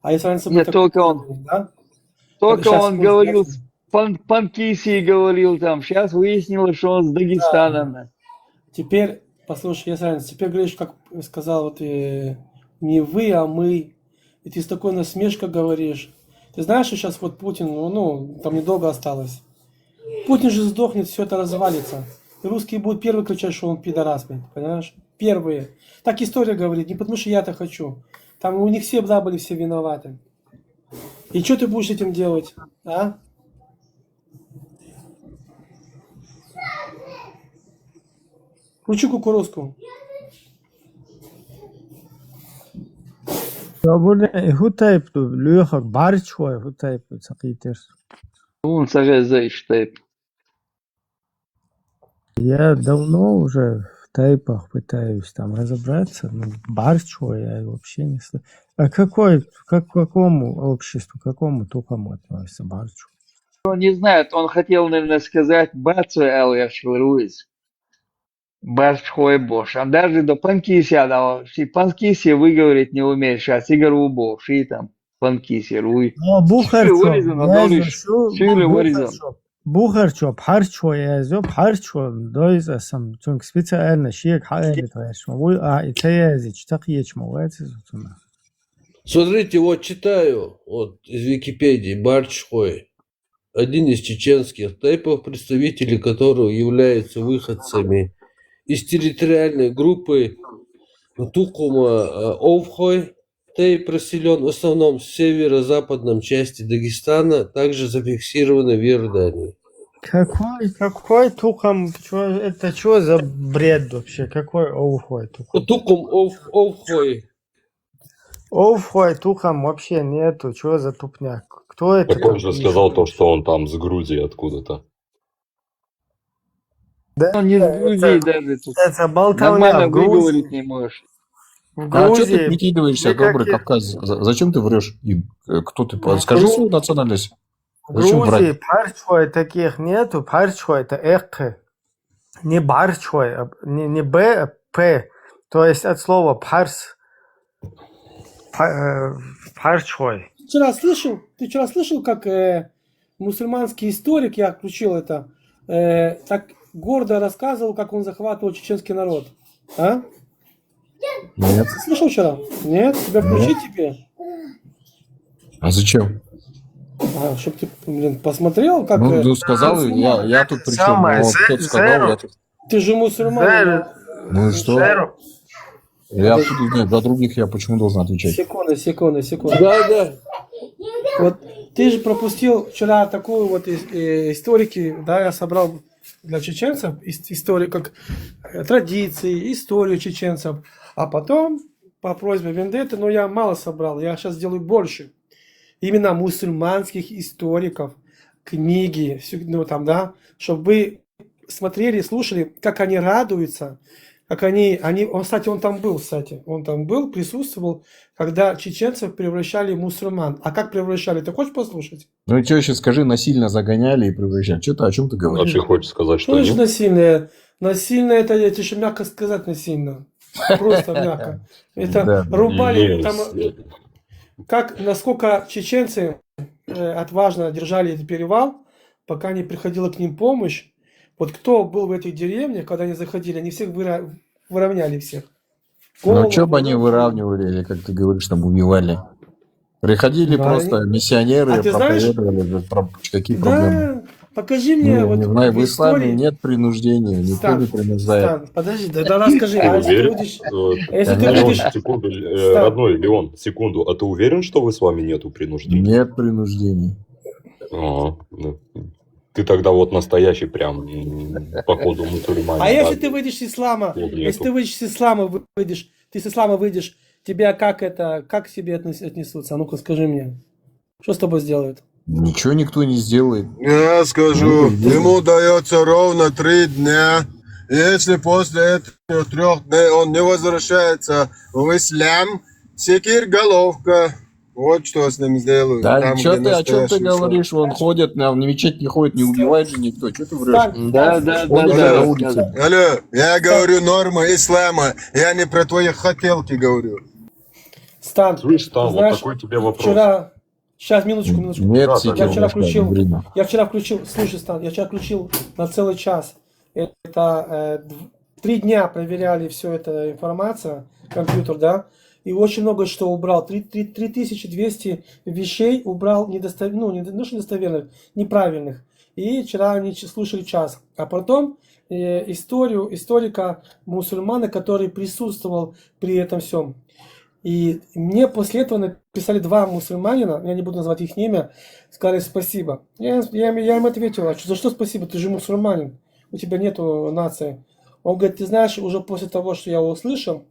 Speaker 10: а есть разница быть...
Speaker 15: Нет, только он.
Speaker 10: Да?
Speaker 15: Только
Speaker 10: Сейчас,
Speaker 15: он говорил, Панкиси говорил там, сейчас выяснилось, что он с Дагестана.
Speaker 10: Теперь, послушай, есть разница, теперь говоришь, как сказал, вот не вы, а мы, и ты с такой насмешкой говоришь. Ты знаешь, что сейчас вот Путин, ну, там недолго осталось. Путин же сдохнет, все это развалится. И русские будут первые кричать, что он пидорас, понимаешь? Первые. Так история говорит, не потому что я это хочу. Там у них все были все виноваты. И что ты будешь этим делать, а? Включи кукурузку.
Speaker 3: Хутайпту, люхак, барчхой, хутайпту, сакитерс.
Speaker 15: Он сагазаешь тайп.
Speaker 3: Я давно уже в тайпах пытаюсь там разобраться, но барчхо я вообще не слышу. А к какому обществу, к какому тухому относится барчхо?
Speaker 15: Он не знает, он хотел, наверное, сказать Бацу Эльяш Руиз. Баршхой Бош. А даже до Панкиси, Панкиси выговорить не умеет сейчас. Игорь Убов, и там Панкиси, Руи.
Speaker 3: Бухарчо, парчо, я парчо, дойза сам, чунг специально шеек хаэрит вэшма. Вы итаязич, так ечма, вэцизутуна.
Speaker 13: Смотрите, вот читаю вот из Википедии Барчхой, один из чеченских тайпов, представители которого являются выходцами из территориальной группы Тукума Овхой. Тайп расселен в основном в северо-западном части Дагестана, также зафиксировано в Иордании.
Speaker 3: Какой Тукум, это что за бред вообще? Какой Овхой?
Speaker 13: Тукум Овхой.
Speaker 3: Овхой, Тухам вообще нету. Что за тупняк? Кто это?
Speaker 18: Так он же сказал то, что он там с Грузии откуда-то.
Speaker 3: Да,
Speaker 15: он не с Грузии даже.
Speaker 3: Это болтовня.
Speaker 15: Нормально выговорить не можешь.
Speaker 7: А что ты прикидываешься, добрый Кавказец? Зачем ты врешь? Кто ты? Скажи свою национальность.
Speaker 3: В Грузии парчхой таких нету. Парчхой это эхе. Не барчхой, не Б, а П. То есть от слова парс. Парчхой.
Speaker 10: Ты вчера слышал, как мусульманский историк, я включил это, так гордо рассказывал, как он захватывал чеченский народ? А?
Speaker 7: Нет.
Speaker 10: Ты слышал вчера? Нет? Тебя включить тебе?
Speaker 7: А зачем?
Speaker 10: Чтобы ты, посмотрел, как...
Speaker 7: Ну, ты сказал, я тут при чем? Кто-то сказал, я тут...
Speaker 10: Ты же мусульманин.
Speaker 7: Ну и что? Я нет, за других я почему должен отвечать?
Speaker 10: Секунду. Да. Вот ты же пропустил вчера такую вот историки, да, я собрал для чеченцев, историю, как традиции, историю чеченцев. А потом, по просьбе Вендетты, но я мало собрал, я сейчас сделаю больше. Именно мусульманских историков, книги, ну там, да, чтобы вы смотрели, слушали, как они радуются, как кстати, он там был, присутствовал, когда чеченцев превращали в мусульман. А как превращали, ты хочешь послушать?
Speaker 7: Ну, что еще скажи, насильно загоняли и превращали. Что-то о чем ты
Speaker 18: А
Speaker 7: говоришь?
Speaker 18: ты хочешь сказать, что
Speaker 10: Что значит
Speaker 18: нет?
Speaker 10: насильное? Насильное, это еще мягко сказать насильно. Просто мягко. Это
Speaker 7: Да.
Speaker 10: рубали,
Speaker 18: Есть.
Speaker 10: там, насколько чеченцы отважно держали этот перевал, пока не приходила к ним помощь. Вот кто был в этих деревнях, когда они заходили, они всех выровняли всех.
Speaker 7: Ну, что бы они
Speaker 10: Голову,
Speaker 7: выравнивали, или, как ты говоришь, там убивали? Приходили
Speaker 10: Да,
Speaker 7: просто миссионеры,
Speaker 10: А ты знаешь,
Speaker 7: проповедовали, какие проблемы?
Speaker 10: да, покажи мне
Speaker 7: Ну,
Speaker 10: вот
Speaker 7: не знаю,
Speaker 10: в
Speaker 7: в исламе
Speaker 10: истории.
Speaker 7: нет принуждения, никто не принуждает.
Speaker 10: Стан, подожди, да расскажи,
Speaker 18: Ты
Speaker 10: а если ты
Speaker 18: уверен?
Speaker 10: будешь, если ты
Speaker 18: Леон,
Speaker 10: будешь,
Speaker 18: секунду,
Speaker 10: Стан,
Speaker 18: родной Леон, секунду. А ты уверен, что в исламе нету принуждения?
Speaker 7: Нет принуждений.
Speaker 18: Ну, ты тогда вот настоящий прям, походу, мусульманин.
Speaker 10: а если
Speaker 18: да?
Speaker 10: ты выйдешь с ислама,
Speaker 18: Слов
Speaker 10: если
Speaker 18: нету.
Speaker 10: ты выйдешь с ислама, ты с ислама выйдешь, тебя как к себе отнесутся? А ну-ка скажи мне, что с тобой сделают?
Speaker 7: Ничего никто не сделает.
Speaker 2: Я скажу, ему дается ровно 3 дня. Если после этих 3 дней он не возвращается в ислам, секир головка. Вот что с ним сделают.
Speaker 7: Да,
Speaker 2: Там,
Speaker 7: что
Speaker 2: где
Speaker 7: ты, о чем ты
Speaker 2: настоящий ислам.
Speaker 7: говоришь? Он ходит, на мечеть не ходит, не убивает же никто. Что ты врешь?
Speaker 15: Да,
Speaker 7: Ходит же на
Speaker 15: да.
Speaker 7: улице.
Speaker 2: Алло, я говорю нормы ислама. Я не про твои хотелки говорю.
Speaker 10: Стан,
Speaker 18: Слышь,
Speaker 10: ты
Speaker 18: Стан, вот
Speaker 10: знаешь,
Speaker 18: такой тебе вопрос.
Speaker 10: вчера, сейчас, минуточку.
Speaker 7: Нет,
Speaker 18: Да,
Speaker 7: секир,
Speaker 10: Я вчера
Speaker 7: время.
Speaker 10: включил, слушай, Стан, я вчера включил на целый час. Это 3 дня проверяли всю эту информацию, компьютер, да, и очень много что убрал. 3200 вещей убрал не что недостоверных, неправильных. И вчера они слушали час. А потом историю историка мусульмана, который присутствовал при этом всем. И мне после этого написали 2 мусульманина, я не буду называть их имя, сказали спасибо. Я им ответил, а за что спасибо, ты же мусульманин, у тебя нету нации. Он говорит, ты знаешь, уже после того, что я услышал,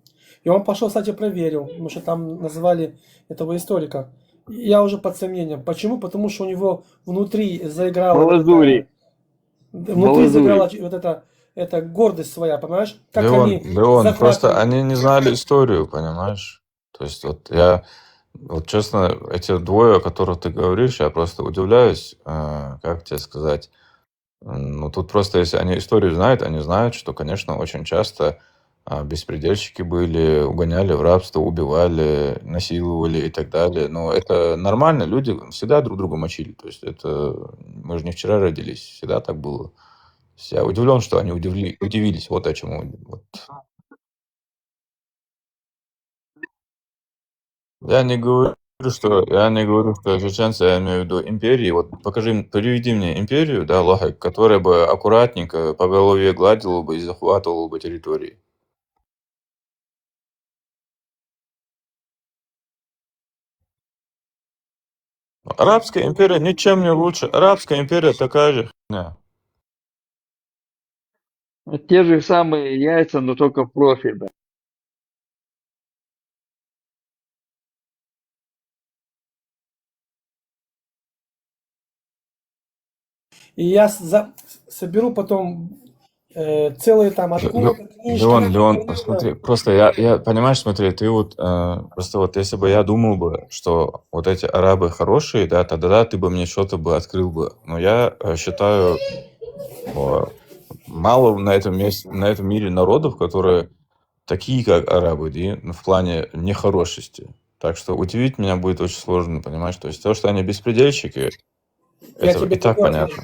Speaker 10: и он пошел, кстати, проверил, потому что там называли этого историка. И я уже под сомнением. Почему? Потому что у него внутри заиграла
Speaker 15: Лазури.
Speaker 10: внутри заиграла вот эта гордость своя, понимаешь? Как они
Speaker 1: Леон, просто
Speaker 10: захватывали.
Speaker 1: они не знали историю, понимаешь? То есть вот честно, эти двое, о которых ты говоришь, я просто удивляюсь, как тебе сказать. Ну, тут просто, если они историю знают, они знают, что, конечно, очень часто беспредельщики были, угоняли в рабство, убивали, насиловали и так далее. Но это нормально, люди всегда друг друга мочили. То есть мы же не вчера родились, всегда так было. То есть я удивлен, что они удивились. Вот о чем. Вот. Я не говорю, что чеченцы, я имею в виду империи. Вот приведи мне империю, да, Аллах, которая бы аккуратненько по голове гладила бы и захватывала бы территории. Арабская империя ничем не лучше. Арабская империя такая же херня.
Speaker 15: Те же самые яйца, но только в профиль, да.
Speaker 10: И я соберу потом целые там откуда книжки.
Speaker 1: Леон, смотри, просто я понимаешь, смотри, ты вот просто вот если бы я думал бы, что вот эти арабы хорошие, да, тогда ты бы мне что-то бы открыл бы. Но я считаю, мало на этом мире народов, которые такие, как арабы, да, в плане нехорошести. Так что удивить меня будет очень сложно, понимаешь? То есть то, что они беспредельщики, это и так понятно.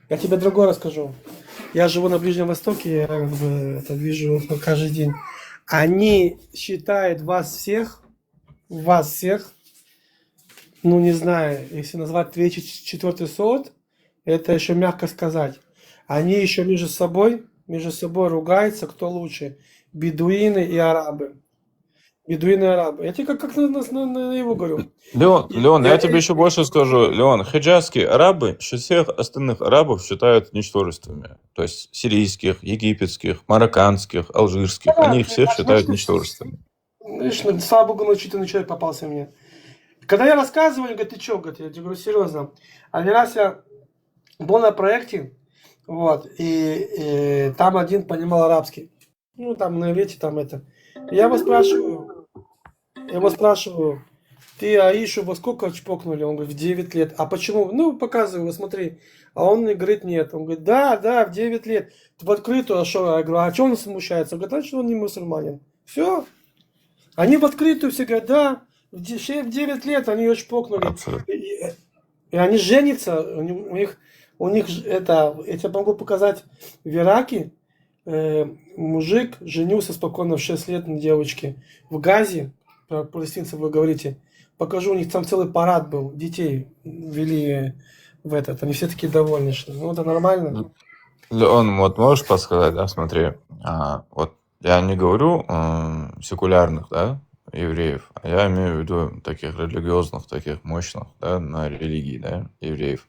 Speaker 10: Я тебе другое расскажу. Я живу на Ближнем Востоке, я как бы это вижу каждый день. Они считают вас всех, ну не знаю, если назвать 3-4 сорт, это еще мягко сказать. Они еще между собой ругаются, кто лучше, бедуины и арабы. Бедуины арабы. Я тебе как на его говорю.
Speaker 14: Леон, я тебе еще больше скажу. Леон, хиджазские арабы всех остальных арабов считают ничтожествами. То есть сирийских, египетских, марокканских, алжирских. Они их всех считают ничтожествами.
Speaker 10: Видишь, слава богу, начитанный человек попался мне. Когда я рассказываю, они говорят, ты что? Говорят, я тебе говорю, серьезно. Один раз я был на проекте, вот, и там один понимал арабский. Ну, там на иврите, там это. Я его спрашиваю, ты Аишу во сколько чпокнули? Он говорит, в 9 лет. А почему? Ну, показываю, вот смотри. А он мне говорит, нет. Он говорит, да, в 9 лет. В открытую, а что? Я говорю, а что он смущается? Он говорит, значит, он не мусульманин. Все. Они в открытую все говорят, да, в 9 лет они ее чпокнули. И они женятся, у них это, я тебе могу показать в Ираке, мужик женился спокойно в 6 лет на девочке. В Газе, про палестинцев вы говорите, покажу, у них там целый парад был, детей вели в этот, они все такие довольны, что ну это нормально.
Speaker 14: Леон, вот можешь подсказать, да, смотри, вот я не говорю секулярных, да, евреев, а я имею в виду таких религиозных, таких мощных, да, на религии, да, евреев.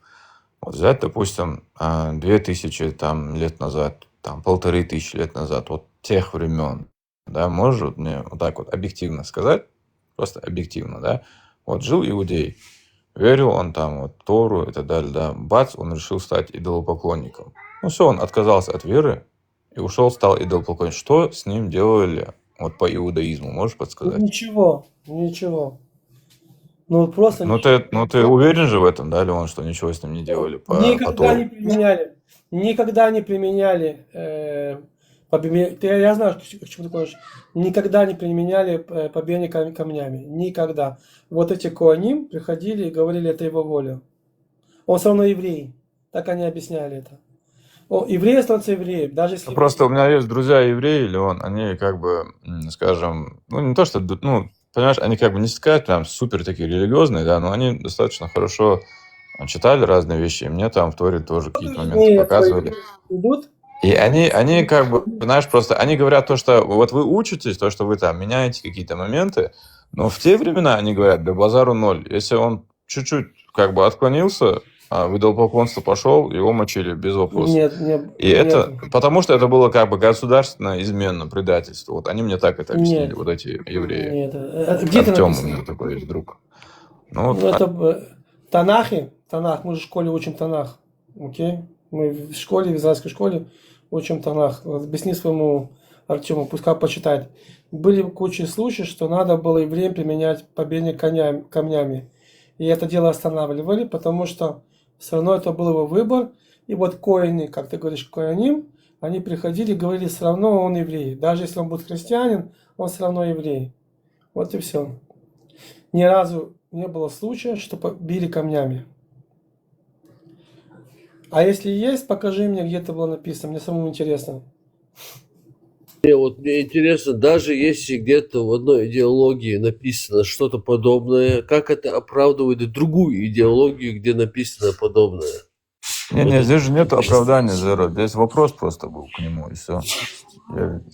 Speaker 14: Вот взять, допустим, 2000 там, лет назад, там, 1500 лет назад, вот тех времен, да, можешь мне вот так вот объективно сказать, просто объективно, да, вот жил иудей, верил он там вот Тору и так далее, да, бац, он решил стать идолопоклонником. Ну все, он отказался от веры и ушел, стал идолопоклонником. Что с ним делали вот по иудаизму, можешь подсказать?
Speaker 10: Ничего. Ну просто.
Speaker 14: Ну ты уверен же в этом, да, Леон, что ничего с ним не делали по
Speaker 10: Никогда не применяли. Никогда не применяли. Я знаю, к чему ты говоришь. Никогда не применяли побиение камнями. Никогда. Вот эти коаним приходили и говорили, это его воля. Он все равно еврей. Так они объясняли это. Еврей становится евреем, даже если...
Speaker 14: Просто у меня есть друзья евреи, Леон, они как бы, скажем, ну не то, что, ну, понимаешь, они как бы не сказать прям супер такие религиозные, да, но они достаточно хорошо читали разные вещи, и мне там в Торе тоже какие-то моменты показывали.
Speaker 10: Идут?
Speaker 14: И они как бы, знаешь, просто, они говорят то, что вот вы учитесь, то, что вы там меняете какие-то моменты, но в те времена они говорят, да базару ноль. Если он чуть-чуть как бы отклонился, в идолопоклонство пошел, его мочили без вопросов.
Speaker 10: Нет.
Speaker 14: Это потому что это было как бы государственное изменно, предательство. Вот они мне так это объяснили, вот эти евреи.
Speaker 10: Нет. Где это
Speaker 14: Артем у
Speaker 10: написано?
Speaker 14: меня такой есть друг.
Speaker 10: Это Танах, мы же в школе учим Танах. Окей? Мы в школе, в израильской школе учим Танах. Объясни своему Артему, пускай почитает. Были куча случаев, что надо было евреям применять побиение камнями. И это дело останавливали, потому что все равно это был его выбор. И вот коины, как ты говоришь, коаним, они приходили и говорили, все равно он еврей. Даже если он будет христианин, он все равно еврей. Вот и все. Ни разу не было случая, что били камнями. А если есть, покажи мне, где это было написано. Мне самому интересно.
Speaker 13: Мне интересно, даже если где-то в одной идеологии написано что-то подобное, как это оправдывает другую идеологию, где написано подобное?
Speaker 14: Не, здесь же нет оправдания, Зеро. Здесь вопрос просто был к нему, и все.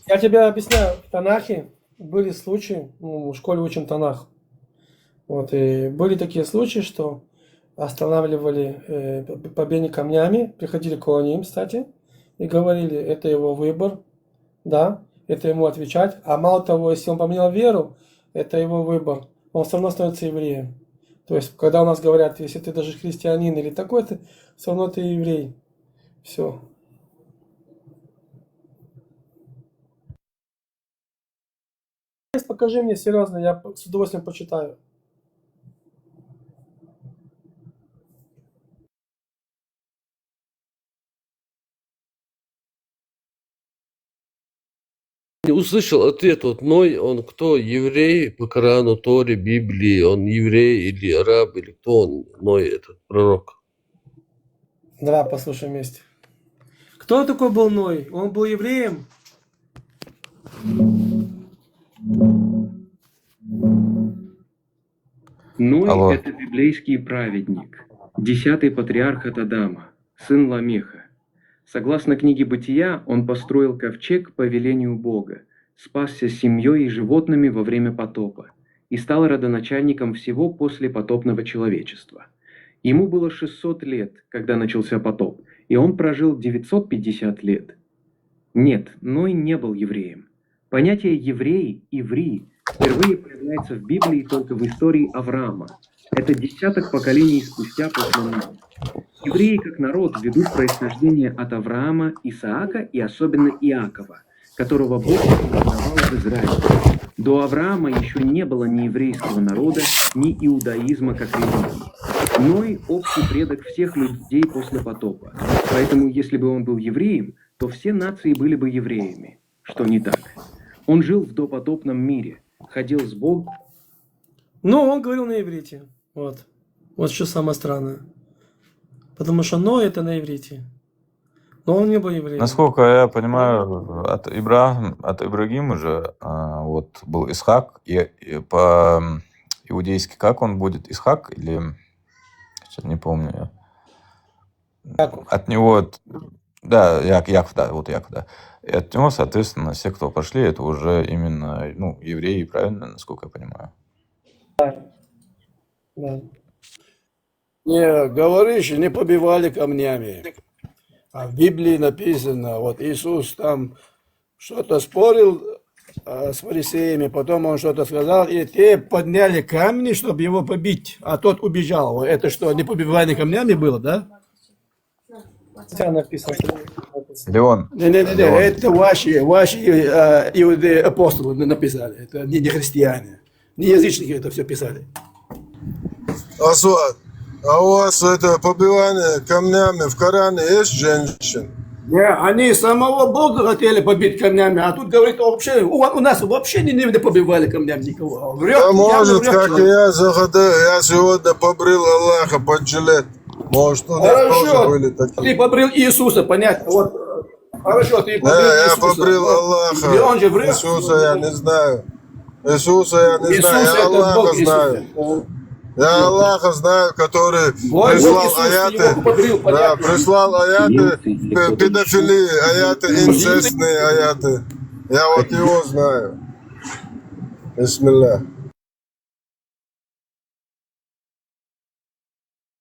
Speaker 10: Я тебе объясняю. В Танахе были случаи, в школе учим Танах. Вот, и были такие случаи, что останавливали побиение камнями, приходили к коаним, кстати, и говорили, это его выбор. Да, это ему отвечать. А мало того, если он поменял веру, это его выбор. Он все равно становится евреем. То есть, когда у нас говорят, если ты даже христианин или такой, ты все равно ты еврей. Все. Покажи мне, серьезно, я с удовольствием почитаю.
Speaker 13: Услышал ответ, вот Ной, он кто, еврей по Корану, Торе, Библии, он еврей или араб, или кто он, Ной, этот пророк?
Speaker 10: Давай послушаем вместе. Кто такой был Ной? Он был евреем?
Speaker 19: Ной – это библейский праведник, 10-й патриарх от Адама, сын Ламеха. Согласно книге Бытия, он построил ковчег по велению Бога, спасся с семьей и животными во время потопа и стал родоначальником всего послепотопного человечества. Ему было 600 лет, когда начался потоп, и он прожил 950 лет. Нет, Ной не был евреем. Понятие «еврей», «иври» впервые появляется в Библии только в истории Авраама. Это десяток поколений спустя после Ноя. Евреи как народ ведут происхождение от Авраама, Исаака и особенно Иакова, которого Бог признавал в Израиле. До Авраама еще не было ни еврейского народа, ни иудаизма как религии. Ной – общий предок всех людей после потопа. Поэтому, если бы он был евреем, то все нации были бы евреями, что не так. Он жил в допотопном мире, ходил с Богом.
Speaker 10: Но он говорил на иврите. Вот. Вот что самое странное. Потому что Ной это на иврите. Но он не был евреем.
Speaker 20: Насколько я понимаю, от Ибрагима же вот был Исхак, и по-иудейски как он будет? Исхак или... Сейчас не помню. От него... Да, Яков, да, вот Яков, да. И от него, соответственно, все, кто пошли, это уже именно, евреи, правильно, насколько я понимаю?
Speaker 10: Да.
Speaker 21: Не, говоришь, не побивали камнями. А в Библии написано, вот Иисус там что-то спорил с фарисеями, потом он что-то сказал, и те подняли камни, чтобы его побить, а тот убежал. Это что, не побивание камнями было, да?
Speaker 10: Написано.
Speaker 20: Леон.
Speaker 21: Не, это ваши иудеи, апостолы написали, это не христиане, не язычники это все писали.
Speaker 2: Асват, а у вас это побивание камнями в Коране есть женщин?
Speaker 21: Не, они самого Бога хотели побить камнями, а тут говорит, вообще, у нас вообще не побивали камнями никого. Врет,
Speaker 2: а может, как
Speaker 21: человек.
Speaker 2: я загадаю, я сегодня побрил Аллаха под жилет. Может, у нас тоже были такие.
Speaker 21: Ты побрил Иисуса, понятно. Вот, хорошо, ты побрил Иисуса.
Speaker 2: Я побрил Аллаха.
Speaker 21: И он же врет.
Speaker 2: Иисуса я не знаю. Иисуса я не знаю, я Аллаха знаю. Я Аллаха знаю, который прислал аяты, прислал аяты педофилии, аяты инцестные аяты. Я вот его знаю. Бисмилля.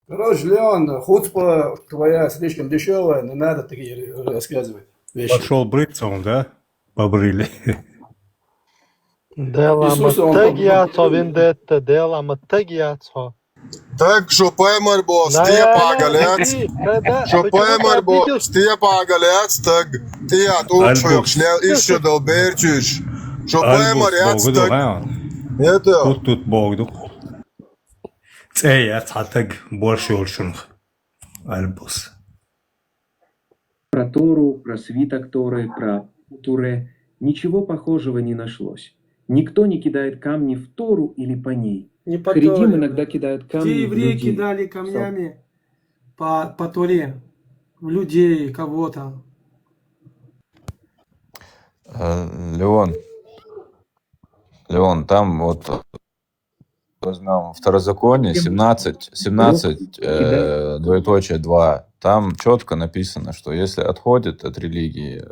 Speaker 21: Короче, Леон, хуцпа твоя слишком дешевая, не надо такие рассказывать вещи.
Speaker 12: Пошел бриться он, да? Побрили.
Speaker 2: Так, що поймар степагалец, що поймар степагалец, так ти отучуєш, шлел іще долберчиш, що поймар так. Это.
Speaker 12: Тут Богду. Цея цатаг больше ольшунг. Альбус.
Speaker 19: Про Тору, про свиток Торы, про Туре ничего похожего не нашлось. Никто не кидает камни в Тору или по ней.
Speaker 10: Не по
Speaker 19: Харидим
Speaker 10: Торе.
Speaker 19: иногда кидают камни
Speaker 10: Те
Speaker 19: в
Speaker 10: евреи
Speaker 19: людей.
Speaker 10: кидали камнями по Торе, в людей, кого-то.
Speaker 20: Леон, там вот возьмем Второзаконие 17, двоеточие 2. Там четко написано, что если отходит от религии,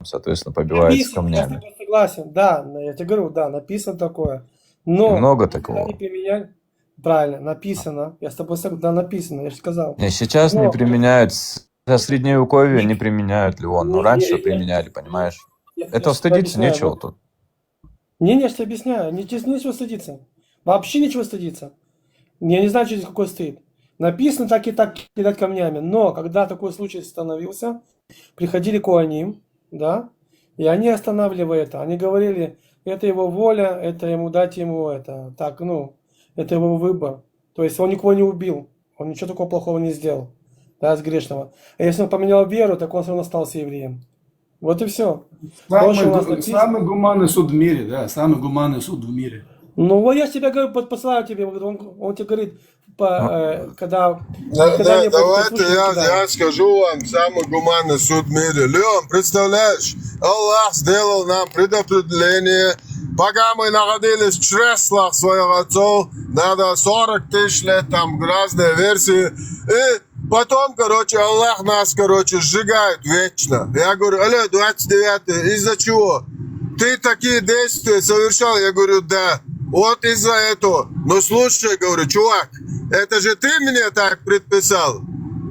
Speaker 20: соответственно, побивается камнями.
Speaker 10: Я с тобой согласен, да, я тебе говорю, да, написано такое. Но
Speaker 20: Много
Speaker 10: когда
Speaker 20: такого.
Speaker 10: они применяли, правильно, написано, я с тобой согласен, да, написано, я же сказал.
Speaker 20: Не, сейчас не применяют, со средневековья не применяют, Леон, но раньше применяли, понимаешь? Это стыдиться нечего тут.
Speaker 10: Не, я тебе объясняю, нечего стыдиться. Вообще нечего стыдиться. Я не знаю, что здесь какой стыд. Написано так и так кидать камнями. Но когда такой случай становился, приходили коаним, да, и они останавливали это. Они говорили, это его воля, это ему дать ему это. Так, это его выбор. То есть он никого не убил. Он ничего такого плохого не сделал. Да, с грешного. А если он поменял веру, так он все равно остался евреем. Вот и все.
Speaker 21: Самый гуманный суд в мире, да, самый гуманный суд в мире.
Speaker 10: Ну, вот я тебе говорю, посылаю тебе, он тебе говорит, когда
Speaker 2: Давайте я скажу вам самый гуманный суд в мире. Леон, представляешь, Аллах сделал нам предопределение, пока мы находились в чреслах своих отцов, надо 40 тысяч лет, там разные версии, и потом, Аллах нас, сжигает вечно. Я говорю, алло, 29-й, из-за чего? ты такие действия совершал? Я говорю, да. Вот из-за этого. Но слушай, говорю, чувак, это же ты мне так предписал.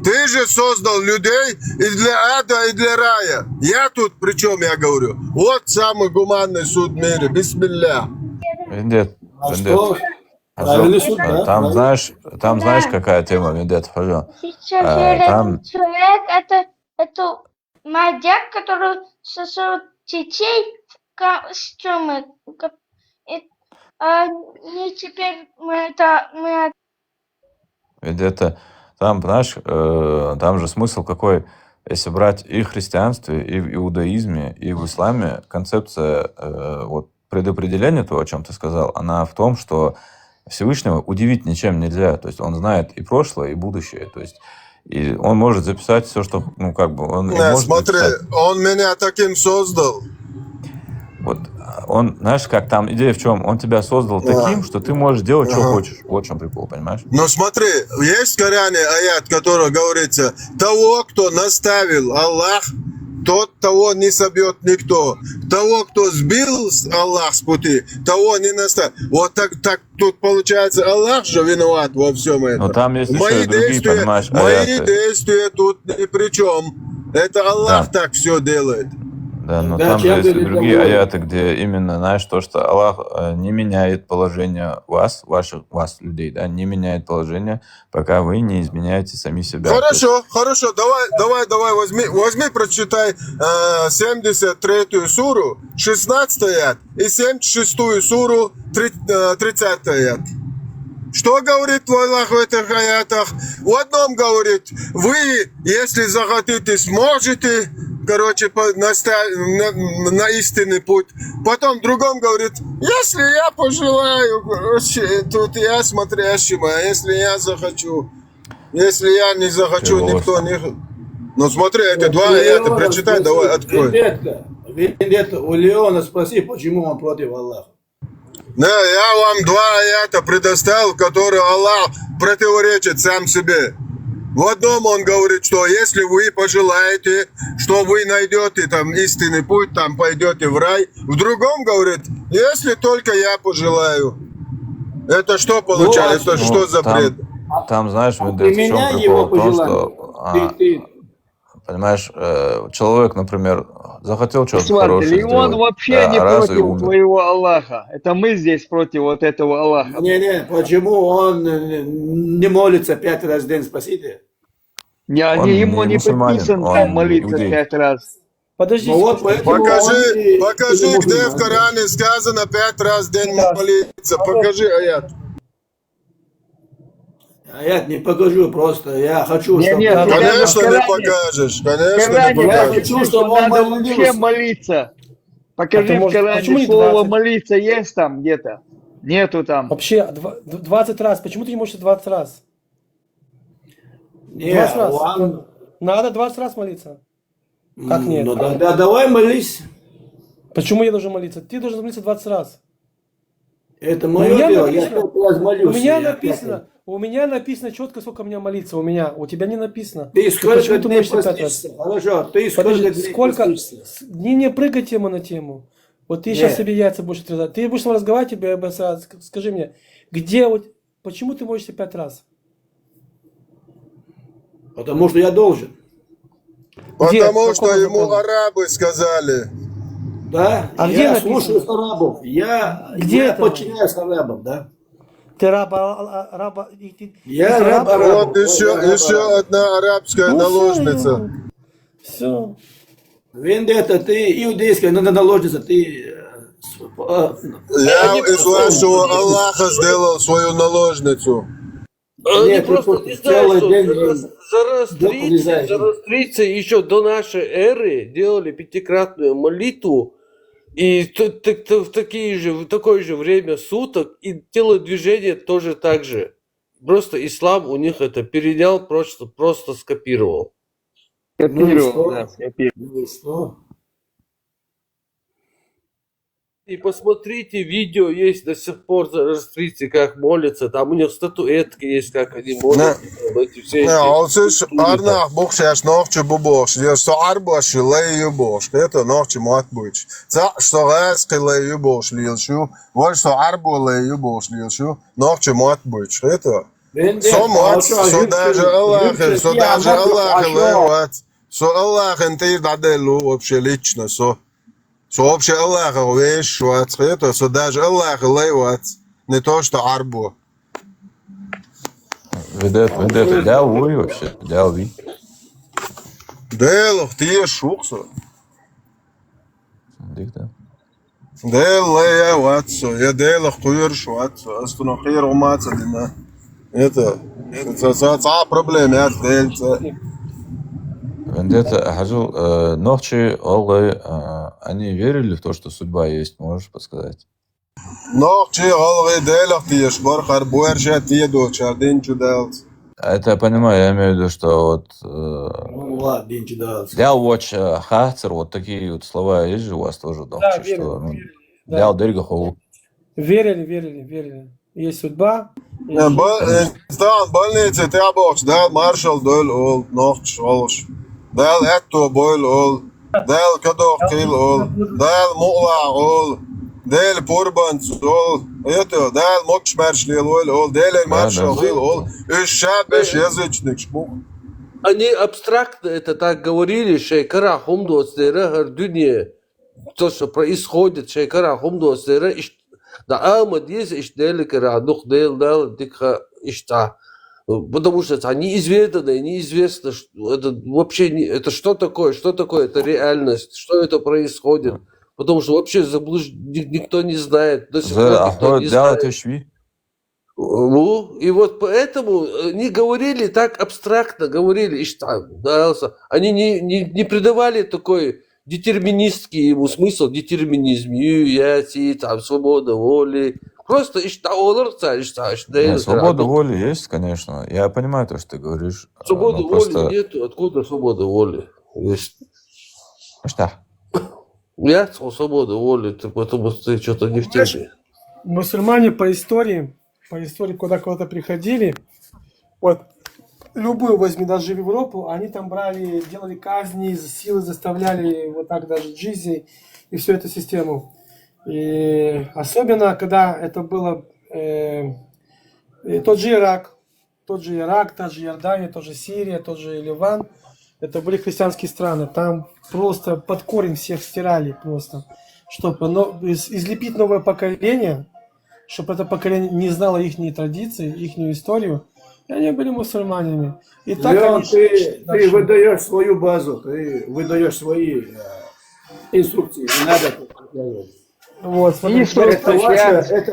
Speaker 2: Ты же создал людей и для ада, и для рая. Я тут при чем, я говорю? Вот самый гуманный суд в мире. Бисмилля.
Speaker 20: Вендет,
Speaker 21: А
Speaker 20: Вендет.
Speaker 21: что? Правильный суд, да?
Speaker 20: Там знаешь, какая тема, Вендет, пожалуйста.
Speaker 5: Сейчас я
Speaker 20: Там,
Speaker 5: человек, это мой дед, который сосет детей в костюме. И теперь мы
Speaker 20: Вендетта, там, знаешь, там же смысл какой, если брать и в христианстве, и в иудаизме, и в исламе, концепция вот предопределения, то, о чем ты сказал, она в том, что Всевышнего удивить ничем нельзя. То есть он знает и прошлое, и будущее. То есть и он может записать все, что, ну, как бы, он и может
Speaker 2: Смотри,
Speaker 20: записать.
Speaker 2: он меня таким создал.
Speaker 20: Вот он, знаешь, как там идея в чем? Он тебя создал таким, что ты можешь делать, что хочешь. Вот в чем прикол, понимаешь?
Speaker 2: Но смотри, есть в Коране аят, который говорится, того, кто наставил Аллах, тот того не собьет никто. Того, кто сбил Аллах с пути, того не наставил. Вот так тут получается Аллах же виноват во всем этом.
Speaker 20: Но там есть еще и другие, понимаешь,
Speaker 2: мои
Speaker 20: аяты.
Speaker 2: действия тут ни при чем. Это Аллах так все делает.
Speaker 20: Да, но
Speaker 21: Да,
Speaker 20: там же
Speaker 21: чем
Speaker 20: есть и
Speaker 21: говорит
Speaker 20: другие
Speaker 21: Аллах?
Speaker 20: аяты, где именно, знаешь, то, что Аллах не меняет положение вас, людей, да, не меняет положение, пока вы не изменяете сами себя.
Speaker 2: Хорошо, давай, возьми, прочитай 73-ю суру, 16 аят, и 76-ю суру, 30 аят. Что говорит твой Аллах в этих аятах? В одном говорит, вы, если захотите, сможете, короче, на истинный путь. Потом в другом говорит, если я пожелаю, короче, тут я смотрящему, а если я захочу, если я не захочу, никто не... Ну смотри, эти два аята прочитай, давай, открой.
Speaker 21: Вендетта, у Леона спроси, почему он против Аллаха.
Speaker 2: Да, я вам два аята предоставил, которые Аллах противоречит сам себе. В одном он говорит, что если вы пожелаете, что вы найдете там истинный путь, там пойдете в рай. В другом говорит, если только я пожелаю. Это что получается? Это что за бред?
Speaker 20: Там, знаешь, в
Speaker 21: Ты
Speaker 20: чем
Speaker 21: меня
Speaker 20: прикол
Speaker 21: его
Speaker 20: в том,
Speaker 21: пожелание.
Speaker 20: что, понимаешь, человек, например, захотел что-то хорошее
Speaker 15: И он
Speaker 20: сделать,
Speaker 15: вообще не
Speaker 20: раз и
Speaker 15: против
Speaker 20: умер.
Speaker 15: твоего Аллаха. Это мы здесь против вот этого Аллаха.
Speaker 21: Не, почему он не молится 5 раз в день, спросите?
Speaker 15: Ему не предписано молиться
Speaker 20: иудей.
Speaker 15: 5 раз.
Speaker 10: Подождите.
Speaker 21: Ну вот поэтому
Speaker 2: Покажи, где в Коране сказано 5 раз в день молиться. Покажи аят.
Speaker 21: Я не покажу просто, я хочу, чтобы...
Speaker 2: Конечно не покажешь, конечно не
Speaker 21: Я
Speaker 2: покажешь.
Speaker 21: хочу, чтобы он
Speaker 15: Надо вообще
Speaker 21: молился.
Speaker 15: молиться. Покажи в Коране,
Speaker 10: почему не
Speaker 15: слово
Speaker 10: 20?
Speaker 15: молиться есть там где-то? Нету там.
Speaker 10: Вообще 20 раз. Почему ты не можешь 20 раз?
Speaker 21: Не,
Speaker 10: 20 раз.
Speaker 21: он-
Speaker 10: Надо 20 раз молиться. Как нет?
Speaker 21: Ну тогда давай молись.
Speaker 10: Почему я должен молиться? Ты должен молиться 20 раз.
Speaker 21: Это
Speaker 10: У
Speaker 21: мое
Speaker 10: меня
Speaker 21: дело, я
Speaker 10: написано,
Speaker 21: 5 раз молюсь.
Speaker 10: у меня написано четко, сколько мне молиться. У тебя не написано.
Speaker 21: Ты сколько
Speaker 10: Почему ты
Speaker 21: дней
Speaker 10: молишься 5 раз?
Speaker 21: постишься? Хорошо, ты сколько
Speaker 10: Подожди,
Speaker 21: дней
Speaker 10: сколько?
Speaker 21: постишься?
Speaker 10: Не прыгай тему на тему. Вот ты
Speaker 21: Нет.
Speaker 10: сейчас себе яйца будешь отрезать. Ты будешь с ним разговаривать, тебе скажи мне, где вот, почему ты молишься 5 раз?
Speaker 21: Потому что я должен.
Speaker 2: Потому
Speaker 10: В
Speaker 2: что
Speaker 10: каком
Speaker 2: ему
Speaker 10: законе?
Speaker 2: арабы сказали.
Speaker 21: Да?
Speaker 10: А
Speaker 21: я
Speaker 10: где написано?
Speaker 21: слушаю арабов.
Speaker 10: Где
Speaker 21: я
Speaker 10: это?
Speaker 21: подчиняюсь арабам, да?
Speaker 10: Ты раба.
Speaker 21: Я
Speaker 10: ты
Speaker 21: раб арабов.
Speaker 2: Вот еще одна арабская наложница.
Speaker 10: Все.
Speaker 21: Вендетта, ты иудейская наложница, ты...
Speaker 2: Я из вашего Аллаха сделал свою наложницу.
Speaker 13: Они
Speaker 21: Нет,
Speaker 13: просто
Speaker 21: ты
Speaker 13: не знают,
Speaker 21: целый
Speaker 13: что
Speaker 21: день
Speaker 13: зороастрийцы еще до нашей эры делали пятикратную молитву, и в такое же время суток, и телодвижение тоже так же. Просто ислам у них это перенял, просто скопировал.
Speaker 15: Скопировал, да, скопировал.
Speaker 21: Ну и что?
Speaker 13: И посмотрите, видео есть до сих пор, рассмотрите, как молятся. Там у них статуэтки есть, как они молятся. Там эти все эти...
Speaker 2: Алсыз арнах бухшаш нохчу бубош. Я что арбаш лею бош. Это нохчу мат буч. За что газ лею бош лилшу. Вот что арбу лею бош лилшу. Нохчу мат буч. Это со мат, со даже Аллах леват. Со Аллах интир даделу вообще лично со. Со вообще Аллах вещь вот. Это со даже Аллах леват. Не то что арбу.
Speaker 20: Ведет дял вы вообще, дял ви.
Speaker 2: Дел, ты шукса.
Speaker 20: Дикта.
Speaker 2: Дел я ватсо, я дел хуйр шватсо, астуно хир умаца дина. Это проблема, я дел.
Speaker 20: Вендетта, Хаджул, ночи Аллы, они верили в то, что судьба есть, можешь подсказать?
Speaker 2: Ночи Аллы дел, ты шбархар буэрша, ты до чардин чудал.
Speaker 20: Это я понимаю, я имею в виду, что вот...
Speaker 21: Ладно, чудал.
Speaker 20: Дял watch хацер, вот такие вот слова есть же у вас тоже,
Speaker 10: Да,
Speaker 20: ночи, что...
Speaker 10: верили.
Speaker 20: Дял дыргахову.
Speaker 10: Верили. Есть судьба.
Speaker 2: Стан больницы ты обоч, дал маршал дол ол, ночь олш. Дал это бойл ол, дал кадох кил ол, дал мула ол. Дел пурбанц ол, это дал мокшмаршли ол, дел маршал ол. Ишабеш язычник шмух.
Speaker 13: Они абстрактно это так говорили, шейкара хумдуацдера гардуния. То, что происходит, шейкара хумдуацдера, да амад есть, ишделикара, дух дел, дикха ишта. Потому что это неизведанное, неизвестно, это вообще это что такое, это реальность, что это происходит. Потому что вообще никто не знает, до сих пор никто не знает. Ну, и вот поэтому не говорили так абстрактно, говорили, они не придавали такой детерминистский ему смысл, детерминизм, там, свобода воли. Просто
Speaker 20: свобода воли есть, конечно. Я понимаю то, что ты говоришь.
Speaker 13: Свободы воли нету. Откуда свобода воли? Есть.
Speaker 20: Что?
Speaker 13: Нет свободы воли, потому что ты что-то не в теме.
Speaker 10: Мусульмане по истории, куда-то приходили, вот любую возьми, даже в Европу, они там брали, делали казни, силы заставляли вот так даже джизи и всю эту систему. И особенно, когда это было тот же Ирак, та же Иордания, тот же Сирия, тот же Ливан, это были христианские страны, там просто под корень всех стирали просто, чтобы излепить новое поколение, чтобы это поколение не знало их традиции, их историю, и они были мусульманами. И так
Speaker 21: Леон,
Speaker 10: они
Speaker 21: ты выдаешь свою базу, ты выдаешь свои инструкции, не надо это делать.
Speaker 10: Вот, смотри,
Speaker 21: это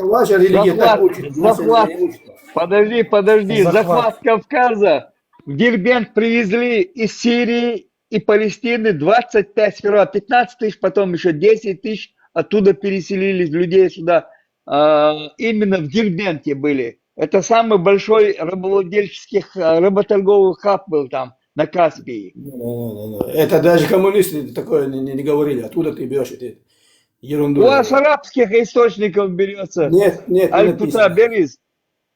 Speaker 21: ваша религия так учит.
Speaker 15: Захват. Подожди. Захват Кавказа. В Дербент привезли из Сирии и Палестины 25 сперва, 15 тысяч, потом еще 10 тысяч оттуда переселились людей сюда. Именно в Дербенте были. Это самый большой работорговый хаб был там, на Каспии.
Speaker 21: Это даже коммунисты такое не говорили. Откуда ты берешь это? Ерунду.
Speaker 15: У вас арабских источников берется.
Speaker 21: Нет, не написано.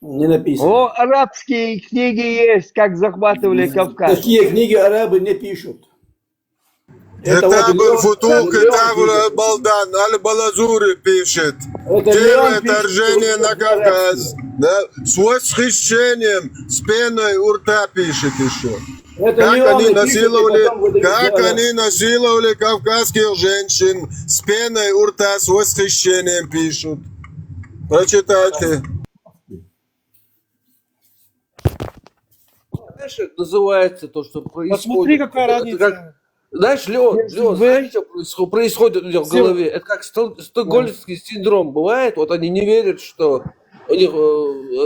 Speaker 21: Не написано.
Speaker 15: О, арабские книги есть, как захватывали Кавказ.
Speaker 21: Такие книги арабы не пишут.
Speaker 2: Это был Футух, это Балдан, Аль-Балазури пишет. Первое вторжение на Кавказ. Да? С восхищением, с пеной у рта пишет еще. Как они насиловали кавказских женщин, с пеной у рта, с восхищением пишут. Прочитайте.
Speaker 13: Знаешь, это называется то, что происходит.
Speaker 10: Посмотри, какая разница.
Speaker 13: Знаешь, Леон, знаешь, что происходит у них в голове? Это как стокгольмский синдром бывает. Вот они не верят, что у них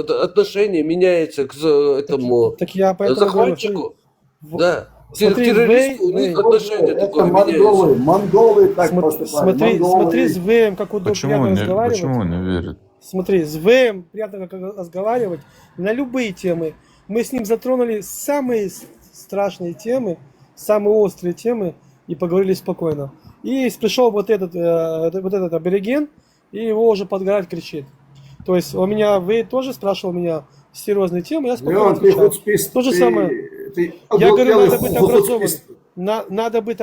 Speaker 13: отношение меняется к этому захватчику. Да. Террористу у них отношение такое меняется.
Speaker 21: Монголы так просто.
Speaker 10: Смотри, с ВМ, как удобно разговаривать.
Speaker 20: Почему не верят?
Speaker 10: Смотри, с ВМ приятно разговаривать на любые темы. Мы с ним затронули самые страшные темы, самые острые темы, и поговорили спокойно. И пришел вот этот абориген, и его уже подгорать кричит. То есть вы тоже спрашивал меня серьезные темы, я спокойно отвечал. То же самое. Я говорю, надо быть образованным. Надо быть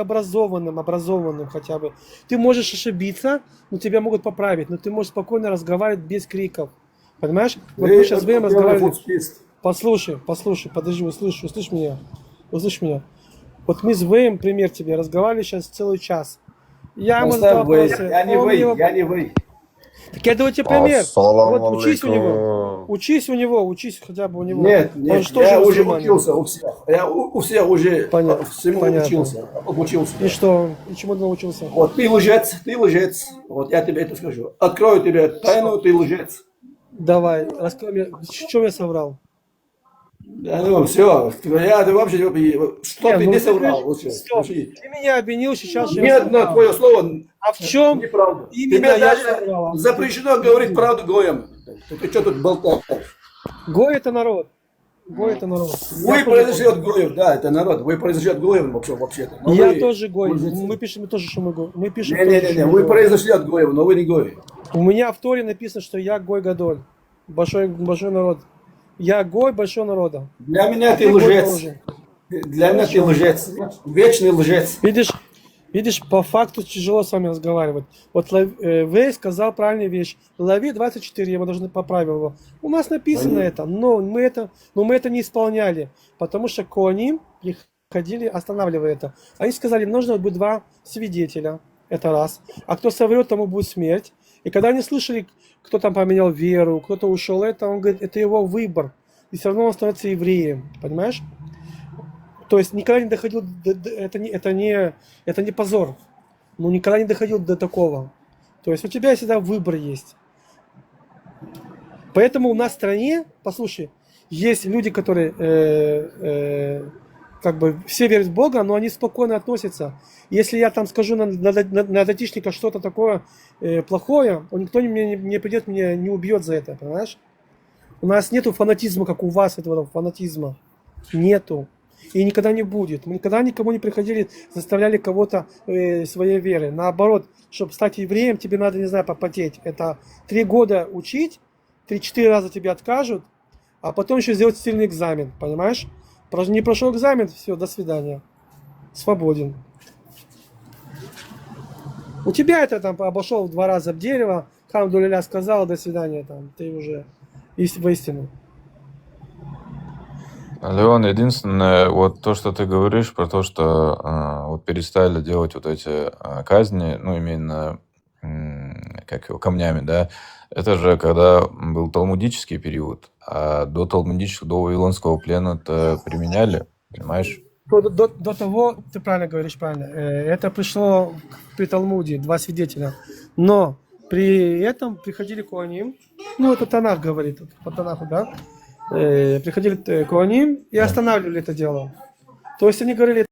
Speaker 10: образованным хотя бы. Ты можешь ошибиться, но тебя могут поправить, но ты можешь спокойно разговаривать без криков. Понимаешь? Вот мы сейчас время разговариваем. Послушай, подожди, услышь меня. Вот мы с Вэем, пример тебе, разговаривали сейчас целый час. Я ему задал вопросы.
Speaker 21: Я не вы.
Speaker 10: Так я даю тебе пример. Вот учись у него, учись хотя бы у него.
Speaker 21: Нет, я уже учился у всех. Я у всех уже всему учился.
Speaker 10: И что? И чему ты научился?
Speaker 21: Вот ты лжец. Вот я тебе это скажу. Открою тебе тайну, ты лжец.
Speaker 10: Давай, раскрой мне, в чем я соврал?
Speaker 21: Ну, все, ты вообще, что ты не соврал лучше.
Speaker 10: Ты меня обвинил сейчас.
Speaker 21: Ни одно твое слово
Speaker 10: а в чем
Speaker 21: неправда.
Speaker 10: Именно
Speaker 21: Тебе
Speaker 10: я
Speaker 21: даже
Speaker 10: соврал.
Speaker 21: запрещено говорить правду гоям. Ты что тут болтаешь?
Speaker 10: Гой это народ. Вы
Speaker 21: произошли от гоев, да, это народ. Вы произошли от гоев вообще-то.
Speaker 10: Я тоже гой. Мы пишем тоже, что мы гой.
Speaker 21: Не, вы произошли от гоев, но вы не гои.
Speaker 10: У меня в Торе написано, что я гой гадоль. Большой народ. Я гой большого народа.
Speaker 21: Для меня ты лжец. Для меня ты лжец. Вечный лжец.
Speaker 10: Видишь, по факту тяжело с вами разговаривать. Вот Вэй сказал правильную вещь. Лови 24, я бы должен поправил его. У нас написано это, но мы это не исполняли. Потому что коаним приходили, останавливая это. Они сказали, нужно будет 2 свидетеля. Это раз. А кто соврет, тому будет смерть. И когда они слышали, кто там поменял веру, кто-то ушел, он говорит, это его выбор. И все равно он становится евреем. Понимаешь? То есть никогда не доходил, это не позор. Ну, никогда не доходил до такого. То есть у тебя всегда выбор есть. Поэтому у нас в стране, послушай, есть люди, которые как бы все верят в Бога, но они спокойно относятся. Если я там скажу на датичника что-то такое плохое, никто не придет, меня не убьет за это, понимаешь? У нас нету фанатизма, как у вас этого фанатизма. Нету. И никогда не будет. Мы никогда никому не приходили, заставляли кого-то своей веры. Наоборот, чтобы стать евреем, тебе надо, не знаю, попотеть. Это 3 года учить, 3-4 раза тебе откажут, а потом еще сделать сильный экзамен, понимаешь? Не прошел экзамен, все, до свидания. Свободен. У тебя это там обошел в 2 раза об дерево, хамду-лиля сказал, до свидания, там, ты уже воистину.
Speaker 20: Леон, единственное, вот то, что ты говоришь про то, что вот перестали делать вот эти казни, ну, именно как его, камнями, да, это же когда был талмудический период, а до Вавилонского плена это применяли, понимаешь?
Speaker 10: До того, ты правильно говоришь, правильно, это пришло при Талмуде, 2 свидетеля, но при этом приходили коаним, ну, это Танах говорит, по Танаху, да, приходили коаним и останавливали это дело. То есть они говорили,